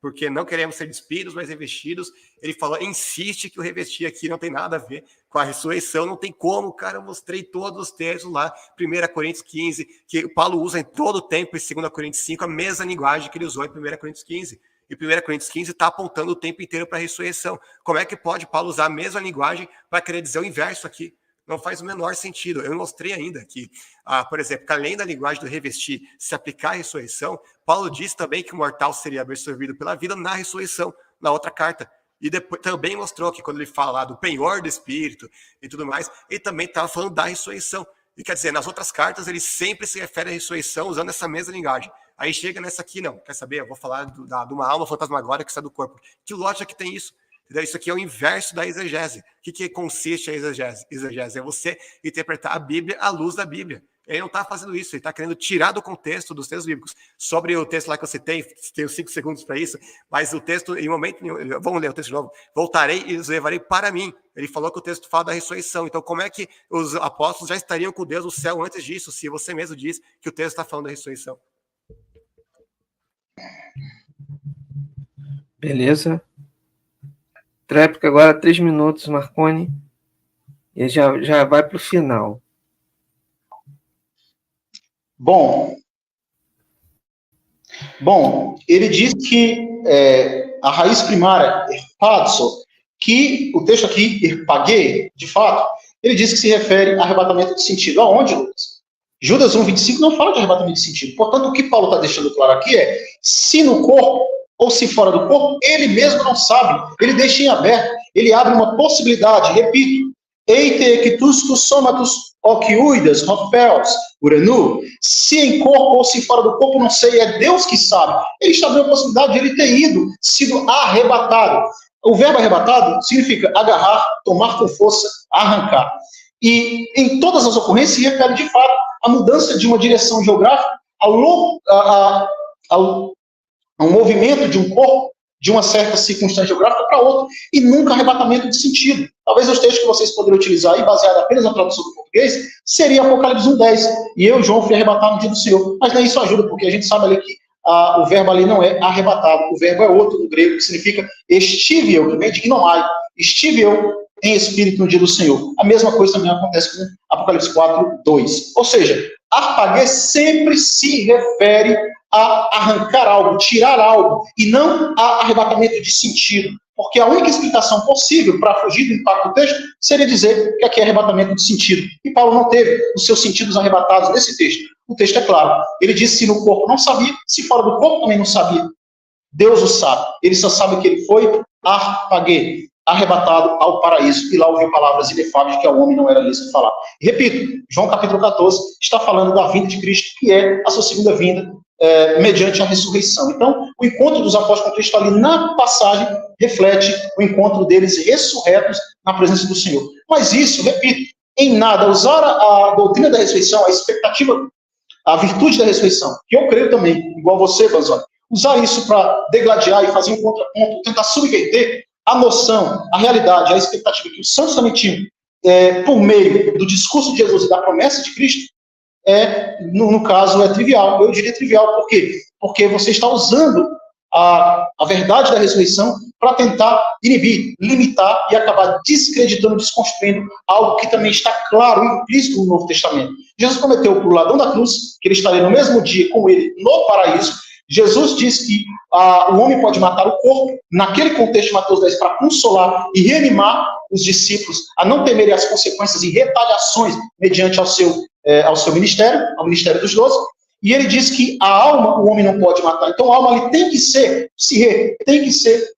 porque não queremos ser despidos, mas revestidos. Ele falou, insiste que o revestir aqui não tem nada a ver com a ressurreição, não tem como, cara, eu mostrei todos os textos lá, 1 Coríntios 15, que Paulo usa em todo o tempo, em 2 Coríntios 5, a mesma linguagem que ele usou em 1 Coríntios 15. E 1 Coríntios 15 está apontando o tempo inteiro para a ressurreição. Como é que pode Paulo usar a mesma linguagem para querer dizer o inverso aqui? Não faz o menor sentido. Eu mostrei ainda que, por exemplo, que além da linguagem do revestir se aplicar à ressurreição, Paulo diz também que o mortal seria absorvido pela vida na ressurreição, na outra carta. E depois também mostrou que quando ele fala lá do penhor do Espírito e tudo mais, ele também estava falando da ressurreição. E quer dizer, nas outras cartas ele sempre se refere à ressurreição usando essa mesma linguagem. Aí chega nessa aqui, não, quer saber? Eu vou falar de uma alma fantasmagórica que sai do corpo. Que lógica que tem isso? Entendeu? Isso aqui é o inverso da exegese. O que consiste a exegese? Exegese é você interpretar a Bíblia à luz da Bíblia. Ele não está fazendo isso, ele está querendo tirar do contexto dos textos bíblicos. Sobre o texto lá que eu citei, tenho 5 segundos para isso, mas o texto, em momento nenhum, vamos ler o texto de novo, voltarei e os levarei para mim. Ele falou que o texto fala da ressurreição. Então, como é que os apóstolos já estariam com Deus no céu antes disso, se você mesmo diz que o texto está falando da ressurreição? Beleza. Tréplica agora 3 minutos, Marconi. E já vai para o final. Bom, ele diz que a raiz primária, erpatso, que o texto aqui, erpagê, de fato, ele diz que se refere a arrebatamento de sentido. Aonde, Lucas? Judas 1,25 não fala de arrebatamento de sentido. Portanto, o que Paulo está deixando claro aqui é, se no corpo ou se fora do corpo, ele mesmo não sabe. Ele deixa em aberto. Ele abre uma possibilidade, repito, eite equituscus somatus oquiuidas, rofels, uranu. Se em corpo ou se fora do corpo, não sei, é Deus que sabe. Ele está abrindo a possibilidade de ele ter sido arrebatado. O verbo arrebatado significa agarrar, tomar com força, arrancar. E em todas as ocorrências se refere, de fato, à mudança de uma direção geográfica ao movimento de um corpo, de uma certa circunstância geográfica para outra, e nunca arrebatamento de sentido. Talvez os textos que vocês poderiam utilizar aí, baseado apenas na tradução do português, seria Apocalipse 1,10. E eu, João, fui arrebatado no dia do Senhor. Mas nem isso ajuda, porque a gente sabe ali que o verbo ali não é arrebatado. O verbo é outro no grego, que significa estive eu, que vem de gnomai. Estive eu em espírito no dia do Senhor. A mesma coisa também acontece com Apocalipse 4:2. Ou seja, arpagê sempre se refere a arrancar algo, tirar algo, e não a arrebatamento de sentido. Porque a única explicação possível para fugir do impacto do texto seria dizer que aqui é arrebatamento de sentido. E Paulo não teve os seus sentidos arrebatados nesse texto. O texto é claro. Ele disse se no corpo não sabia, se fora do corpo também não sabia. Deus o sabe. Ele só sabe que ele foi arpagê, arrebatado ao paraíso, e lá ouviu palavras inefáveis que ao homem não era lícito falar. E repito, João capítulo 14 está falando da vinda de Cristo, que é a sua segunda vinda, mediante a ressurreição. Então, o encontro dos apóstolos com Cristo ali na passagem reflete o encontro deles ressurretos na presença do Senhor. Mas isso, repito, em nada, usar a doutrina da ressurreição, a expectativa, a virtude da ressurreição, que eu creio também, igual você, Banzoni, usar isso para degladiar e fazer um contraponto, tentar subverter a noção, a realidade, a expectativa que os santos também tinham por meio do discurso de Jesus e da promessa de Cristo, no caso, é trivial. Eu diria trivial, por quê? Porque você está usando a verdade da ressurreição para tentar inibir, limitar e acabar descreditando, desconstruindo algo que também está claro, implícito no Novo Testamento. Jesus prometeu para o ladrão da cruz que ele estaria no mesmo dia com ele no paraíso. Jesus diz que o homem pode matar o corpo, naquele contexto de Mateus 10, para consolar e reanimar os discípulos a não temerem as consequências e retaliações mediante ao seu ministério, ao ministério dos 12. E ele diz que a alma o homem não pode matar. Então a alma ali tem que ser,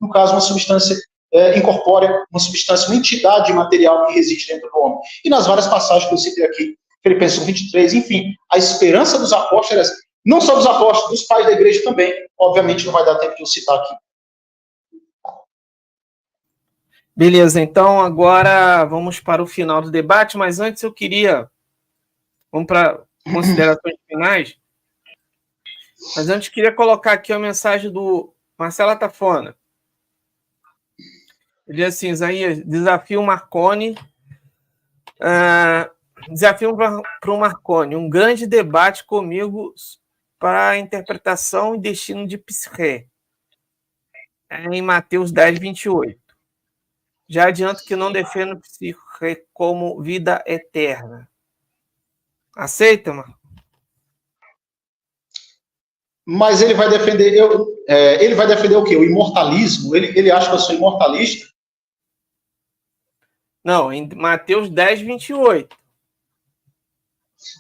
no caso, uma substância incorpórea, uma substância, uma entidade material que reside dentro do homem. E nas várias passagens que eu citei aqui, Filipenses 23, enfim, a esperança dos apóstolos, não só dos apóstolos, dos pais da igreja também, obviamente não vai dar tempo de eu citar aqui. Beleza, então agora vamos para o final do debate, mas antes eu queria, vamos para considerações finais, mas antes eu queria colocar aqui a mensagem do Marcelo Atafona. Ele diz assim, Isaías, desafio Marconi, desafio para o Marconi, um grande debate comigo para a interpretação e destino de Psirré, em Mateus 10, 28. Já adianto que não defendo Psirré como vida eterna. Aceita, Marconi? Mas ele vai defender, ele vai defender o quê? O imortalismo? Ele acha que eu sou imortalista? Não, em Mateus 10, 28.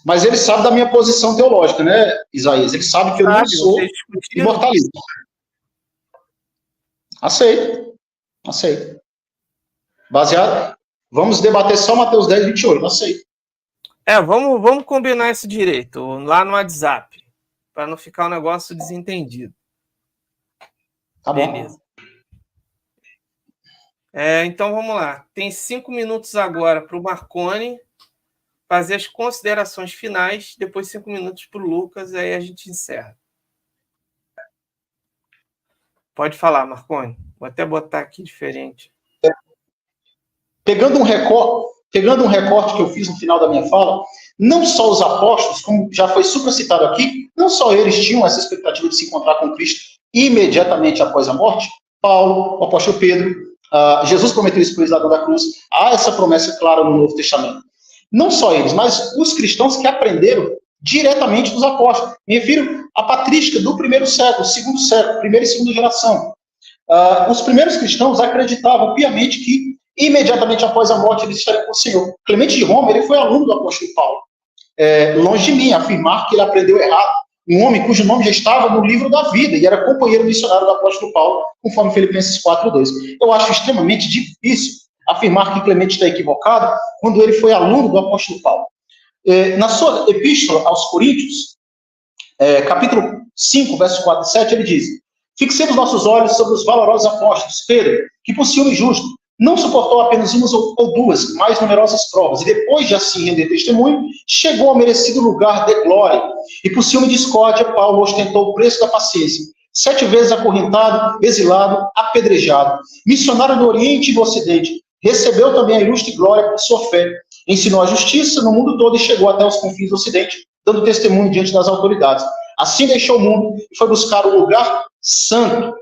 Mas ele sabe da minha posição teológica, né, Isaías? Ele sabe que eu não sou imortalista. Aceito. Baseado, vamos debater só Mateus 10, 28, aceito. Vamos combinar isso direito, lá no WhatsApp, para não ficar um negócio desentendido. Tá bom. Beleza. Então, vamos lá. Tem 5 minutos agora para o Marconi fazer as considerações finais, depois 5 minutos para o Lucas, aí a gente encerra. Pode falar, Marconi. Vou até botar aqui diferente. Pegando um recorte que eu fiz no final da minha fala, não só os apóstolos, como já foi supracitado aqui, não só eles tinham essa expectativa de se encontrar com Cristo imediatamente após a morte. Paulo, o apóstolo Pedro, Jesus prometeu isso para o ladrão da cruz. Há essa promessa clara no Novo Testamento. Não só eles, mas os cristãos que aprenderam diretamente dos apóstolos. Me refiro à patrística do primeiro século, segundo século, primeira e segunda geração. Os primeiros cristãos acreditavam piamente que imediatamente após a morte eles estariam com o Senhor. Clemente de Roma, ele foi aluno do apóstolo Paulo. Longe de mim afirmar que ele aprendeu errado. Um homem cujo nome já estava no livro da vida e era companheiro missionário do apóstolo Paulo, conforme Filipenses 4:2. Eu acho extremamente difícil afirmar que Clemente está equivocado quando ele foi aluno do apóstolo Paulo. Na sua epístola aos Coríntios, capítulo 5, versos 4 e 7, ele diz: fixemos nossos olhos sobre os valorosos apóstolos, Pedro, que por ciúme justo não suportou apenas umas ou duas mais numerosas provas, e depois de assim render testemunho, chegou ao merecido lugar de glória. E por ciúme de discórdia, Paulo ostentou o preço da paciência. 7 vezes acorrentado, exilado, apedrejado, missionário do Oriente e do Ocidente, recebeu também a ilustre glória por sua fé. Ensinou a justiça no mundo todo e chegou até os confins do Ocidente, dando testemunho diante das autoridades. Assim deixou o mundo e foi buscar o lugar santo.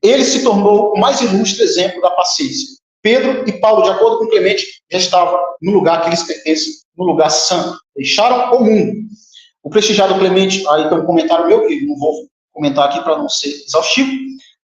Ele se tornou o mais ilustre exemplo da paciência. Pedro e Paulo, de acordo com Clemente, já estavam no lugar que lhes pertence, no lugar santo. Deixaram o mundo. O prestigiado Clemente, aí tem um comentário meu, que não vou comentar aqui para não ser exaustivo.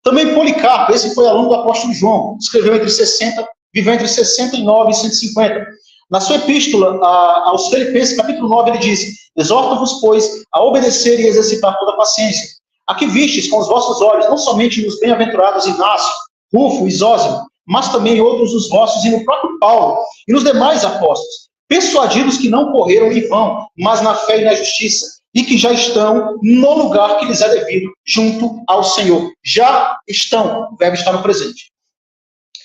Também Policarpo, esse foi aluno do apóstolo João, viveu entre 69 e 150. Na sua epístola aos Filipenses, capítulo 9, ele diz: exorto-vos, pois, a obedecer e exercitar toda a paciência. Aqui vistes com os vossos olhos, não somente nos bem-aventurados Inácio, Rufo e Zósimo, mas também outros dos vossos e no próprio Paulo, e nos demais apóstolos, persuadidos que não correram em vão, mas na fé e na justiça, e que já estão no lugar que lhes é devido, junto ao Senhor. Já estão, o verbo está no presente.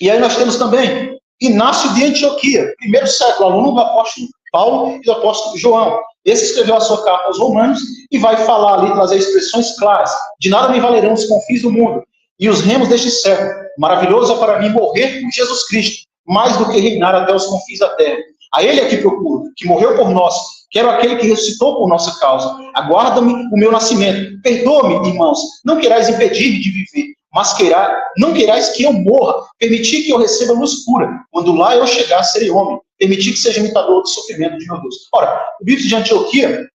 E aí nós temos também Inácio de Antioquia, primeiro século, aluno do apóstolo Paulo e do apóstolo João. Esse escreveu a sua carta aos Romanos e vai falar ali, trazer expressões claras: de nada me valerão os confins do mundo e os remos deste século. Maravilhoso é para mim morrer com Jesus Cristo, mais do que reinar até os confins da terra. A ele é que procuro, que morreu por nós, Quero aquele que ressuscitou por nossa causa. Aguarda-me o meu nascimento. Perdoa-me, irmãos. Não queirais impedir-me de viver, mas não queirais que eu morra. Permitir que eu receba luz pura. Quando lá eu chegar, serei homem. Permitir que seja imitador do sofrimento de meu Deus. Ora, o bispo de Antioquia,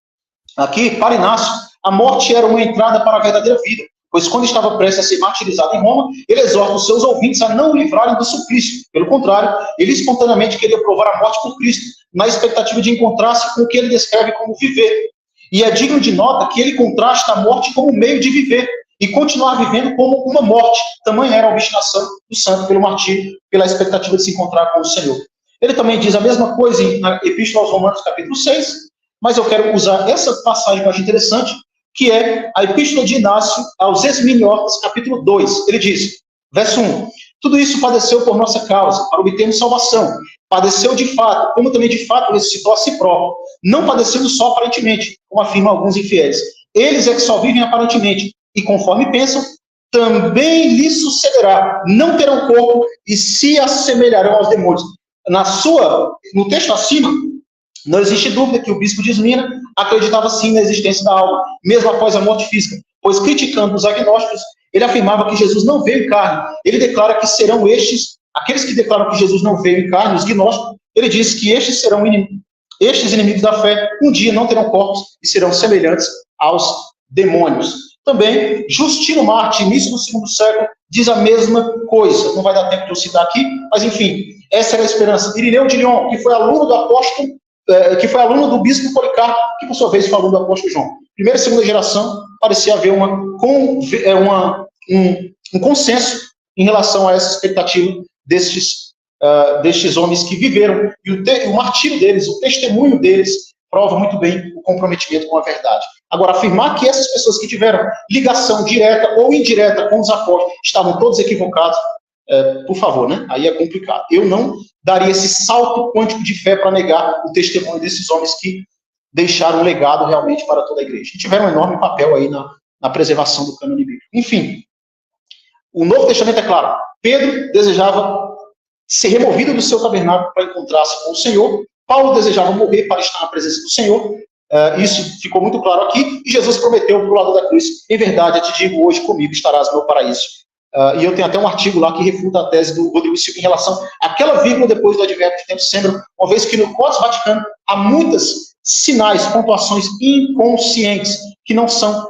aqui, para Inácio, a morte era uma entrada para a verdadeira vida. Pois quando estava prestes a ser martirizado em Roma, ele exorta os seus ouvintes a não o livrarem do suplício. Pelo contrário, ele espontaneamente queria provar a morte por Cristo, na expectativa de encontrar-se com o que ele descreve como viver. E é digno de nota que ele contrasta a morte como meio de viver e continuar vivendo como uma morte. Tamanha era a obstinação do santo pelo martírio, pela expectativa de se encontrar com o Senhor. Ele também diz a mesma coisa na Epístola aos Romanos, capítulo 6, mas eu quero usar essa passagem que eu acho interessante, que é a Epístola de Inácio aos Esminiotas, capítulo 2. Ele diz, verso 1, tudo isso padeceu por nossa causa, para obtermos salvação. Padeceu de fato, como também de fato ressuscitou a si próprio. Não padecendo só aparentemente, como afirmam alguns infiéis. Eles é que só vivem aparentemente, e conforme pensam, também lhes sucederá. Não terão corpo e se assemelharão aos demônios. No texto acima, não existe dúvida que o bispo de Esmina acreditava sim na existência da alma, mesmo após a morte física, pois criticando os agnósticos, ele afirmava que Jesus não veio em carne. Ele declara que serão estes, aqueles que declaram que Jesus não veio em carne, os gnósticos, ele diz que estes serão estes inimigos da fé, um dia não terão corpos e serão semelhantes aos demônios. Também, Justino Marte, início do segundo século, diz a mesma coisa. Não vai dar tempo de eu citar aqui, mas enfim, essa era a esperança. Irineu de Lyon, que foi aluno do apóstolo, que foi aluno do bispo Policarpo, que por sua vez foi aluno do apóstolo João. Primeira e segunda geração, parecia haver um consenso em relação a essa expectativa destes homens que viveram. E o martírio deles, o testemunho deles, prova muito bem o comprometimento com a verdade. Agora, afirmar que essas pessoas que tiveram ligação direta ou indireta com os apóstolos estavam todos equivocados, por favor, né? Aí é complicado. Eu não daria esse salto quântico de fé para negar o testemunho desses homens que deixaram um legado realmente para toda a igreja. E tiveram um enorme papel aí na preservação do cânone bíblico. Enfim, o Novo Testamento é claro. Pedro desejava ser removido do seu tabernáculo para encontrar-se com o Senhor. Paulo desejava morrer para estar na presença do Senhor. Isso ficou muito claro aqui. E Jesus prometeu do lado da cruz, em verdade, eu te digo, hoje comigo estarás no meu paraíso. E eu tenho até um artigo lá que refuta a tese do Rodrigo Silva em relação àquela vírgula depois do advérbio de tempo sendo, uma vez que no Códice Vaticano há muitos sinais, pontuações inconscientes que não são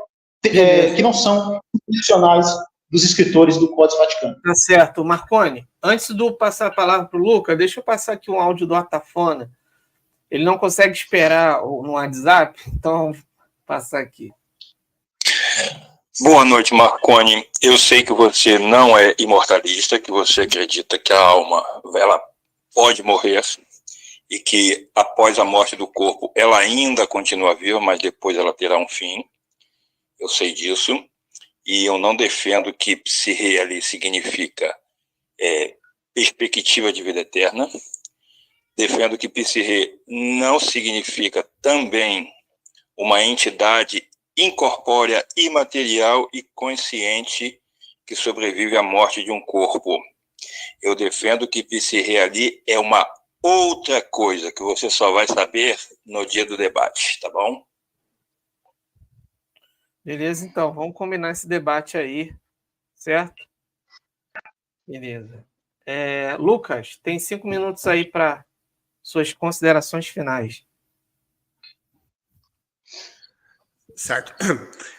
intencionais dos escritores do Códice Vaticano. Tá certo. Marconi, antes de passar a palavra para o Luca, deixa eu passar aqui um áudio do Atafona. Ele não consegue esperar no WhatsApp, então vou passar aqui. Boa noite, Marconi. Eu sei que você não é imortalista, que você acredita que a alma ela pode morrer e que após a morte do corpo ela ainda continua viva, mas depois ela terá um fim. Eu sei disso. E eu não defendo que psirre ali significa perspectiva de vida eterna. Defendo que psirre não significa também uma entidade incorpórea, imaterial e consciente que sobrevive à morte de um corpo. Eu defendo que psirre ali é uma outra coisa que você só vai saber no dia do debate, tá bom? Beleza, então, vamos combinar esse debate aí, certo? Beleza. Lucas, tem 5 minutos aí para suas considerações finais. Certo.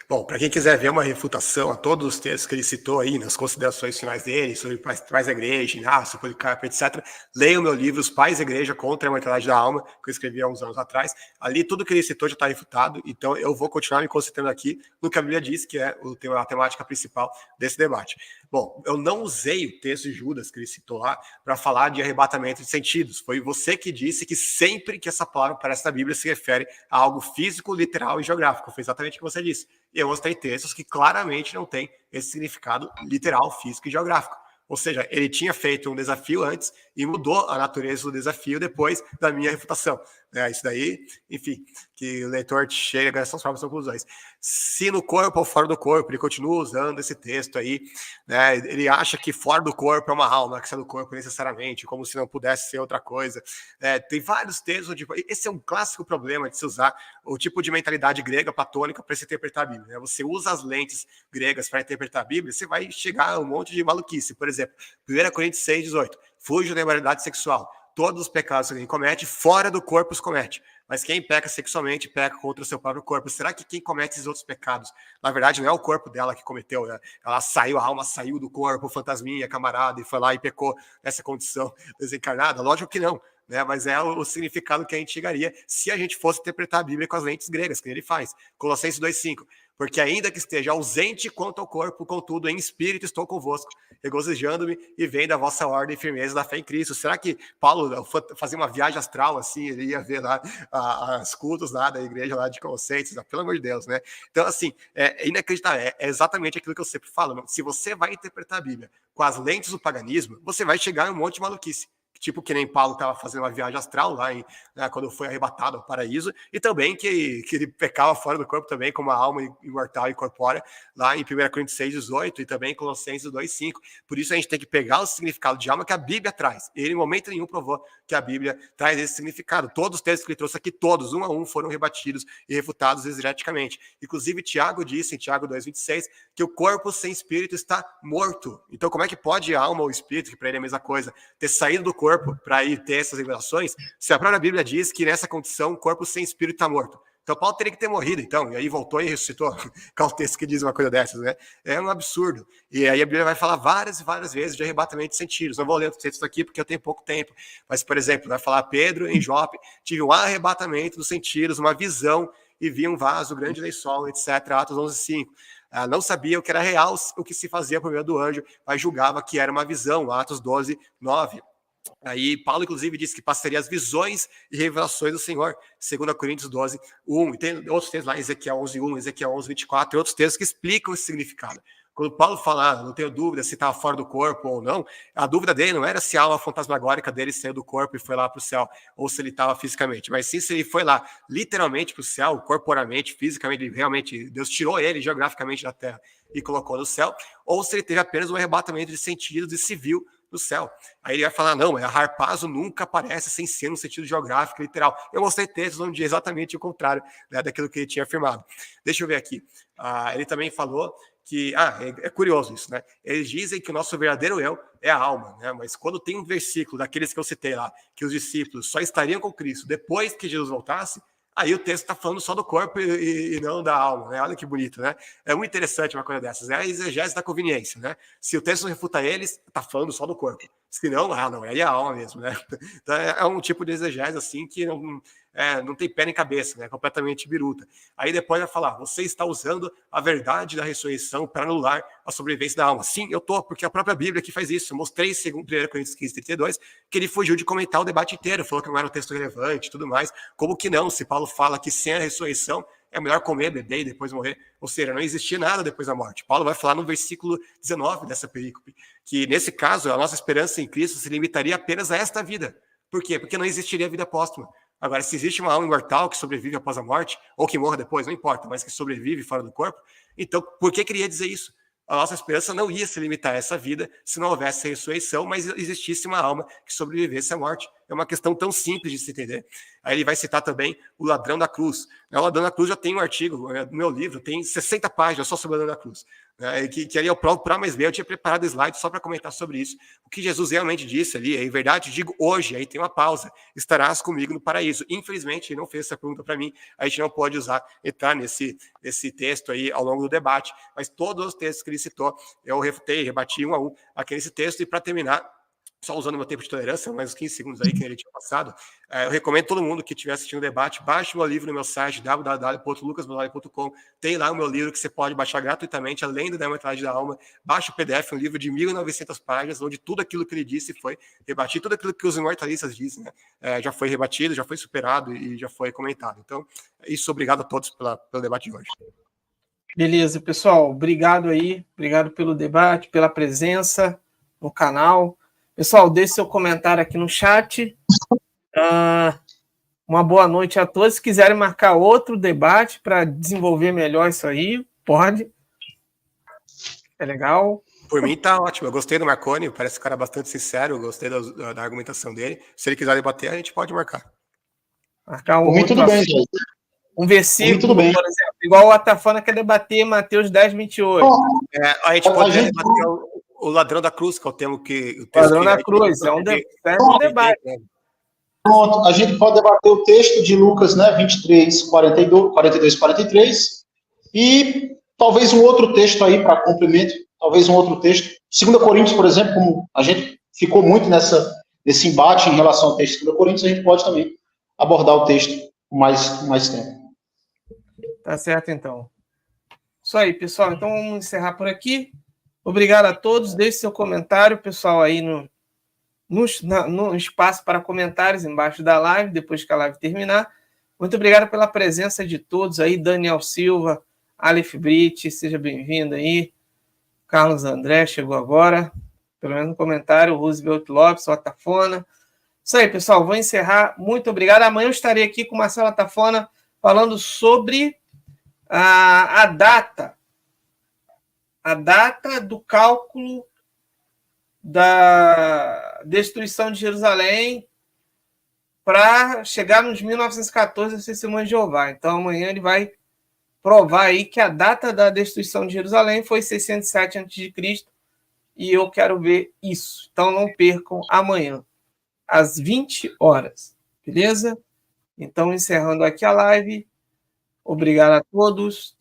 Bom, para quem quiser ver uma refutação a todos os textos que ele citou aí, nas considerações finais dele, sobre Pais da Igreja, Inácio, Policarpo, etc., leia o meu livro, Os Pais da Igreja contra a Imortalidade da Alma, que eu escrevi há uns anos atrás. Ali, tudo que ele citou já está refutado, então eu vou continuar me concentrando aqui no que a Bíblia diz, que é a temática principal desse debate. Bom, eu não usei o texto de Judas que ele citou lá para falar de arrebatamento de sentidos. Foi você que disse que sempre que essa palavra aparece na Bíblia se refere a algo físico, literal e geográfico. Foi exatamente o que você disse. E eu mostrei textos que claramente não têm esse significado literal, físico e geográfico. Ou seja, ele tinha feito um desafio antes e mudou a natureza do desafio depois da minha refutação. Isso daí, enfim, que o leitor chega a essas próprias conclusões. Se no corpo ou fora do corpo, ele continua usando esse texto aí, né? Ele acha que fora do corpo é uma alma, que sai do corpo necessariamente, como se não pudesse ser outra coisa. Tem vários textos, esse é um clássico problema de se usar o tipo de mentalidade grega platônica para se interpretar a Bíblia, né? Você usa as lentes gregas para interpretar a Bíblia, você vai chegar a um monte de maluquice. Por exemplo, 1 Coríntios 6:18, fuja da imoralidade sexual. Todos os pecados que alguém comete, fora do corpo os comete. Mas quem peca sexualmente, peca contra o seu próprio corpo. Será que quem comete esses outros pecados, na verdade, não é o corpo dela que cometeu, né? Ela saiu, a alma saiu do corpo, fantasminha, camarada, e foi lá e pecou nessa condição desencarnada? Lógico que não, né? Mas é o significado que a gente chegaria se a gente fosse interpretar a Bíblia com as lentes gregas, que ele faz. Colossenses 2:5. Porque ainda que esteja ausente quanto ao corpo, contudo, em espírito estou convosco, regozijando-me e vendo a vossa ordem e firmeza da fé em Cristo. Será que Paulo fazia uma viagem astral assim, ele ia ver lá as cultos lá da igreja lá de Colossenses? Pelo amor de Deus, né? Então, assim, é inacreditável, é exatamente aquilo que eu sempre falo. Se você vai interpretar a Bíblia com as lentes do paganismo, você vai chegar em um monte de maluquice. Tipo que nem Paulo estava fazendo uma viagem astral lá, né, quando foi arrebatado ao paraíso, e também que ele pecava fora do corpo também, como a alma imortal e corpórea, lá em 1 Coríntios 6:18 e também em Colossenses 2:5. Por isso a gente tem que pegar o significado de alma que a Bíblia traz. Ele em momento nenhum provou que a Bíblia traz esse significado. Todos os textos que ele trouxe aqui, todos, um a um, foram rebatidos e refutados exegeticamente. Inclusive, Tiago disse, em Tiago 2:26, que o corpo sem espírito está morto. Então, como é que pode a alma ou o espírito, que para ele é a mesma coisa, ter saído do corpo para ir ter essas revelações, se a própria Bíblia diz que nessa condição o corpo sem espírito está morto? Então Paulo teria que ter morrido, então, e aí voltou e ressuscitou. Qual texto que diz uma coisa dessas, né? É um absurdo. E aí a Bíblia vai falar várias e várias vezes de arrebatamento de sentidos. Não vou ler os textos aqui porque eu tenho pouco tempo, mas, por exemplo, vai falar Pedro em Jope, tive um arrebatamento dos sentidos, uma visão, e vi um vaso, grande lençol, etc. Atos 11:5. Não sabia o que era real, o que se fazia por meio do anjo, mas julgava que era uma visão, Atos 12:9. Aí Paulo, inclusive, disse que passaria as visões e revelações do Senhor, 2 Coríntios 12:1. E tem outros textos lá, Ezequiel 11:1, Ezequiel 11:24, e outros textos que explicam esse significado. Quando Paulo fala, não tenho dúvida se estava fora do corpo ou não, a dúvida dele não era se a alma fantasmagórica dele saiu do corpo e foi lá para o céu, ou se ele estava fisicamente, mas sim se ele foi lá literalmente para o céu, corporamente, fisicamente, realmente, Deus tirou ele geograficamente da terra e colocou no céu, ou se ele teve apenas um arrebatamento de sentidos e se viu do céu. Aí ele vai falar, não, a harpazo nunca aparece sem ser no sentido geográfico, literal. Eu mostrei textos onde é exatamente o contrário, né, daquilo que ele tinha afirmado. Deixa eu ver aqui. Ele também falou que, é curioso isso, né? Eles dizem que o nosso verdadeiro eu é a alma, né? Mas quando tem um versículo daqueles que eu citei lá, que os discípulos só estariam com Cristo depois que Jesus voltasse, aí o texto está falando só do corpo e não da alma, né? Olha que bonito, né? É muito interessante uma coisa dessas. É a exegese da conveniência, né? Se o texto refuta eles, está falando só do corpo. Se não, não, aí é a alma mesmo, né? Então é um tipo de exegese assim que não tem pé nem cabeça, né? Completamente biruta. Aí depois vai falar, você está usando a verdade da ressurreição para anular a sobrevivência da alma. Sim, eu tô, porque a própria Bíblia que faz isso. Eu mostrei, segundo 1 Coríntios 15:32, que ele fugiu de comentar o debate inteiro, falou que não era um texto relevante e tudo mais. Como que não? Se Paulo fala que sem a ressurreição é melhor comer, beber e depois morrer. Ou seja, não existia nada depois da morte. Paulo vai falar no versículo 19 dessa perícope, que nesse caso a nossa esperança em Cristo se limitaria apenas a esta vida. Por quê? Porque não existiria vida póstuma. Agora, se existe uma alma imortal que sobrevive após a morte, ou que morra depois, não importa, mas que sobrevive fora do corpo, então por que queria dizer isso? A nossa esperança não ia se limitar a essa vida se não houvesse ressurreição, mas existisse uma alma que sobrevivesse à morte. É uma questão tão simples de se entender. Aí ele vai citar também o ladrão da cruz. O ladrão da cruz já tem um artigo no meu livro, tem 60 páginas só sobre o ladrão da cruz. Que ali eu provo para mais bem, eu tinha preparado slide só para comentar sobre isso. O que Jesus realmente disse ali, em verdade, digo hoje, aí tem uma pausa, estarás comigo no paraíso. Infelizmente, ele não fez essa pergunta para mim, a gente não pode entrar nesse texto aí ao longo do debate, mas todos os textos que ele citou, eu refutei, rebati um a um aqui nesse texto, e para terminar, só usando meu tempo de tolerância, mais uns 15 segundos aí que ele tinha passado, eu recomendo todo mundo que estiver assistindo o debate, baixe meu livro no meu site, www.lucasbolari.com, tem lá o meu livro que você pode baixar gratuitamente, além do Da Metade da Alma, baixa o PDF, um livro de 1.900 páginas, onde tudo aquilo que ele disse foi rebatido, tudo aquilo que os imortalistas dizem, né, já foi rebatido, já foi superado e já foi comentado. Então, isso, obrigado a todos pelo debate de hoje. Beleza, pessoal, obrigado aí, obrigado pelo debate, pela presença no canal. Pessoal, deixe seu comentário aqui no chat. Uma boa noite a todos. Se quiserem marcar outro debate para desenvolver melhor isso aí, pode. É legal. Por mim tá ótimo. Eu gostei do Marconi, parece um cara bastante sincero, eu gostei da argumentação dele. Se ele quiser debater, a gente pode marcar. Marcar um Por mim, tudo bem, gente. Um versículo, tudo bem. por exemplo, igual o Atafana quer debater Mateus 10, 28. A gente pode debater o ladrão da cruz, que é o tema que... O ladrão da cruz, é um debate. Pronto, a gente pode debater o texto de Lucas, né, 23, 42, 43, e talvez um outro texto aí para complemento, talvez um outro texto. 2 Coríntios, por exemplo, como a gente ficou muito nesse embate em relação ao texto de 2 Coríntios, a gente pode também abordar o texto com mais tempo. Tá certo, então. Isso aí, pessoal. Então, vamos encerrar por aqui. Obrigado a todos. Deixe seu comentário, pessoal, aí no espaço para comentários embaixo da live, depois que a live terminar. Muito obrigado pela presença de todos aí. Daniel Silva, Aleph Brit, seja bem-vindo aí. Carlos André chegou agora. Pelo menos no comentário. Roosevelt Lopes, o Atafona. Isso aí, pessoal. Vou encerrar. Muito obrigado. Amanhã eu estarei aqui com o Marcelo Atafona falando sobre a data do cálculo da destruição de Jerusalém para chegar nos 1914 as Testemunhas de Jeová. Então, amanhã ele vai provar aí que a data da destruição de Jerusalém foi 607 a.C., e eu quero ver isso. Então, não percam amanhã, às 20 horas. Beleza? Então, encerrando aqui a live. Obrigado a todos.